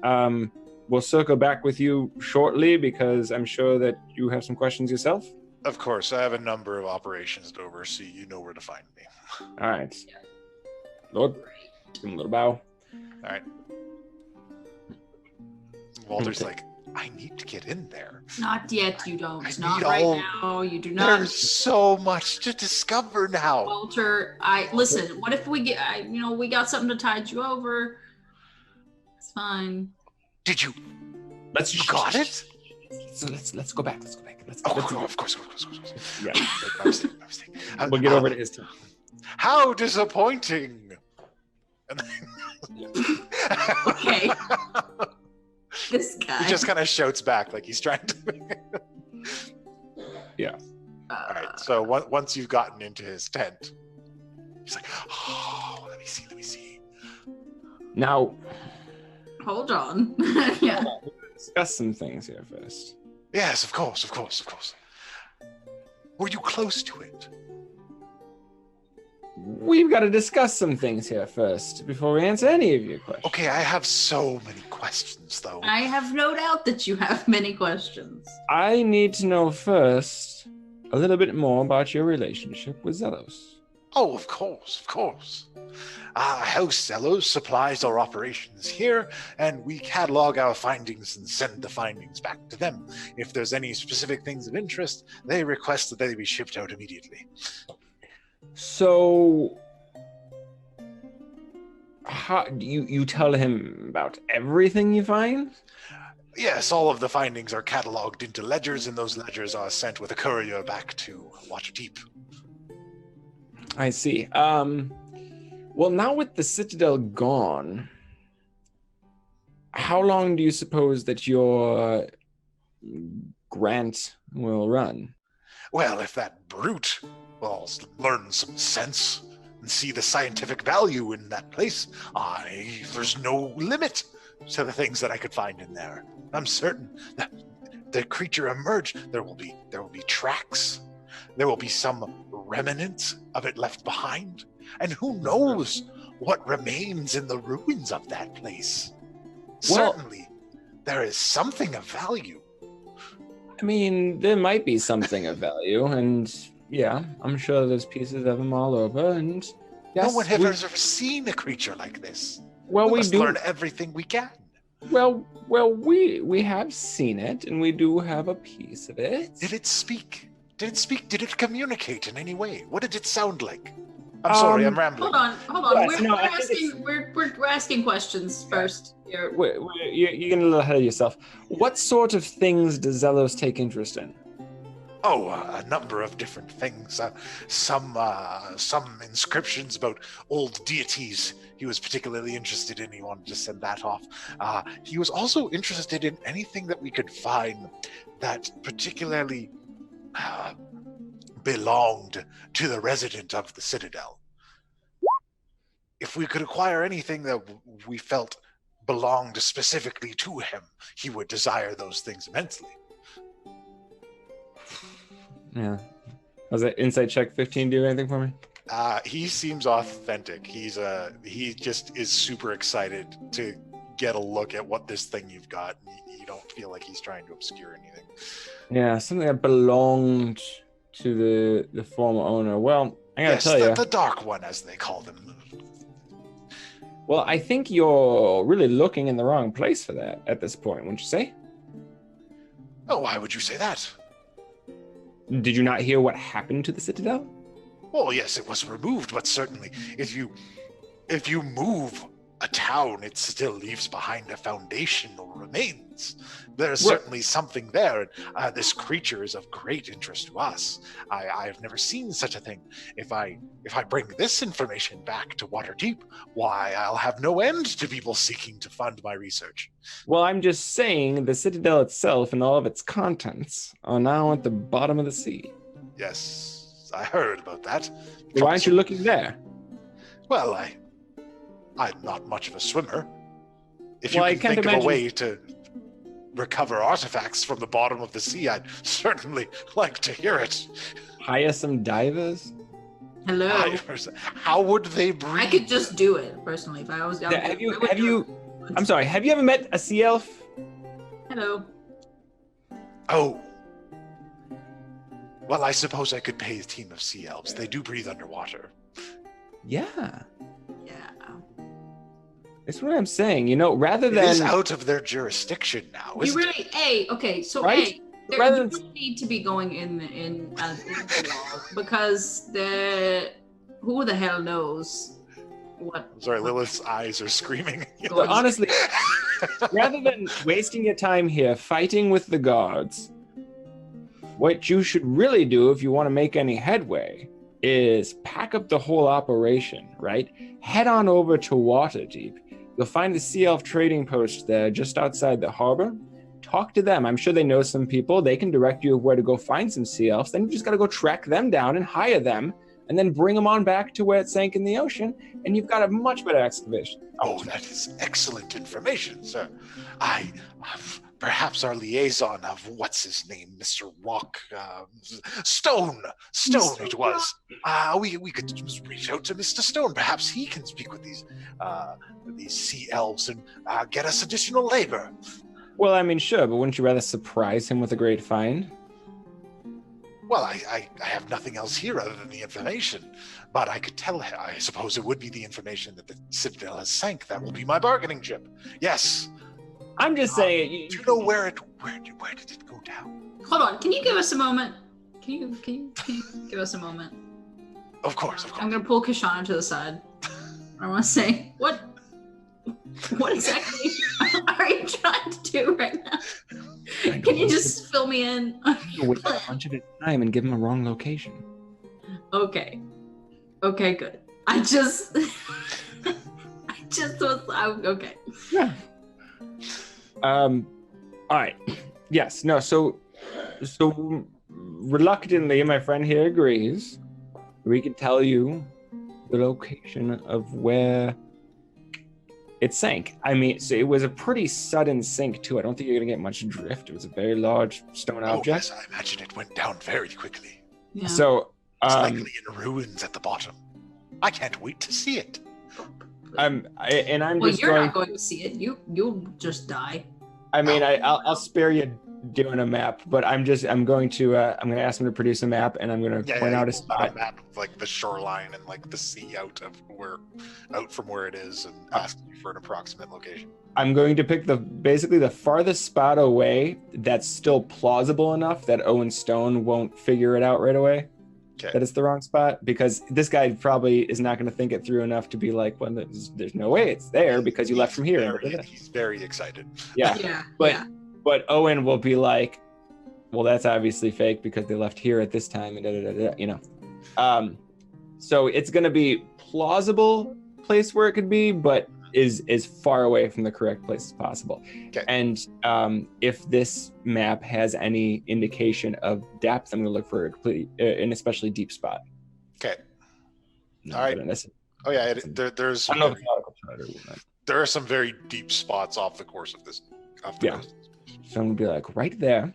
[SPEAKER 2] we'll circle back with you shortly because I'm sure that you have some questions yourself.
[SPEAKER 1] Of course, I have a number of operations to oversee. You know where to find me.
[SPEAKER 2] All right. Lord, give him a little bow.
[SPEAKER 1] All right. Walter's like, I need to get in there.
[SPEAKER 3] Not yet, you don't.
[SPEAKER 1] I
[SPEAKER 3] Not
[SPEAKER 1] need
[SPEAKER 3] right
[SPEAKER 1] all-
[SPEAKER 3] now. You do not.
[SPEAKER 1] There's so much to discover now.
[SPEAKER 3] Walter, listen. What if we get? We got something to tide you over. It's fine.
[SPEAKER 1] Did you?
[SPEAKER 2] You
[SPEAKER 1] got it?
[SPEAKER 2] So let's go back. Let's go back.
[SPEAKER 1] Of course.
[SPEAKER 2] Yeah.
[SPEAKER 1] My mistake.
[SPEAKER 2] We'll get over to his turn.
[SPEAKER 1] How disappointing. And then-
[SPEAKER 3] Okay. This guy.
[SPEAKER 1] He just kind of shouts back like he's trying to.
[SPEAKER 2] Yeah.
[SPEAKER 1] All right. So once you've gotten into his tent, he's like, "Oh, let me see."
[SPEAKER 2] Now,
[SPEAKER 3] Hold on. Yeah.
[SPEAKER 2] discuss some things here first.
[SPEAKER 1] Yes, of course. Were you close to it?
[SPEAKER 2] We've got to discuss some things here first before we answer any of your questions.
[SPEAKER 1] Okay, I have so many questions, though.
[SPEAKER 3] I have no doubt that you have many questions.
[SPEAKER 2] I need to know first a little bit more about your relationship with Zelos.
[SPEAKER 1] Oh, of course. House Zelos supplies our operations here, and we catalog our findings and send the findings back to them. If there's any specific things of interest, they request that they be shipped out immediately.
[SPEAKER 2] So, how you tell him about everything you find?
[SPEAKER 1] Yes, all of the findings are cataloged into ledgers, and those ledgers are sent with a courier back to Waterdeep.
[SPEAKER 2] I see. Well, now with the Citadel gone, how long do you suppose that your grant will run?
[SPEAKER 1] Well, if that brute will learn some sense and see the scientific value in that place, there's no limit to the things that I could find in there. I'm certain that the creature emerged. There will be tracks. There will be some remnants of it left behind. And who knows what remains in the ruins of that place?
[SPEAKER 2] Well-
[SPEAKER 1] Certainly, there is something of value.
[SPEAKER 2] I mean, there might be something of value, and yeah, I'm sure there's pieces of them all over, and yes,
[SPEAKER 1] No one has ever seen a creature like this.
[SPEAKER 2] well,
[SPEAKER 1] we
[SPEAKER 2] we
[SPEAKER 1] must
[SPEAKER 2] do.
[SPEAKER 1] learn everything we can.
[SPEAKER 2] Well, we have seen it, and we do have a piece of it.
[SPEAKER 1] Did it speak? Did it communicate in any way? What did it sound like? I'm sorry, I'm rambling.
[SPEAKER 3] Hold on.
[SPEAKER 2] Yes, no, I think
[SPEAKER 3] We're asking questions first here.
[SPEAKER 2] You're getting a little ahead of yourself. What sort of things does Zelos take interest in?
[SPEAKER 1] Oh, a number of different things. Some inscriptions about old deities he was particularly interested in. He wanted to send that off. He was also interested in anything that we could find that particularly belonged to the resident of the Citadel. If we could acquire anything that we felt belonged specifically to him, he would desire those things immensely.
[SPEAKER 2] Yeah. Was that insight check 15 do anything for me?
[SPEAKER 1] He seems authentic. He just is super excited to get a look at what this thing you've got. You don't feel like he's trying to obscure anything.
[SPEAKER 2] Yeah, something that belonged to the former owner. Well, I gotta tell you.
[SPEAKER 1] The dark one, as they call them.
[SPEAKER 2] Well, I think you're really looking in the wrong place for that at this point, wouldn't you say?
[SPEAKER 1] Oh, why would you say that?
[SPEAKER 2] Did you not hear what happened to the Citadel?
[SPEAKER 1] Well, yes, it was removed, but certainly if you move a town, it still leaves behind a foundational remains. There's
[SPEAKER 2] Well-
[SPEAKER 1] certainly something there. This creature is of great interest to us. I have never seen such a thing. If I bring this information back to Waterdeep, why, I'll have no end to people seeking to fund my research.
[SPEAKER 2] Well, I'm just saying the Citadel itself and all of its contents are now at the bottom of the sea.
[SPEAKER 1] Yes, I heard about that.
[SPEAKER 2] Why aren't you looking there?
[SPEAKER 1] Well, I'm not much of a swimmer. If
[SPEAKER 2] Well, I
[SPEAKER 1] you can
[SPEAKER 2] can't
[SPEAKER 1] think of
[SPEAKER 2] imagine-
[SPEAKER 1] a way to recover artifacts from the bottom of the sea, I'd certainly like to hear it.
[SPEAKER 2] Hire some divers?
[SPEAKER 3] Hello.
[SPEAKER 1] How would they breathe?
[SPEAKER 3] I could just do it personally if I was.
[SPEAKER 2] Yeah, have you? I'm sorry. Have you ever met a sea elf?
[SPEAKER 3] Hello.
[SPEAKER 1] Oh. Well, I suppose I could pay a team of sea elves. They do breathe underwater.
[SPEAKER 2] Yeah,
[SPEAKER 3] Yeah.
[SPEAKER 2] that's what I'm saying. You know, rather
[SPEAKER 1] It is
[SPEAKER 2] than
[SPEAKER 1] out of their jurisdiction now,
[SPEAKER 3] You
[SPEAKER 1] isn't
[SPEAKER 3] really? Hey, okay. So
[SPEAKER 2] Right?
[SPEAKER 3] hey, there,
[SPEAKER 2] Rather
[SPEAKER 3] you
[SPEAKER 2] than-
[SPEAKER 3] really need to be going in the wall because who the hell knows what?
[SPEAKER 1] I'm sorry, Lilith's eyes are screaming.
[SPEAKER 2] So honestly, rather than wasting your time here fighting with the guards, what you should really do if you want to make any headway is pack up the whole operation, right? Head on over to Waterdeep. You'll find the Sea Elf trading post there just outside the harbor. Talk to them. I'm sure they know some people. They can direct you where to go find some Sea Elves. Then you just got to go track them down and hire them and then bring them on back to where it sank in the ocean. And you've got a much better excavation.
[SPEAKER 1] Oh, that is excellent information, sir. Perhaps our liaison of what's his name, Mr. Rock, Stone
[SPEAKER 3] Mr.
[SPEAKER 1] it was. We could just reach out to Mr. Stone. Perhaps he can speak with these sea elves and get us additional labor.
[SPEAKER 2] Well, I mean, sure, but wouldn't you rather surprise him with a great find?
[SPEAKER 1] Well, I have nothing else here other than the information, but I could tell him. I suppose it would be the information that the Citadel has sank. That will be my bargaining chip. Yes.
[SPEAKER 2] I'm just saying.
[SPEAKER 1] Do you know where did it go down?
[SPEAKER 3] Hold on. Can you give us a moment? Can you give us a moment?
[SPEAKER 1] Of course.
[SPEAKER 3] I'm gonna pull Kishana to the side. I want to say what exactly are you trying to do right now? Can you just fill me in?
[SPEAKER 2] Waste a bunch of his time and give him a wrong location.
[SPEAKER 3] Okay, good. I just was okay.
[SPEAKER 2] Yeah. All right. Yes. No. So reluctantly, my friend here agrees. We can tell you the location of where it sank. I mean, so it was a pretty sudden sink too. I don't think you're gonna get much drift. It was a very large stone
[SPEAKER 1] Oh,
[SPEAKER 2] object.
[SPEAKER 1] yes, I imagine it went down very quickly.
[SPEAKER 3] Yeah.
[SPEAKER 2] So,
[SPEAKER 1] It's likely in ruins at the bottom. I can't wait to see it.
[SPEAKER 2] I'm
[SPEAKER 3] well,
[SPEAKER 2] just
[SPEAKER 3] you're
[SPEAKER 2] going.
[SPEAKER 3] not going to see it. You'll just die.
[SPEAKER 2] I mean, I'll spare you doing a map, but I'm going to ask him to produce a map, and I'm going to point out a spot.
[SPEAKER 1] map of like the shoreline and like the sea out from where it is, and ask you for an approximate location.
[SPEAKER 2] I'm going to pick basically the farthest spot away that's still plausible enough that Owen Stone won't figure it out right away.
[SPEAKER 1] Okay.
[SPEAKER 2] That it's the wrong spot, because this guy probably is not going to think it through enough to be like, well, there's no way it's there because you left from here.
[SPEAKER 1] He's very excited.
[SPEAKER 2] Yeah.
[SPEAKER 3] Yeah.
[SPEAKER 2] But
[SPEAKER 3] yeah.
[SPEAKER 2] but Owen will be like, well, that's obviously fake because they left here at this time and you know. So it's going to be plausible place where it could be, but is as far away from the correct place as possible.
[SPEAKER 1] Okay.
[SPEAKER 2] And if this map has any indication of depth, I'm going to look for a complete, an especially deep spot.
[SPEAKER 1] Okay.
[SPEAKER 2] No,
[SPEAKER 1] All right.
[SPEAKER 2] but unless-
[SPEAKER 1] Oh yeah, there's
[SPEAKER 2] I don't know if it's nautical chart or whatnot.
[SPEAKER 1] there are some very deep spots off the course of this.
[SPEAKER 2] Yeah. So I'm gonna be like, right there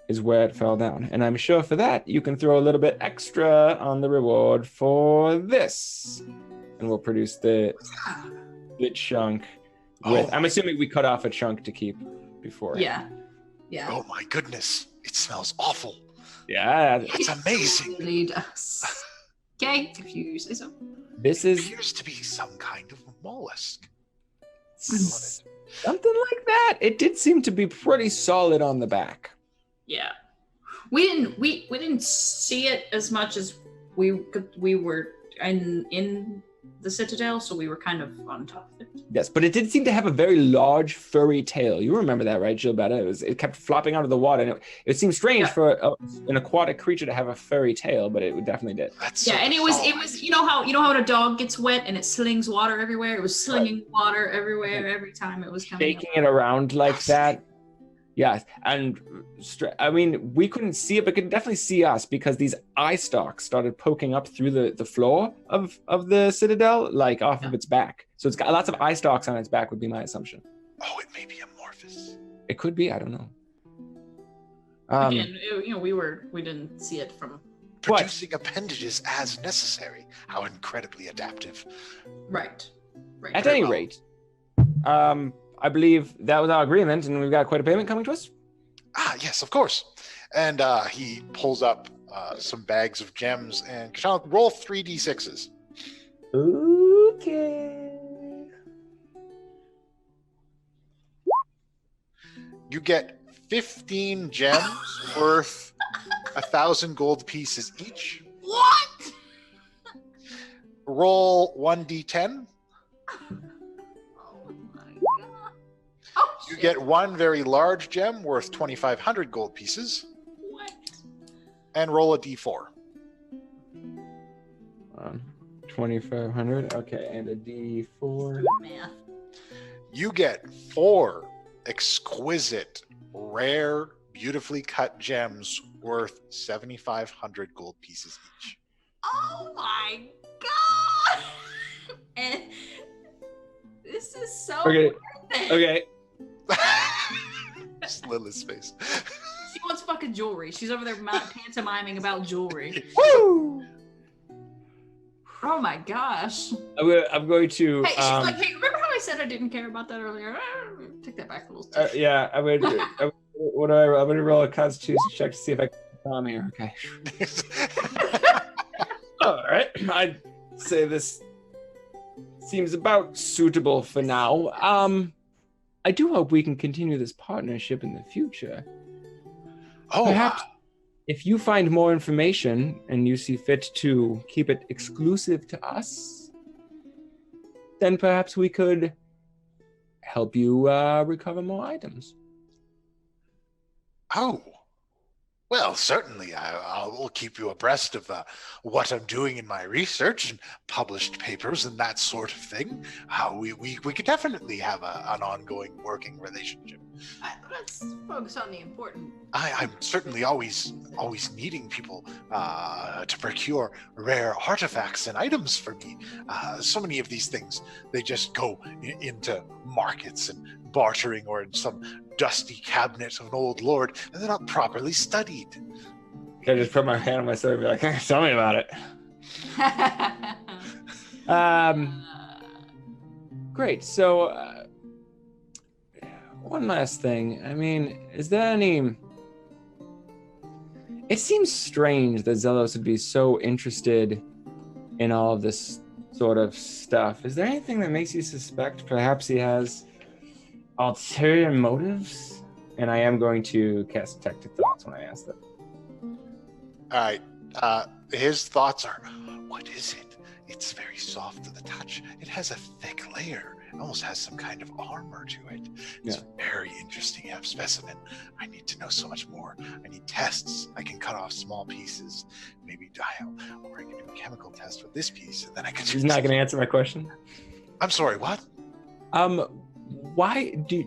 [SPEAKER 2] is where it fell down. And I'm sure for that, you can throw a little bit extra on the reward for this. And we'll produce the chunk with, I'm assuming we cut off a chunk to keep before.
[SPEAKER 3] Yeah. Yeah.
[SPEAKER 1] Oh my goodness, it smells awful.
[SPEAKER 2] Yeah.
[SPEAKER 1] It's amazing.
[SPEAKER 3] It really does. Okay, if you say so.
[SPEAKER 2] This
[SPEAKER 1] It
[SPEAKER 2] is,
[SPEAKER 1] appears to be some kind of mollusk.
[SPEAKER 2] Something like that. It did seem to be pretty solid on the back.
[SPEAKER 3] Yeah. We didn't see it as much as we were in the Citadel, so we were kind of on top of it.
[SPEAKER 2] Yes, but it did seem to have a very large furry tail. You remember that, right, Gilberta? It kept flopping out of the water, and it seemed strange for an aquatic creature to have a furry tail, but it definitely did.
[SPEAKER 3] And it was you know how a dog gets wet and it slings water everywhere. It was slinging water everywhere every time it was coming.
[SPEAKER 2] Shaking it around like that. Yes, and I mean, we couldn't see it, but could definitely see us because these eye stalks started poking up through the floor of the Citadel, like off of its back. So it's got lots of eye stalks on its back, would be my assumption.
[SPEAKER 1] Oh, it may be amorphous.
[SPEAKER 2] It could be. I don't know.
[SPEAKER 3] Again, we didn't see it from
[SPEAKER 1] producing appendages as necessary. How incredibly adaptive.
[SPEAKER 3] Right.
[SPEAKER 2] At any rate, I believe that was our agreement, and we've got quite a payment coming to us.
[SPEAKER 1] Ah, yes, of course. And he pulls up some bags of gems, and Kashan, roll 3d6s.
[SPEAKER 2] Okay.
[SPEAKER 1] You get 15 gems worth 1,000 gold pieces each.
[SPEAKER 3] What?
[SPEAKER 1] Roll 1d10. You get one very large gem worth 2,500 gold pieces.
[SPEAKER 3] What?
[SPEAKER 1] And roll a d4.
[SPEAKER 2] 2,500. Okay, and a d4.
[SPEAKER 3] Math.
[SPEAKER 1] You get 4 exquisite, rare, beautifully cut gems worth 7,500 gold pieces each.
[SPEAKER 3] Oh my god! And this is so
[SPEAKER 2] Okay.
[SPEAKER 3] worth it.
[SPEAKER 2] Okay.
[SPEAKER 1] Just Lilith's face.
[SPEAKER 3] She wants fucking jewelry. She's over there pantomiming about jewelry.
[SPEAKER 2] Woo!
[SPEAKER 3] Oh my gosh.
[SPEAKER 2] I'm going to.
[SPEAKER 3] Hey, she's like, hey, remember how I said I didn't care about that earlier? Take that back a little.
[SPEAKER 2] Yeah, I'm going to. What do I roll? I'm going to roll a Constitution check to see if I can calm here. Okay. All right. I'd say this seems about suitable for now. I do hope we can continue this partnership in the future.
[SPEAKER 1] Oh,
[SPEAKER 2] perhaps if you find more information and you see fit to keep it exclusive to us, then perhaps we could help you recover more items.
[SPEAKER 1] Oh, well, certainly. I will keep you abreast of what I'm doing in my research and published papers and that sort of thing. We could definitely have an ongoing working relationship.
[SPEAKER 3] Let's focus on the important.
[SPEAKER 1] I'm certainly always needing people to procure rare artifacts and items for me. So many of these things, they just go into markets and bartering or in some dusty cabinet of an old lord, and they're not properly studied.
[SPEAKER 2] Can I just put my hand on my sword and be like, hey, tell me about it? Great. So, one last thing. I mean, is there any... It seems strange that Zelos would be so interested in all of this sort of stuff. Is there anything that makes you suspect perhaps he has ulterior motives? And I am going to cast Detective Thoughts when I ask that.
[SPEAKER 1] All right. His thoughts are, what is it? It's very soft to the touch. It has a thick layer. It almost has some kind of armor to it. It's very interesting to have specimen. I need to know so much more. I need tests. I can cut off small pieces, maybe dial, or I can do a chemical test with this piece, and then I can.
[SPEAKER 2] He's not going to answer my question.
[SPEAKER 1] I'm sorry. What?
[SPEAKER 2] Why do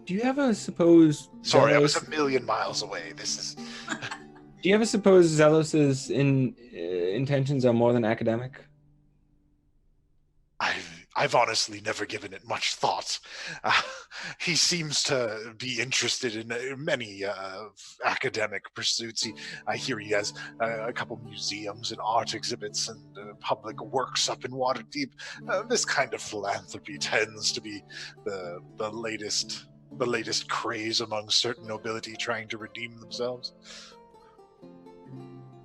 [SPEAKER 2] you ever suppose?
[SPEAKER 1] Sorry,
[SPEAKER 2] Zelos...
[SPEAKER 1] I was a million miles away. This is.
[SPEAKER 2] Do you ever suppose Zelos's intentions are more than academic?
[SPEAKER 1] I've honestly never given it much thought. He seems to be interested in many academic pursuits. I hear he has a couple museums and art exhibits and public works up in Waterdeep. This kind of philanthropy tends to be the latest craze among certain nobility trying to redeem themselves.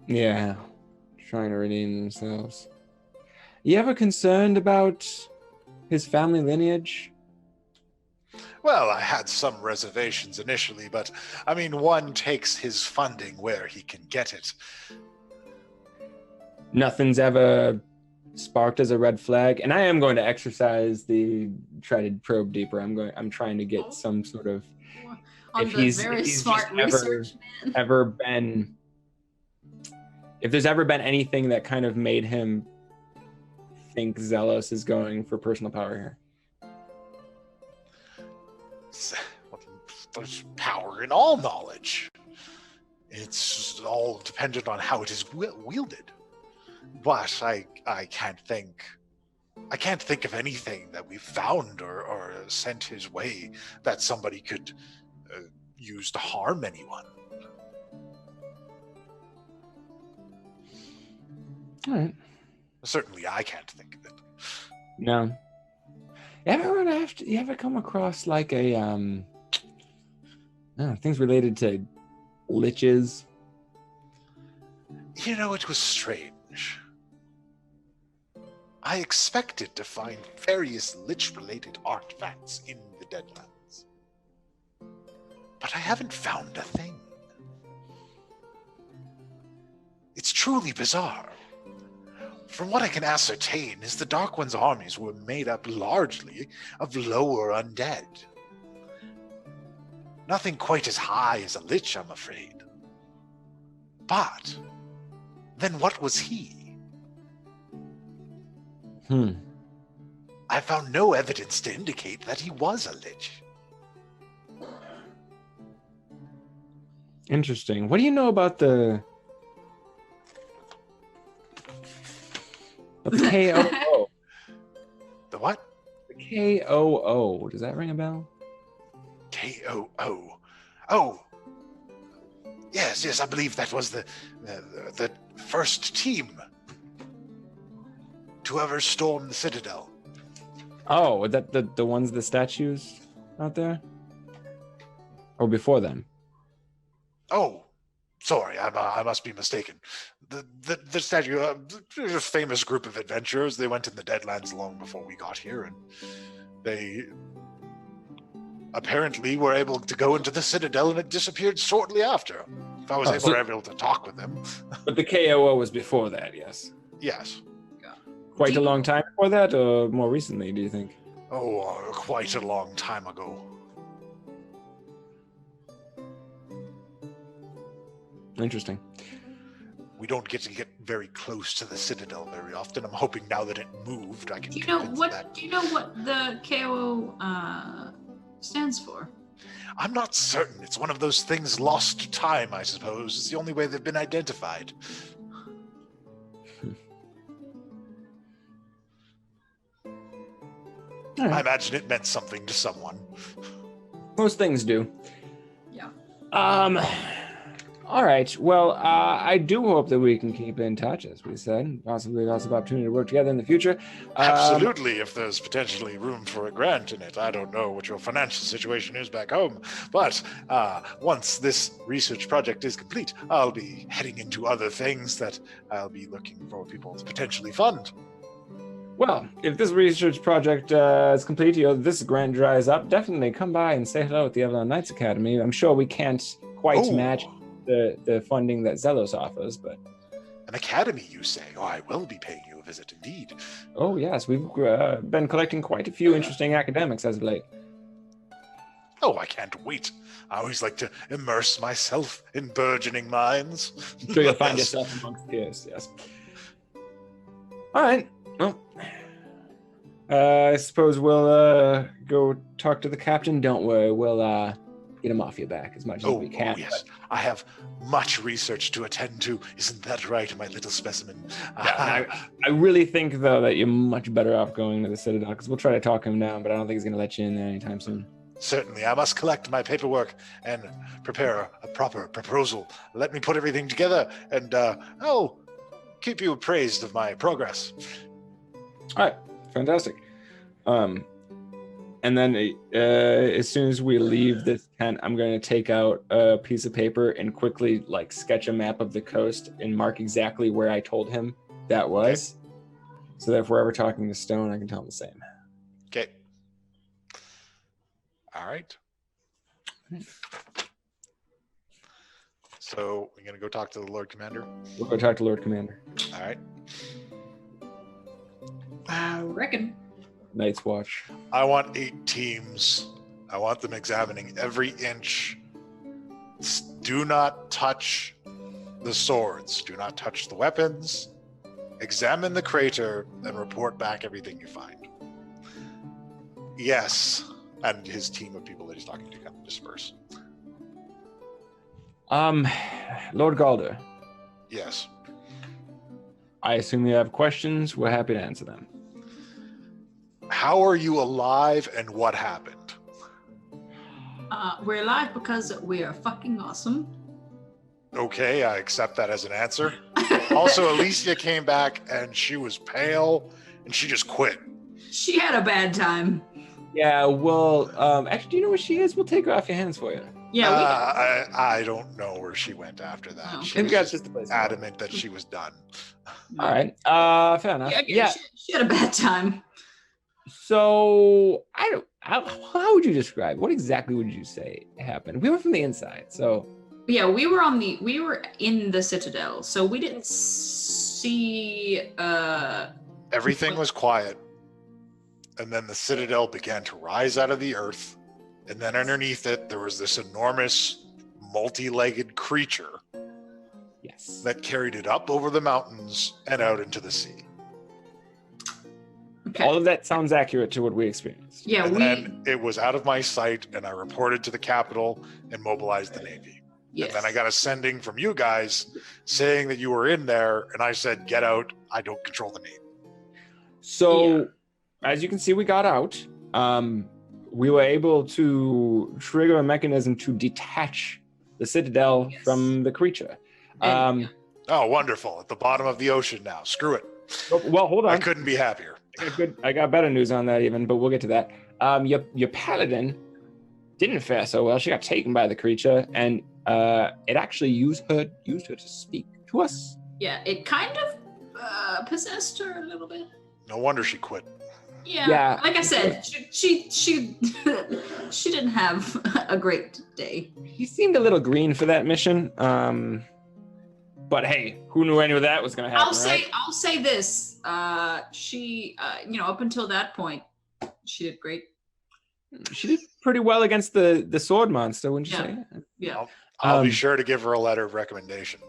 [SPEAKER 2] Yeah, trying to redeem themselves. You ever concerned about his family lineage?
[SPEAKER 1] Well, I had some reservations initially, but I mean, one takes his funding where he can get it.
[SPEAKER 2] Nothing's ever sparked as a red flag, and I am going to try to probe deeper. I'm trying to get some sort of
[SPEAKER 3] On the very smart research man.
[SPEAKER 2] If there's ever been anything that kind of made him think Zelos is going for personal power here.
[SPEAKER 1] There's power in all knowledge. It's all dependent on how it is wielded. But I can't think of anything that we've found or sent his way that somebody could use to harm anyone.
[SPEAKER 2] All right.
[SPEAKER 1] Certainly, I can't think of it.
[SPEAKER 2] No. You ever come across like a things related to liches?
[SPEAKER 1] You know, it was strange. I expected to find various lich-related artifacts in the Deadlands, but I haven't found a thing. It's truly bizarre. From what I can ascertain is the Dark One's armies were made up largely of lower undead. Nothing quite as high as a lich, I'm afraid. But then what was he? I found no evidence to indicate that he was a lich.
[SPEAKER 2] Interesting. What do you know about the KOO?
[SPEAKER 1] The what?
[SPEAKER 2] The KOO. Does that ring a bell?
[SPEAKER 1] KOO. Oh. Yes, I believe that was the first team to ever storm the Citadel.
[SPEAKER 2] Oh, that the ones, the statues out there? Or before them?
[SPEAKER 1] Oh, sorry, I must be mistaken. The statue, a famous group of adventurers. They went in the Deadlands long before we got here, and they apparently were able to go into the Citadel, and it disappeared shortly after. If I was able to talk with them.
[SPEAKER 2] But the KOO was before that, yes.
[SPEAKER 1] Yes.
[SPEAKER 2] Quite a long time before that, or more recently, do you think?
[SPEAKER 1] Oh, quite a long time ago.
[SPEAKER 2] Interesting.
[SPEAKER 1] We don't get very close to the Citadel very often. I'm hoping now that it moved, I can.
[SPEAKER 3] Do you know what the KOO stands for?
[SPEAKER 1] I'm not certain. It's one of those things lost to time, I suppose. It's the only way they've been identified.
[SPEAKER 2] Right.
[SPEAKER 1] I imagine it meant something to someone.
[SPEAKER 2] Most things do.
[SPEAKER 3] Yeah.
[SPEAKER 2] All right. Well, I do hope that we can keep in touch, as we said. Possibly lots of opportunity to work together in the future.
[SPEAKER 1] Absolutely, if there's potentially room for a grant in it. I don't know what your financial situation is back home, but once this research project is complete, I'll be heading into other things that I'll be looking for people to potentially fund.
[SPEAKER 2] Well, if this research project is complete, this grant dries up, definitely come by and say hello at the Avalon Knights Academy. I'm sure we can't quite match the funding that Zelos offers, but...
[SPEAKER 1] An academy, you say? Oh, I will be paying you a visit indeed.
[SPEAKER 2] Oh, yes. We've been collecting quite a few interesting academics as of late.
[SPEAKER 1] Oh, I can't wait. I always like to immerse myself in burgeoning minds.
[SPEAKER 2] I'm sure you'll find yourself amongst peers, yes. All right. Well, I suppose we'll go talk to the captain. Don't worry, we'll get him off your back as much as we can.
[SPEAKER 1] Oh, yes. I have much research to attend to. Isn't that right, my little specimen?
[SPEAKER 2] Yeah, I really think, though, that you're much better off going to the Citadel, because we'll try to talk him down, but I don't think he's going to let you in there anytime soon.
[SPEAKER 1] Certainly. I must collect my paperwork and prepare a proper proposal. Let me put everything together, and I'll keep you appraised of my progress.
[SPEAKER 2] All right, fantastic. And then as soon as we leave this tent, I'm going to take out a piece of paper and quickly sketch a map of the coast and mark exactly where I told him that was. Okay. So that if we're ever talking to Stone, I can tell him the same.
[SPEAKER 1] Okay. All right. So we're gonna go talk to the Lord Commander.
[SPEAKER 2] We'll go talk to Lord Commander.
[SPEAKER 1] All right.
[SPEAKER 3] I reckon.
[SPEAKER 2] Night's Watch.
[SPEAKER 1] I want 8 teams. I want them examining every inch. Do not touch the swords. Do not touch the weapons. Examine the crater and report back everything you find. Yes. And his team of people that he's talking to kind of disperse.
[SPEAKER 2] Lord Galder,
[SPEAKER 1] Yes.
[SPEAKER 2] I assume you have questions. We're happy to answer them.
[SPEAKER 1] How are you alive and what happened?
[SPEAKER 3] We're alive because we are fucking awesome.
[SPEAKER 1] Okay, I accept that as an answer. Also, Alicia came back and she was pale and she just quit.
[SPEAKER 3] She had a bad time.
[SPEAKER 2] Yeah, well, actually, do you know where she is? We'll take her off your hands for you.
[SPEAKER 3] Yeah,
[SPEAKER 1] I don't know where she went after that.
[SPEAKER 3] Oh.
[SPEAKER 1] She
[SPEAKER 2] Maybe
[SPEAKER 1] was
[SPEAKER 2] that's
[SPEAKER 1] just
[SPEAKER 2] just the place.
[SPEAKER 1] adamant that she was done.
[SPEAKER 2] All right. Fair enough.
[SPEAKER 3] Yeah,
[SPEAKER 2] Yeah.
[SPEAKER 3] She had a bad time.
[SPEAKER 2] So how would you describe? What exactly would you say happened? We were from the inside, so
[SPEAKER 3] Yeah, we were in the Citadel, so we didn't see.
[SPEAKER 1] Everything was quiet. And then the Citadel began to rise out of the earth. And then underneath it, there was this enormous multi-legged creature
[SPEAKER 2] yes.
[SPEAKER 1] that carried it up over the mountains and out into the sea.
[SPEAKER 3] Okay.
[SPEAKER 2] All of that sounds accurate to what we experienced.
[SPEAKER 3] Yeah,
[SPEAKER 1] And
[SPEAKER 3] we.
[SPEAKER 1] then it was out of my sight, and I reported to the capital and mobilized the Navy.
[SPEAKER 3] Yes.
[SPEAKER 1] And then I got a sending from you guys saying that you were in there, and I said, get out, I don't control the Navy.
[SPEAKER 2] So, as you can see, we got out. We were able to trigger a mechanism to detach the Citadel
[SPEAKER 3] Yes.
[SPEAKER 2] from the creature.
[SPEAKER 3] And-
[SPEAKER 1] Oh, wonderful. At the bottom of the ocean now. Screw it.
[SPEAKER 2] Well, hold
[SPEAKER 1] I
[SPEAKER 2] on.
[SPEAKER 1] couldn't be happier.
[SPEAKER 2] I got better news on that even, but we'll get to that. Your paladin didn't fare so well. She got taken by the creature, and it actually used her to speak to us.
[SPEAKER 3] Yeah, it kind of possessed her a little bit.
[SPEAKER 1] No wonder she quit.
[SPEAKER 3] Yeah, like I said, she she didn't have a great day.
[SPEAKER 2] He seemed a little green for that mission. But hey, who knew any of that was going to happen?
[SPEAKER 3] I'll say this. She up until that point, she did great.
[SPEAKER 2] She did pretty well against the sword monster, wouldn't you say?
[SPEAKER 3] Yeah.
[SPEAKER 1] I'll be
[SPEAKER 2] Um,
[SPEAKER 1] sure to give her a letter of recommendation.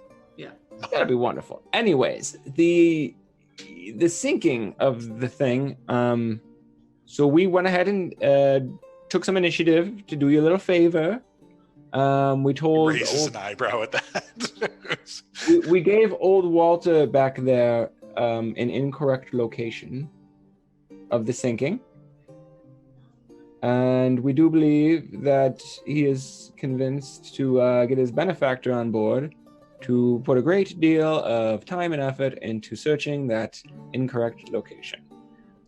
[SPEAKER 2] That'd be wonderful. Anyways, the sinking of the thing. So we went ahead and took some initiative to do you a little favor. We told
[SPEAKER 1] Raises an eyebrow at that.
[SPEAKER 2] we gave old Walter back there an incorrect location of the sinking. And we do believe that he is convinced to get his benefactor on board to put a great deal of time and effort into searching that incorrect location.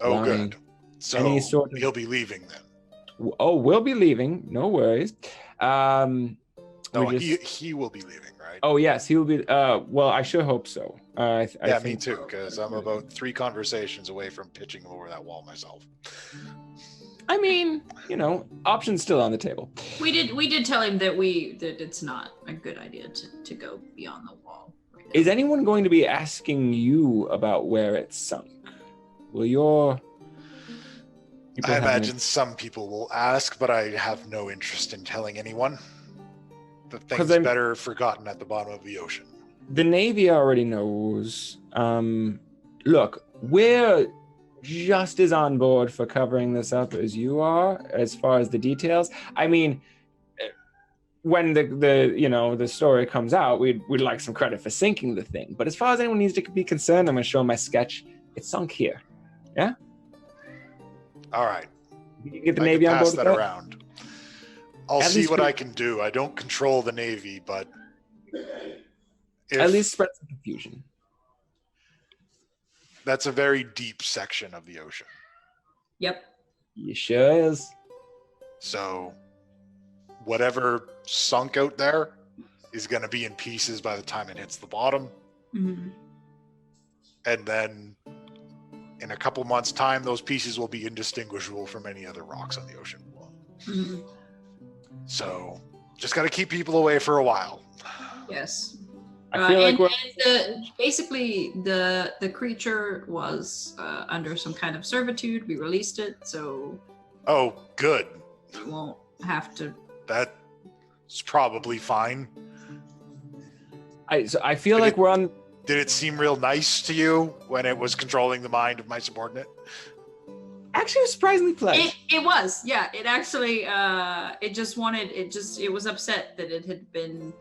[SPEAKER 1] Oh,
[SPEAKER 2] Allowing
[SPEAKER 1] good. So
[SPEAKER 2] any sort of-
[SPEAKER 1] he'll be leaving then.
[SPEAKER 2] Oh, we'll be leaving. No worries.
[SPEAKER 1] No,
[SPEAKER 2] we just-
[SPEAKER 1] he will be leaving, right?
[SPEAKER 2] Oh, yes, he will be. Well, I sure hope so. I
[SPEAKER 1] yeah, me
[SPEAKER 2] think-
[SPEAKER 1] too, because I'm about 3 conversations away from pitching him over that wall myself.
[SPEAKER 2] I mean, options still on the table.
[SPEAKER 3] We did tell him that it's not a good idea to go beyond the wall. Right now.
[SPEAKER 2] Is anyone going to be asking you about where it sunk? Will your people
[SPEAKER 1] I
[SPEAKER 2] have
[SPEAKER 1] imagine some people will ask, but I have no interest in telling anyone. The
[SPEAKER 2] 'Cause
[SPEAKER 1] thing's
[SPEAKER 2] I'm-
[SPEAKER 1] better forgotten at the bottom of the ocean.
[SPEAKER 2] The Navy already knows. Look, we're just as on board for covering this up as you are, as far as the details. I mean, when the story comes out, we'd like some credit for sinking the thing. But as far as anyone needs to be concerned, I'm going to show my sketch. It sunk here. Yeah.
[SPEAKER 1] All right.
[SPEAKER 2] You can get the
[SPEAKER 1] I
[SPEAKER 2] Navy
[SPEAKER 1] can
[SPEAKER 2] on
[SPEAKER 1] pass
[SPEAKER 2] board
[SPEAKER 1] that
[SPEAKER 2] with that.
[SPEAKER 1] around. I'll
[SPEAKER 2] At
[SPEAKER 1] see
[SPEAKER 2] least
[SPEAKER 1] what
[SPEAKER 2] we-
[SPEAKER 1] I can do. I don't control the Navy, but
[SPEAKER 2] At least spread some confusion.
[SPEAKER 1] that's a very deep section of the ocean.
[SPEAKER 3] Yep.
[SPEAKER 2] You sure is.
[SPEAKER 1] So whatever sunk out there is going to be in pieces by the time it hits the bottom.
[SPEAKER 3] Mhm.
[SPEAKER 1] And then in a couple months' time, those pieces will be indistinguishable from any other rocks on the ocean.
[SPEAKER 3] Mhm.
[SPEAKER 1] So just got to keep people away for a while.
[SPEAKER 3] Yes.
[SPEAKER 2] I feel like we're
[SPEAKER 3] Basically the creature was under some kind of servitude. We released it, so
[SPEAKER 1] Oh, good.
[SPEAKER 3] we won't have to.
[SPEAKER 1] That's probably fine.
[SPEAKER 2] I feel like we're on.
[SPEAKER 1] Did it seem real nice to you when it was controlling the mind of my subordinate?
[SPEAKER 2] Actually, it was surprisingly pleasant.
[SPEAKER 3] It was, yeah. It actually, it was upset that it had been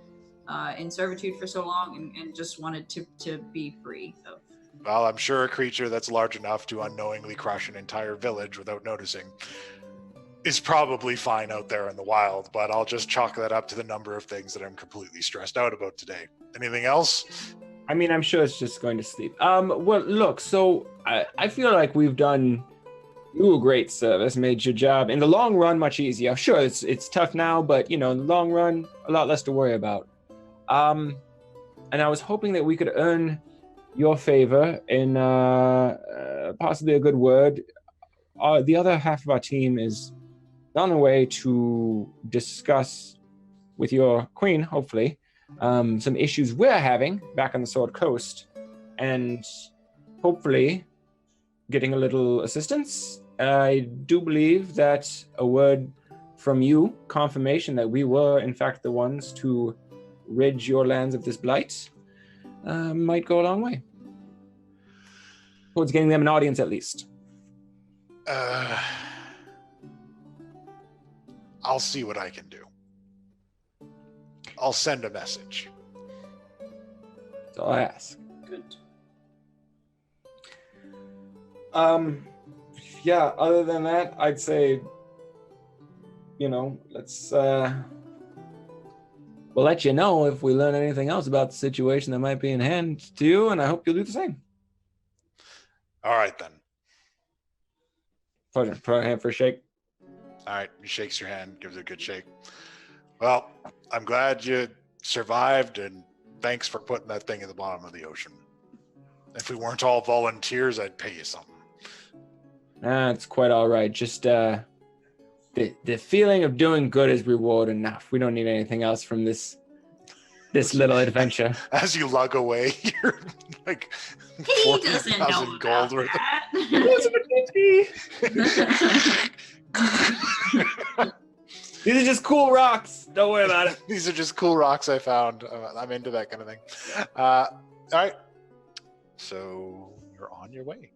[SPEAKER 3] in servitude for so long and just wanted to be free of.
[SPEAKER 1] Well, I'm sure a creature that's large enough to unknowingly crush an entire village without noticing is probably fine out there in the wild, but I'll just chalk that up to the number of things that I'm completely stressed out about today. Anything else?
[SPEAKER 2] I mean, I'm sure it's just going to sleep. Well, look, so I feel like we've done you a great service, made your job in the long run much easier. Sure, it's tough now, but in the long run, a lot less to worry about. And I was hoping that we could earn your favor in possibly a good word. The other half of our team is on the way to discuss with your queen, hopefully, some issues we're having back on the Sword Coast, and hopefully getting a little assistance. I do believe that a word from you, confirmation that we were in fact the ones to rid your lands of this blight, might go a long way towards getting them an audience at least.
[SPEAKER 1] I'll see what I can do. I'll send a message.
[SPEAKER 2] That's all I ask.
[SPEAKER 3] Good.
[SPEAKER 2] Yeah, other than that, I'd say, let's, we'll let you know if we learn anything else about the situation that might be in hand to you, and I hope you'll do the same.
[SPEAKER 1] All right, then.
[SPEAKER 2] Put her hand for a shake.
[SPEAKER 1] All right, he shakes your hand, gives it a good shake. Well, I'm glad you survived, and thanks for putting that thing at the bottom of the ocean. If we weren't all volunteers, I'd pay you something.
[SPEAKER 2] It's quite all right. Just the feeling of doing good is reward enough. We don't need anything else from this little adventure.
[SPEAKER 1] As you lug away, you're like
[SPEAKER 3] He doesn't know
[SPEAKER 1] 40,000 gold
[SPEAKER 3] about
[SPEAKER 1] worth.
[SPEAKER 3] that.
[SPEAKER 2] These are just cool rocks. Don't worry about it.
[SPEAKER 1] These are just cool rocks I found. I'm into that kind of thing. All right. So you're on your way.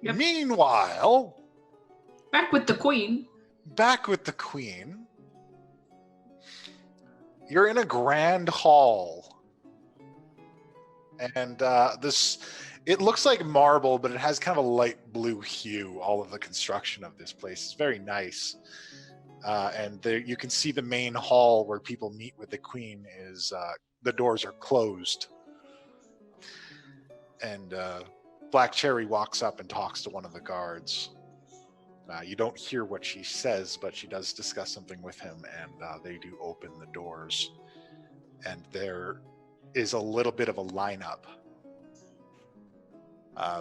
[SPEAKER 3] Yep.
[SPEAKER 1] Meanwhile,
[SPEAKER 3] Back with the queen.
[SPEAKER 1] back with the queen, you're in a grand hall. And it looks like marble, but it has kind of a light blue hue. All of the construction of this place is very nice. And there you can see the main hall where people meet with the queen is the doors are closed. And Black Cherry walks up and talks to one of the guards. You don't hear what she says, but she does discuss something with him, and they do open the doors. And there is a little bit of a lineup.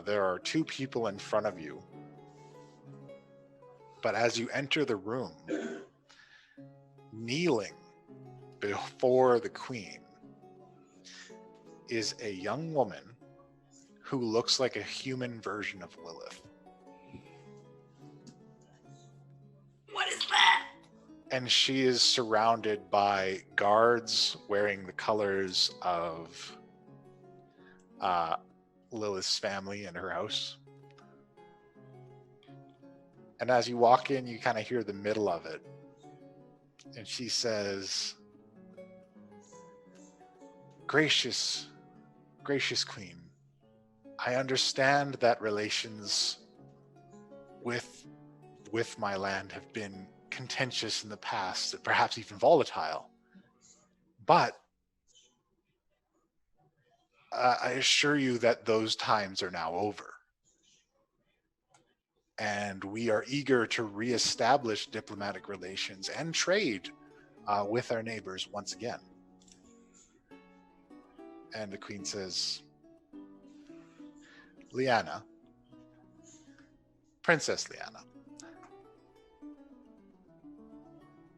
[SPEAKER 1] There are two people in front of you. But as you enter the room, kneeling before the queen is a young woman who looks like a human version of Lilith.
[SPEAKER 3] What is that?
[SPEAKER 1] And she is surrounded by guards wearing the colors of Lilith's family and her house. And as you walk in, you kind of hear the middle of it. And she says, gracious queen, I understand that relations with my land have been contentious in the past, perhaps even volatile. But I assure you that those times are now over. And we are eager to reestablish diplomatic relations and trade with our neighbors once again. And the queen says, Liana, Princess Liana,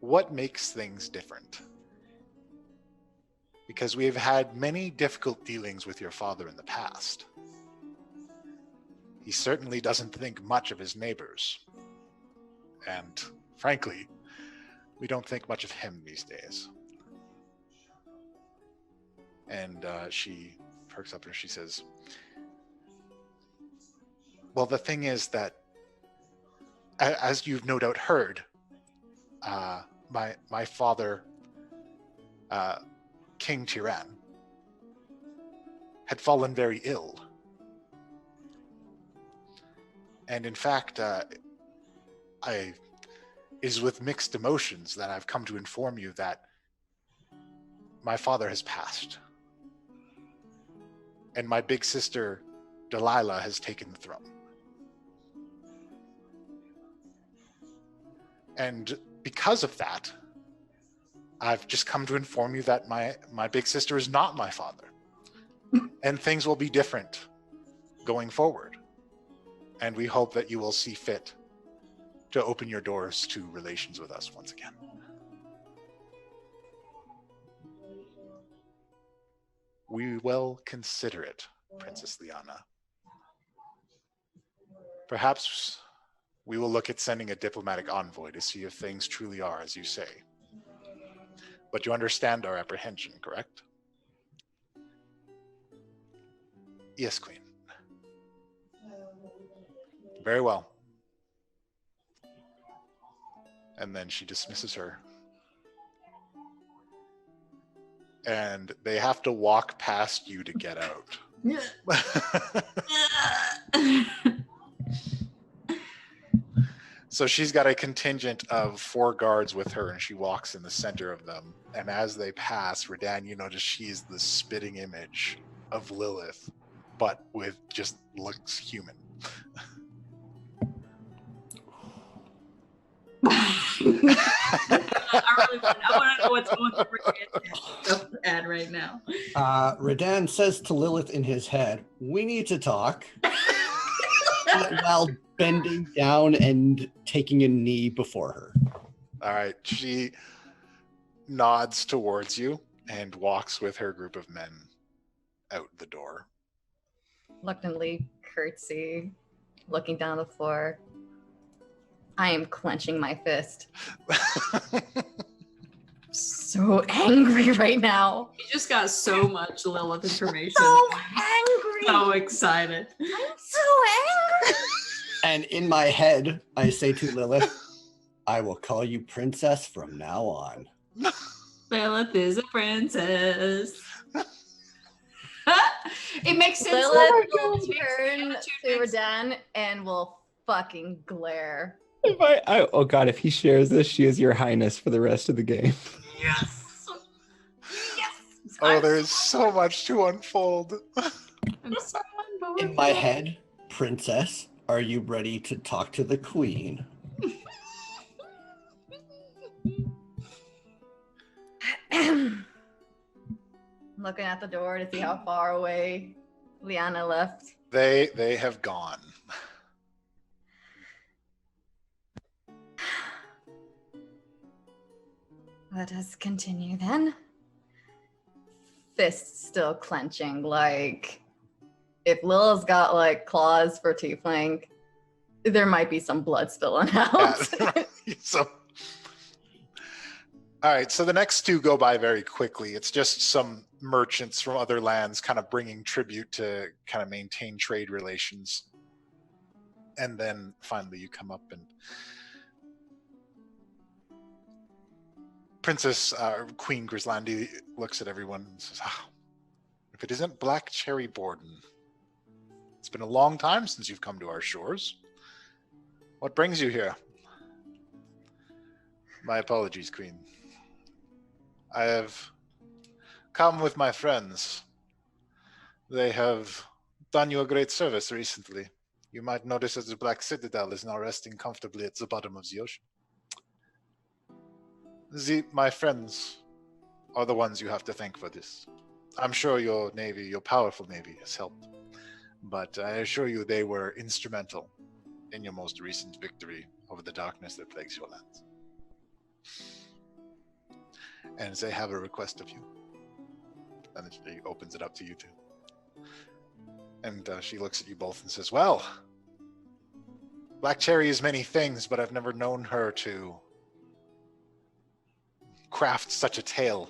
[SPEAKER 1] what makes things different? Because we have had many difficult dealings with your father in the past. He certainly doesn't think much of his neighbors. And frankly, we don't think much of him these days. And she perks up and she says, well, the thing is that, as you've no doubt heard, my father, King Tyrann, had fallen very ill. And in fact, it is with mixed emotions that I've come to inform you that my father has passed. And my big sister, Delilah, has taken the throne. And because of that, I've just come to inform you that my big sister is not my father. And things will be different going forward. And we hope that you will see fit to open your doors to relations with us once again. We will consider it, Princess Liana. Perhaps we will look at sending a diplomatic envoy to see if things truly are as you say. But you understand our apprehension, correct? Yes, Queen. Very well. And then she dismisses her. And they have to walk past you to get out. So she's got a contingent of 4 guards with her, and she walks in the center of them. And as they pass, Redan, you notice she's the spitting image of Lilith, but with just looks human.
[SPEAKER 3] I want to know what's going through your head right now.
[SPEAKER 5] Redan says to Lilith in his head, "We need to talk," while bending down and taking a knee before her.
[SPEAKER 1] All right. She nods towards you and walks with her group of men out the door.
[SPEAKER 4] Reluctantly curtsy, looking down the floor. I am clenching my fist. So angry right now.
[SPEAKER 3] You just got so much Lilith information.
[SPEAKER 4] So angry.
[SPEAKER 3] So excited.
[SPEAKER 4] I'm so angry.
[SPEAKER 5] And in my head, I say to Lilith, "I will call you princess from now on."
[SPEAKER 3] Lilith is a princess. It makes sense.
[SPEAKER 4] Lilith will turn to Redan and will fucking glare.
[SPEAKER 2] Oh god, if he shares this, she is your highness for the rest of the game.
[SPEAKER 3] Yes. Yes.
[SPEAKER 1] Oh, there's so much to unfold.
[SPEAKER 3] I'm so on board.
[SPEAKER 5] In my head, "Princess, are you ready to talk to the queen?"
[SPEAKER 4] Looking at the door to see how far away Liana left.
[SPEAKER 1] They have gone.
[SPEAKER 4] Let us continue then. Fist still clenching, like if Lil's got like claws for Tiefling, there might be some blood spilling out.
[SPEAKER 1] So, all right, so the next 2 go by very quickly. It's just some merchants from other lands kind of bringing tribute to kind of maintain trade relations. And then finally you come up and Queen Grislandi looks at everyone and says, if it isn't Black Cherry Borden, it's been a long time since you've come to our shores. What brings you here? My apologies, Queen. I have come with my friends. They have done you a great service recently. You might notice that the Black Citadel is now resting comfortably at the bottom of the ocean. My friends are the ones you have to thank for this. I'm sure your navy, your powerful navy, has helped. But I assure you they were instrumental in your most recent victory over the darkness that plagues your lands. and say, have a request of you. And then she opens it up to you two. And she looks at you both and says, well, Black Cherry is many things, but I've never known her to craft such a tale.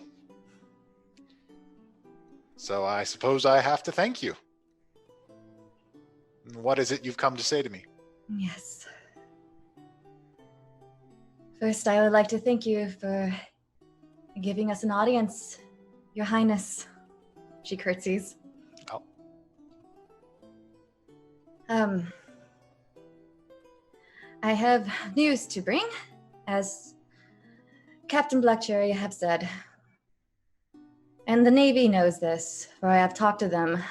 [SPEAKER 1] So I suppose I have to thank you. What is it you've come to say to me?
[SPEAKER 4] Yes. First, I would like to thank you for giving us an audience, Your Highness. She curtsies.
[SPEAKER 1] Oh.
[SPEAKER 4] I have news to bring, as Captain Blackcherry have said. And the Navy knows this, for I have talked to them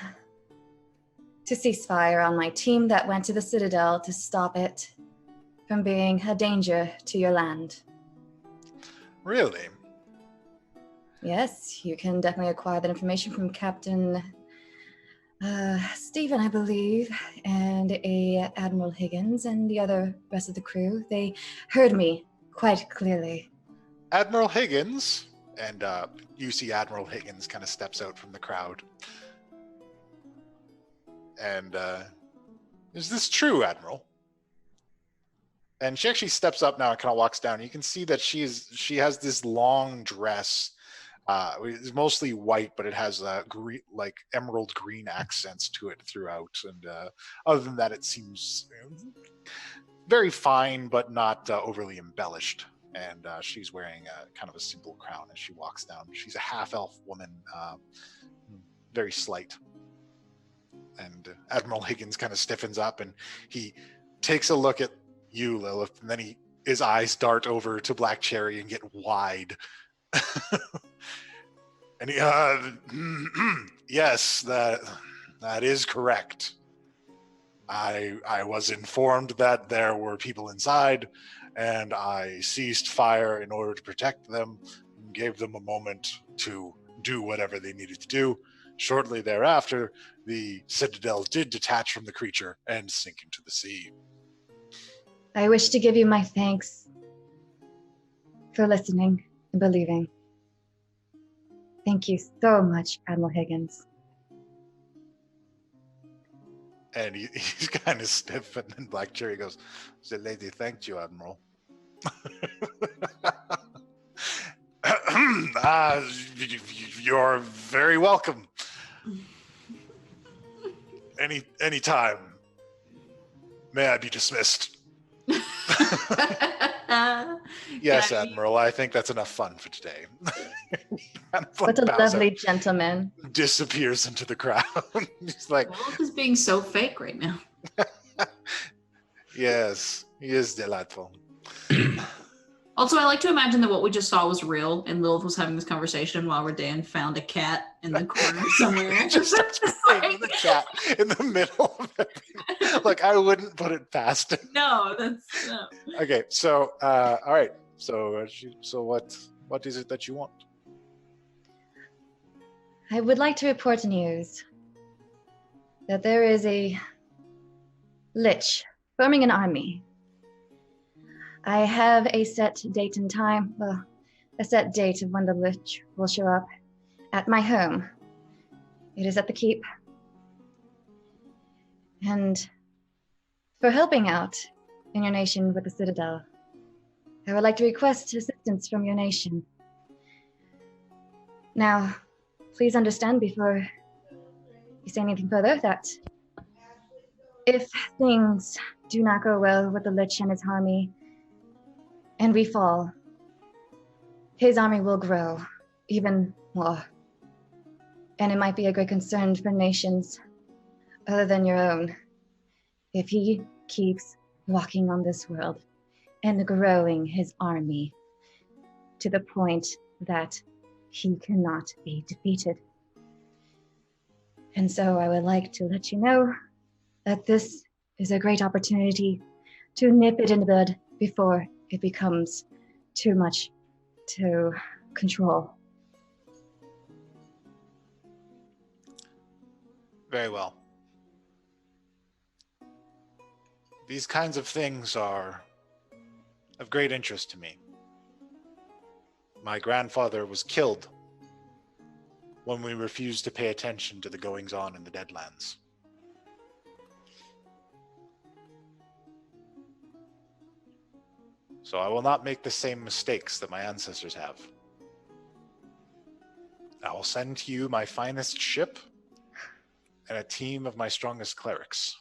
[SPEAKER 4] to cease fire on my team that went to the Citadel to stop it from being a danger to your land.
[SPEAKER 1] Really?
[SPEAKER 4] Yes, you can definitely acquire that information from Captain Stephen, I believe, and Admiral Higgins and the rest of the crew. They heard me quite clearly.
[SPEAKER 1] Admiral Higgins, and you see Admiral Higgins kind of steps out from the crowd. And is this true, Admiral? And she actually steps up now and kind of walks down. You can see that she has this long dress. It's mostly white, but it has green, like emerald green accents to it throughout. And other than that, it seems very fine, but not overly embellished. And she's wearing kind of a simple crown as she walks down. She's a half-elf woman, very slight. And Admiral Higgins kind of stiffens up, and he takes a look at you, Lilith, and then his eyes dart over to Black Cherry and get wide. And he, yes, that is correct. I was informed that there were people inside, and I ceased fire in order to protect them, and gave them a moment to do whatever they needed to do. Shortly thereafter, the Citadel did detach from the creature and sink into the sea.
[SPEAKER 4] I wish to give you my thanks for listening and believing. Thank you so much, Admiral Higgins.
[SPEAKER 1] And he's kind of stiff, and then Black Cherry goes, "The lady thanked you, Admiral." You're very welcome. Any time. May I be dismissed? Yes, Admiral. I think that's enough fun for today. Kind of
[SPEAKER 4] What a
[SPEAKER 1] bows
[SPEAKER 4] lovely
[SPEAKER 1] out,
[SPEAKER 4] gentleman.
[SPEAKER 1] disappears into the crowd. He's like,
[SPEAKER 3] Wolf is being so fake right now.
[SPEAKER 1] yes, he is delightful.
[SPEAKER 3] Also, I like to imagine that what we just saw was real, and Lilith was having this conversation while Redan found a cat in the corner somewhere.
[SPEAKER 1] He just starts playing with the cat in the middle of everything. Like, I wouldn't put it past him.
[SPEAKER 3] No, that's no.
[SPEAKER 1] Okay, so all right. So what is it that you want?
[SPEAKER 4] I would like to report news that there is a lich forming an army. I have a set date and time, a set date of when the lich will show up at my home. It is at the keep. And for helping out in your nation with the Citadel, I would like to request assistance from your nation. Now, please understand before you say anything further that if things do not go well with the Lich and his army, and we fall, his army will grow even more. And it might be a great concern for nations other than your own if he keeps walking on this world and growing his army to the point that he cannot be defeated. And so I would like to let you know that this is a great opportunity to nip it in the bud before it becomes too much to control.
[SPEAKER 1] Very well. These kinds of things are of great interest to me. My grandfather was killed when we refused to pay attention to the goings-on in the Deadlands. So I will not make the same mistakes that my ancestors have. I will send to you my finest ship and a team of my strongest clerics.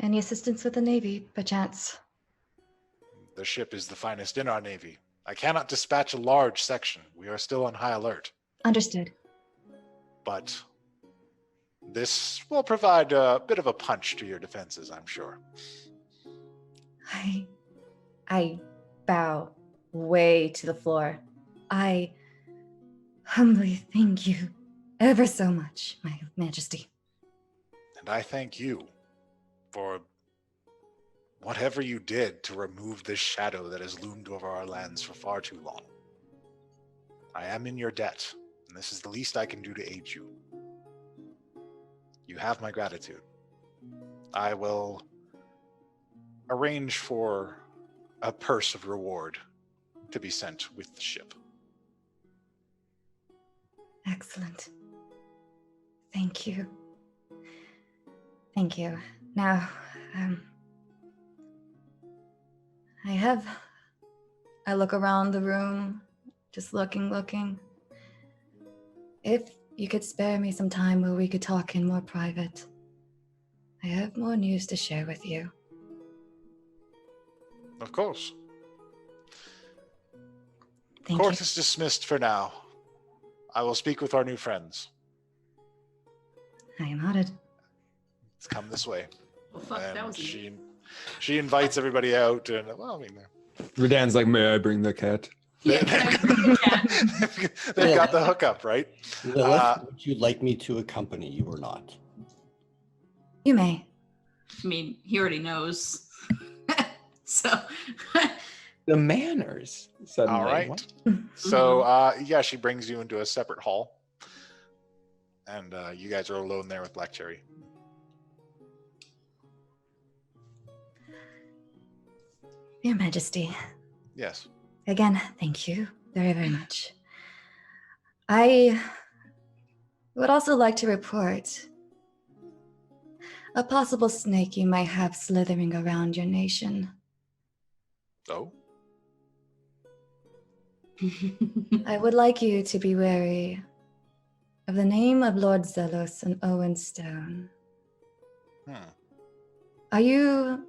[SPEAKER 4] Any assistance with the Navy, perchance?
[SPEAKER 1] The ship is the finest in our Navy. I cannot dispatch a large section. We are still on high alert.
[SPEAKER 4] Understood.
[SPEAKER 1] But this will provide a bit of a punch to your defenses, I'm sure.
[SPEAKER 6] I bow way to the floor. I humbly thank you ever so much, My Majesty.
[SPEAKER 1] And I thank you for whatever you did to remove this shadow that has loomed over our lands for far too long. I am in your debt, and this is the least I can do to aid you. You have my gratitude. I will arrange for a purse of reward to be sent with the ship.
[SPEAKER 6] Excellent. Thank you. Thank you. Now, I look around the room, just looking. If you could spare me some time where we could talk in more private, I have more news to share with you.
[SPEAKER 1] Of course.
[SPEAKER 6] Thank
[SPEAKER 1] Court
[SPEAKER 6] you.
[SPEAKER 1] is dismissed for now. I will speak with our new friends.
[SPEAKER 6] I am honored.
[SPEAKER 1] Let's come this way.
[SPEAKER 3] Well, fuck, that
[SPEAKER 1] And
[SPEAKER 3] was easy.
[SPEAKER 1] she invites everybody out, and well, I mean,
[SPEAKER 2] Redan's like, may I bring the cat?
[SPEAKER 3] Yeah, can I bring the cat?
[SPEAKER 1] they've got the hookup, right?
[SPEAKER 5] Lilith, would you like me to accompany you or not?
[SPEAKER 6] You may.
[SPEAKER 3] I mean, he already knows. So,
[SPEAKER 2] The manners. Suddenly.
[SPEAKER 1] All right.
[SPEAKER 2] What?
[SPEAKER 1] So, yeah, she brings you into a separate hall, and you guys are alone there with Black Cherry.
[SPEAKER 6] Your Majesty,
[SPEAKER 1] Yes.
[SPEAKER 6] again, thank you very, very much. I would also like to report a possible snake you might have slithering around your nation.
[SPEAKER 1] Oh,
[SPEAKER 6] I would like you to be wary of the name of Lord Zelos and Owen Stone. Are you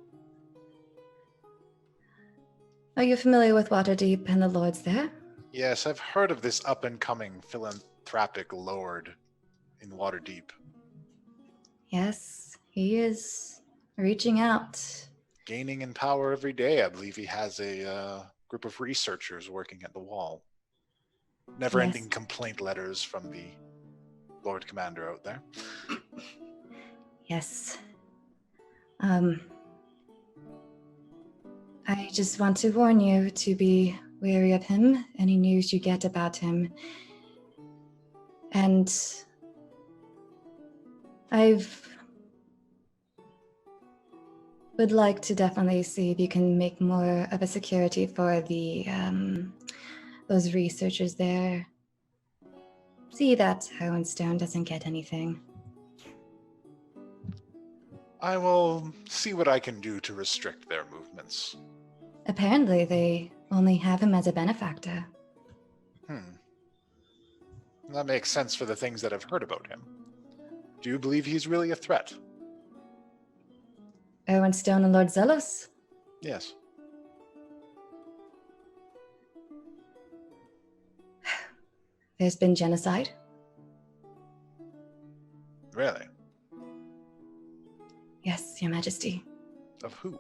[SPEAKER 6] familiar with Waterdeep and the lords there?
[SPEAKER 1] yes, I've heard of this up-and-coming philanthropic lord in Waterdeep.
[SPEAKER 6] Yes, he is reaching out.
[SPEAKER 1] Gaining in power every day. I believe he has a group of researchers working at the wall. Never-ending
[SPEAKER 6] Yes.
[SPEAKER 1] complaint letters from the Lord Commander out there.
[SPEAKER 6] Yes. I just want to warn you to be wary of him, any news you get about him. And would like to definitely see if you can make more of a security for the those researchers there. See that Owen Stone doesn't get anything.
[SPEAKER 1] I will see what I can do to restrict their movements.
[SPEAKER 6] Apparently, they only have him as a benefactor.
[SPEAKER 1] That makes sense for the things that I've heard about him. Do you believe he's really a threat?
[SPEAKER 6] Owen Stone and Lord Zelos?
[SPEAKER 1] Yes.
[SPEAKER 6] There's been genocide.
[SPEAKER 1] Really?
[SPEAKER 6] Yes, Your Majesty.
[SPEAKER 1] Of who?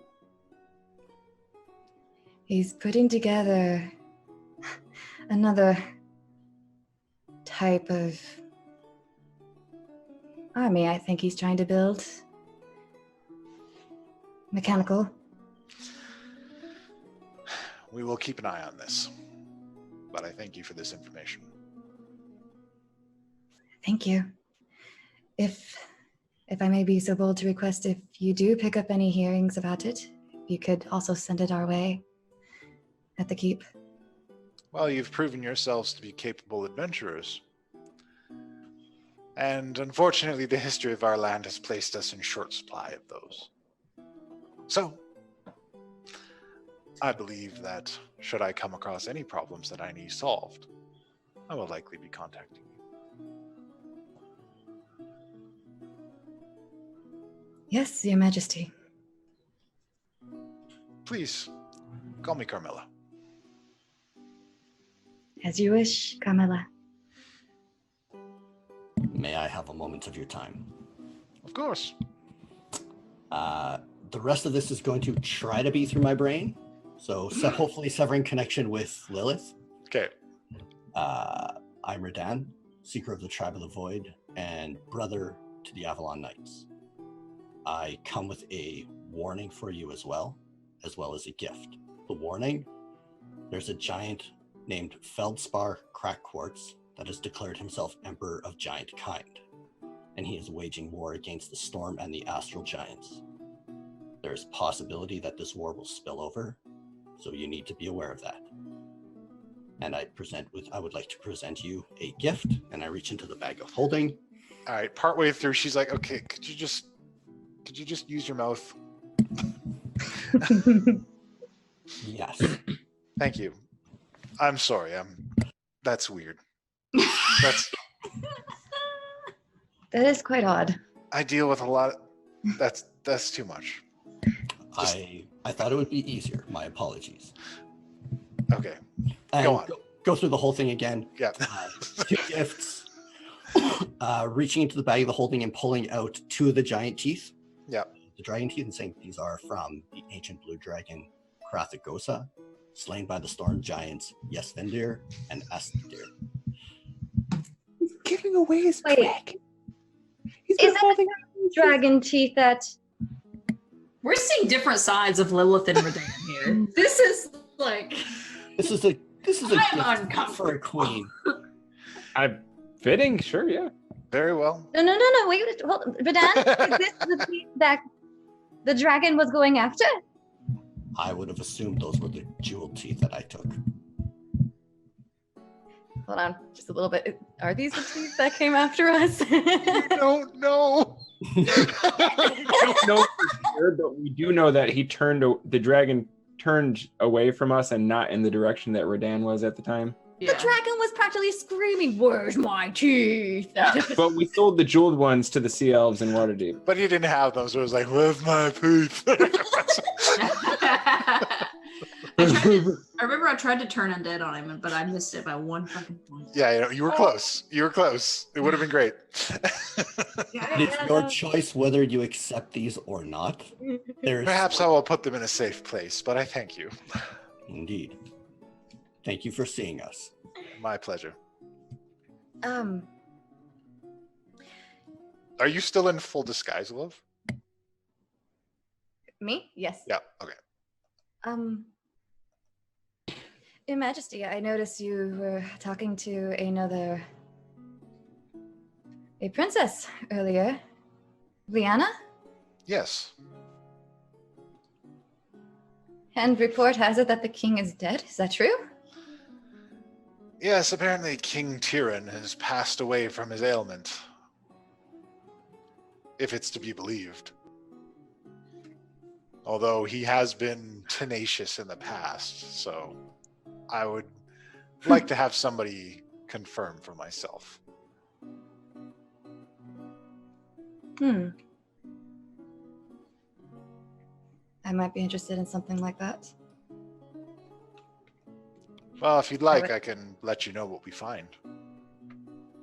[SPEAKER 6] He's putting together another type of army. I think he's trying to build. Mechanical.
[SPEAKER 1] We will keep an eye on this. But I thank you for this information.
[SPEAKER 6] Thank you. If I may be so bold to request, if you do pick up any hearings about it, you could also send it our way at the keep.
[SPEAKER 1] Well, you've proven yourselves to be capable adventurers. And unfortunately, the history of our land has placed us in short supply of those. So, I believe that should I come across any problems that I need solved, I will likely be contacting you.
[SPEAKER 6] Yes, Your Majesty.
[SPEAKER 1] Please, call me Carmilla.
[SPEAKER 6] As you wish, Carmilla.
[SPEAKER 5] May I have a moment of your time?
[SPEAKER 1] Of course.
[SPEAKER 5] The rest of this is going to try to be through my brain. So hopefully severing connection with Lilith.
[SPEAKER 1] Okay.
[SPEAKER 5] I'm Redan, Seeker of the Tribe of the Void, and brother to the Avalon Knights. I come with a warning for you as well as a gift. The warning: there's a giant named Feldspar Crackquartz that has declared himself Emperor of Giant Kind, and he is waging war against the Storm and the Astral Giants. There's possibility that this war will spill over, so you need to be aware of that. And I would like to present you a gift, and I reach into the bag of holding.
[SPEAKER 1] All right, partway through, she's like, okay, could you just use your mouth?
[SPEAKER 5] Yes.
[SPEAKER 1] Thank you. I'm sorry. That's weird.
[SPEAKER 4] That is quite odd.
[SPEAKER 1] I deal with a lot of, that's too much.
[SPEAKER 5] I thought it would be easier. My apologies.
[SPEAKER 1] Okay.
[SPEAKER 5] And
[SPEAKER 1] Go on.
[SPEAKER 5] Go through the whole thing again.
[SPEAKER 1] Yeah.
[SPEAKER 5] 2 gifts. Reaching into the bag of the holding and pulling out 2 of the giant teeth.
[SPEAKER 1] Yeah.
[SPEAKER 5] The dragon teeth, and saying these are from the ancient blue dragon Krathagosa, slain by the storm giants Yesvendir and Astendir.
[SPEAKER 2] He's giving away his
[SPEAKER 4] Wait.
[SPEAKER 2] crack. He's
[SPEAKER 4] Is
[SPEAKER 2] been
[SPEAKER 4] that
[SPEAKER 2] holding
[SPEAKER 4] dragon teeth that
[SPEAKER 3] We're seeing different sides of Lilith and Redan here. This is like
[SPEAKER 5] This is a
[SPEAKER 3] I'm
[SPEAKER 5] gift
[SPEAKER 3] uncomfortable.
[SPEAKER 5] for a queen.
[SPEAKER 2] fitting, sure, yeah.
[SPEAKER 1] Very well.
[SPEAKER 4] No, wait, hold on. Redan, is this the teeth that the dragon was going after?
[SPEAKER 5] I would have assumed those were the jeweled teeth that I took.
[SPEAKER 4] Hold on, just a little bit. Are these the teeth that came after us?
[SPEAKER 1] Don't know.
[SPEAKER 2] We don't know for sure, but we do know that the dragon turned away from us and not in the direction that Redan was at the time.
[SPEAKER 4] The dragon was practically screaming, "Where's my teeth?"
[SPEAKER 2] But we sold the jeweled ones to the Sea Elves in Waterdeep.
[SPEAKER 1] But he didn't have them, so it was like, where's my teeth?
[SPEAKER 3] I remember I tried to turn undead on him, but I missed it by 1 fucking point.
[SPEAKER 1] Yeah, you were close. You were close. It would have been great.
[SPEAKER 5] It is your choice whether you accept these or not.
[SPEAKER 1] Perhaps I will put them in a safe place, but I thank you.
[SPEAKER 5] Indeed. Thank you for seeing us.
[SPEAKER 1] My pleasure.
[SPEAKER 4] Um,
[SPEAKER 1] Are you still in full disguise, love?
[SPEAKER 4] me? Yes.
[SPEAKER 1] Yeah, okay.
[SPEAKER 6] Your Majesty, I noticed you were talking to a princess earlier. Liana?
[SPEAKER 1] Yes.
[SPEAKER 6] And report has it that the king is dead. Is that true?
[SPEAKER 1] Yes, apparently King Tyrion has passed away from his ailment. If it's to be believed. Although he has been tenacious in the past, so I would like to have somebody confirm for myself.
[SPEAKER 6] I might be interested in something like that.
[SPEAKER 1] Well, if you'd like, I can let you know what we find.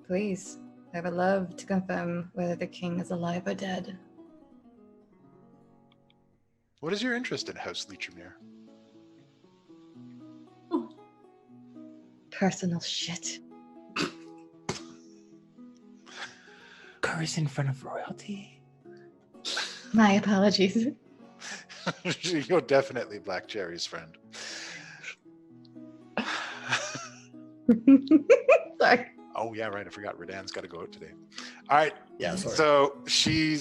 [SPEAKER 6] Please. I would love to confirm whether the king is alive or dead.
[SPEAKER 1] What is your interest in House Leechamere?
[SPEAKER 6] Personal shit.
[SPEAKER 2] Curse in front of royalty.
[SPEAKER 6] My apologies.
[SPEAKER 1] You're definitely Black Cherry's friend.
[SPEAKER 6] Sorry.
[SPEAKER 1] Oh yeah, right. I forgot Redan's got to go out today. All right.
[SPEAKER 5] Yeah, sorry.
[SPEAKER 1] So she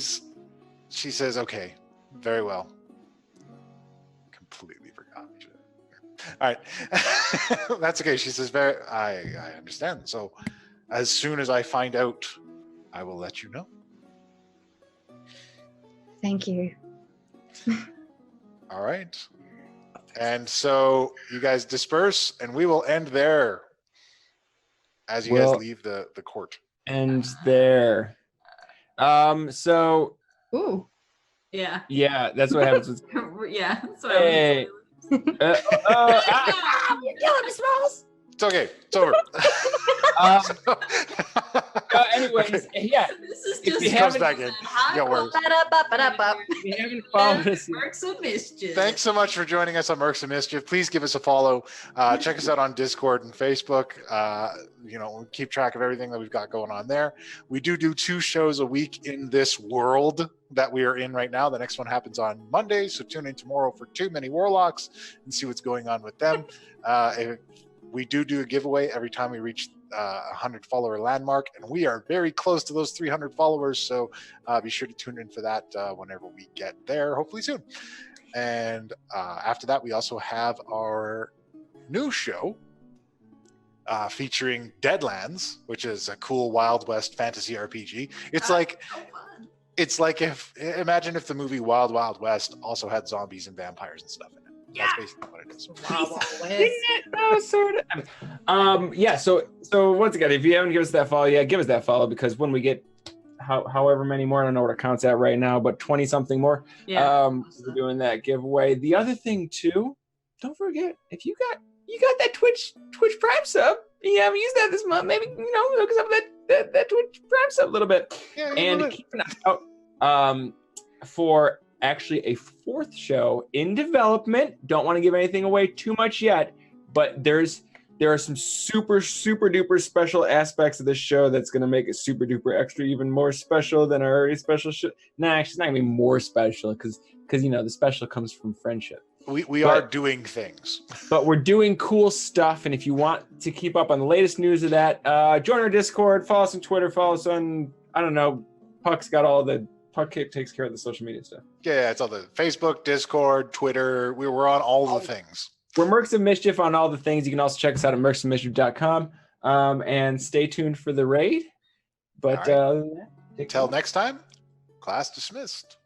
[SPEAKER 1] says, okay, very well. completely forgot. All right. That's okay. She says, I understand. So as soon as I find out, I will let you know.
[SPEAKER 4] Thank you.
[SPEAKER 1] All right. And so you guys disperse, and we will end there as you guys leave the court.
[SPEAKER 2] And there. So
[SPEAKER 4] Ooh.
[SPEAKER 3] Yeah.
[SPEAKER 2] yeah, that's what happens with
[SPEAKER 3] Yeah. That's what
[SPEAKER 2] Hey.
[SPEAKER 3] I was
[SPEAKER 2] You're killing me, Smalls.
[SPEAKER 1] It's okay. It's over.
[SPEAKER 2] Anyways, yeah.
[SPEAKER 3] This is
[SPEAKER 2] If
[SPEAKER 3] just
[SPEAKER 2] you
[SPEAKER 1] comes back in.
[SPEAKER 3] high
[SPEAKER 1] Got worse.
[SPEAKER 2] If you haven't followed us yet,
[SPEAKER 3] Works of Mischief.
[SPEAKER 1] Thanks so much for joining us on Mercs of Mischief. Please give us a follow. Check us out on Discord and Facebook. We'll keep track of everything that we've got going on there. We do 2 shows a week in this world that we are in right now. The next one happens on Monday, so tune in tomorrow for Too Many Warlocks and see what's going on with them. We do a giveaway every time we reach 100 follower landmark, and we are very close to those 300 followers, so be sure to tune in for that whenever we get there, hopefully soon. And after that, we also have our new show featuring Deadlands, which is a cool Wild West fantasy RPG. It's like imagine if the movie Wild Wild West also had zombies and vampires and stuff in it.
[SPEAKER 3] Yeah.
[SPEAKER 1] That's basically what it is.
[SPEAKER 2] sort of. Yeah. So once again, if you haven't given us that follow yet, give us that follow, because when we get however many more, I don't know what it counts at right now, but 20 something more.
[SPEAKER 3] Yeah.
[SPEAKER 2] We're doing that giveaway. The other thing too, don't forget, if you got that Twitch Prime sub, you haven't used that this month, maybe hook us up with that Twitch Prime sub a little bit.
[SPEAKER 1] Yeah,
[SPEAKER 2] And keep an eye out for actually a 4th show in development. Don't want to give anything away too much yet, but there are some super duper special aspects of this show that's going to make it super duper extra, even more special than our already special show. Nah, actually, it's not going to be more special because the special comes from friendship.
[SPEAKER 1] We are doing things,
[SPEAKER 2] but we're doing cool stuff. And if you want to keep up on the latest news of that, join our Discord, follow us on Twitter, follow us on, I don't know, Puck takes care of the social media stuff.
[SPEAKER 1] Yeah, it's all the Facebook, Discord, Twitter. We're on all the things.
[SPEAKER 2] We're Mercs of Mischief on all the things. You can also check us out at mercsofmischief.com, and stay tuned for the raid. But
[SPEAKER 1] All right. Until next time, class dismissed.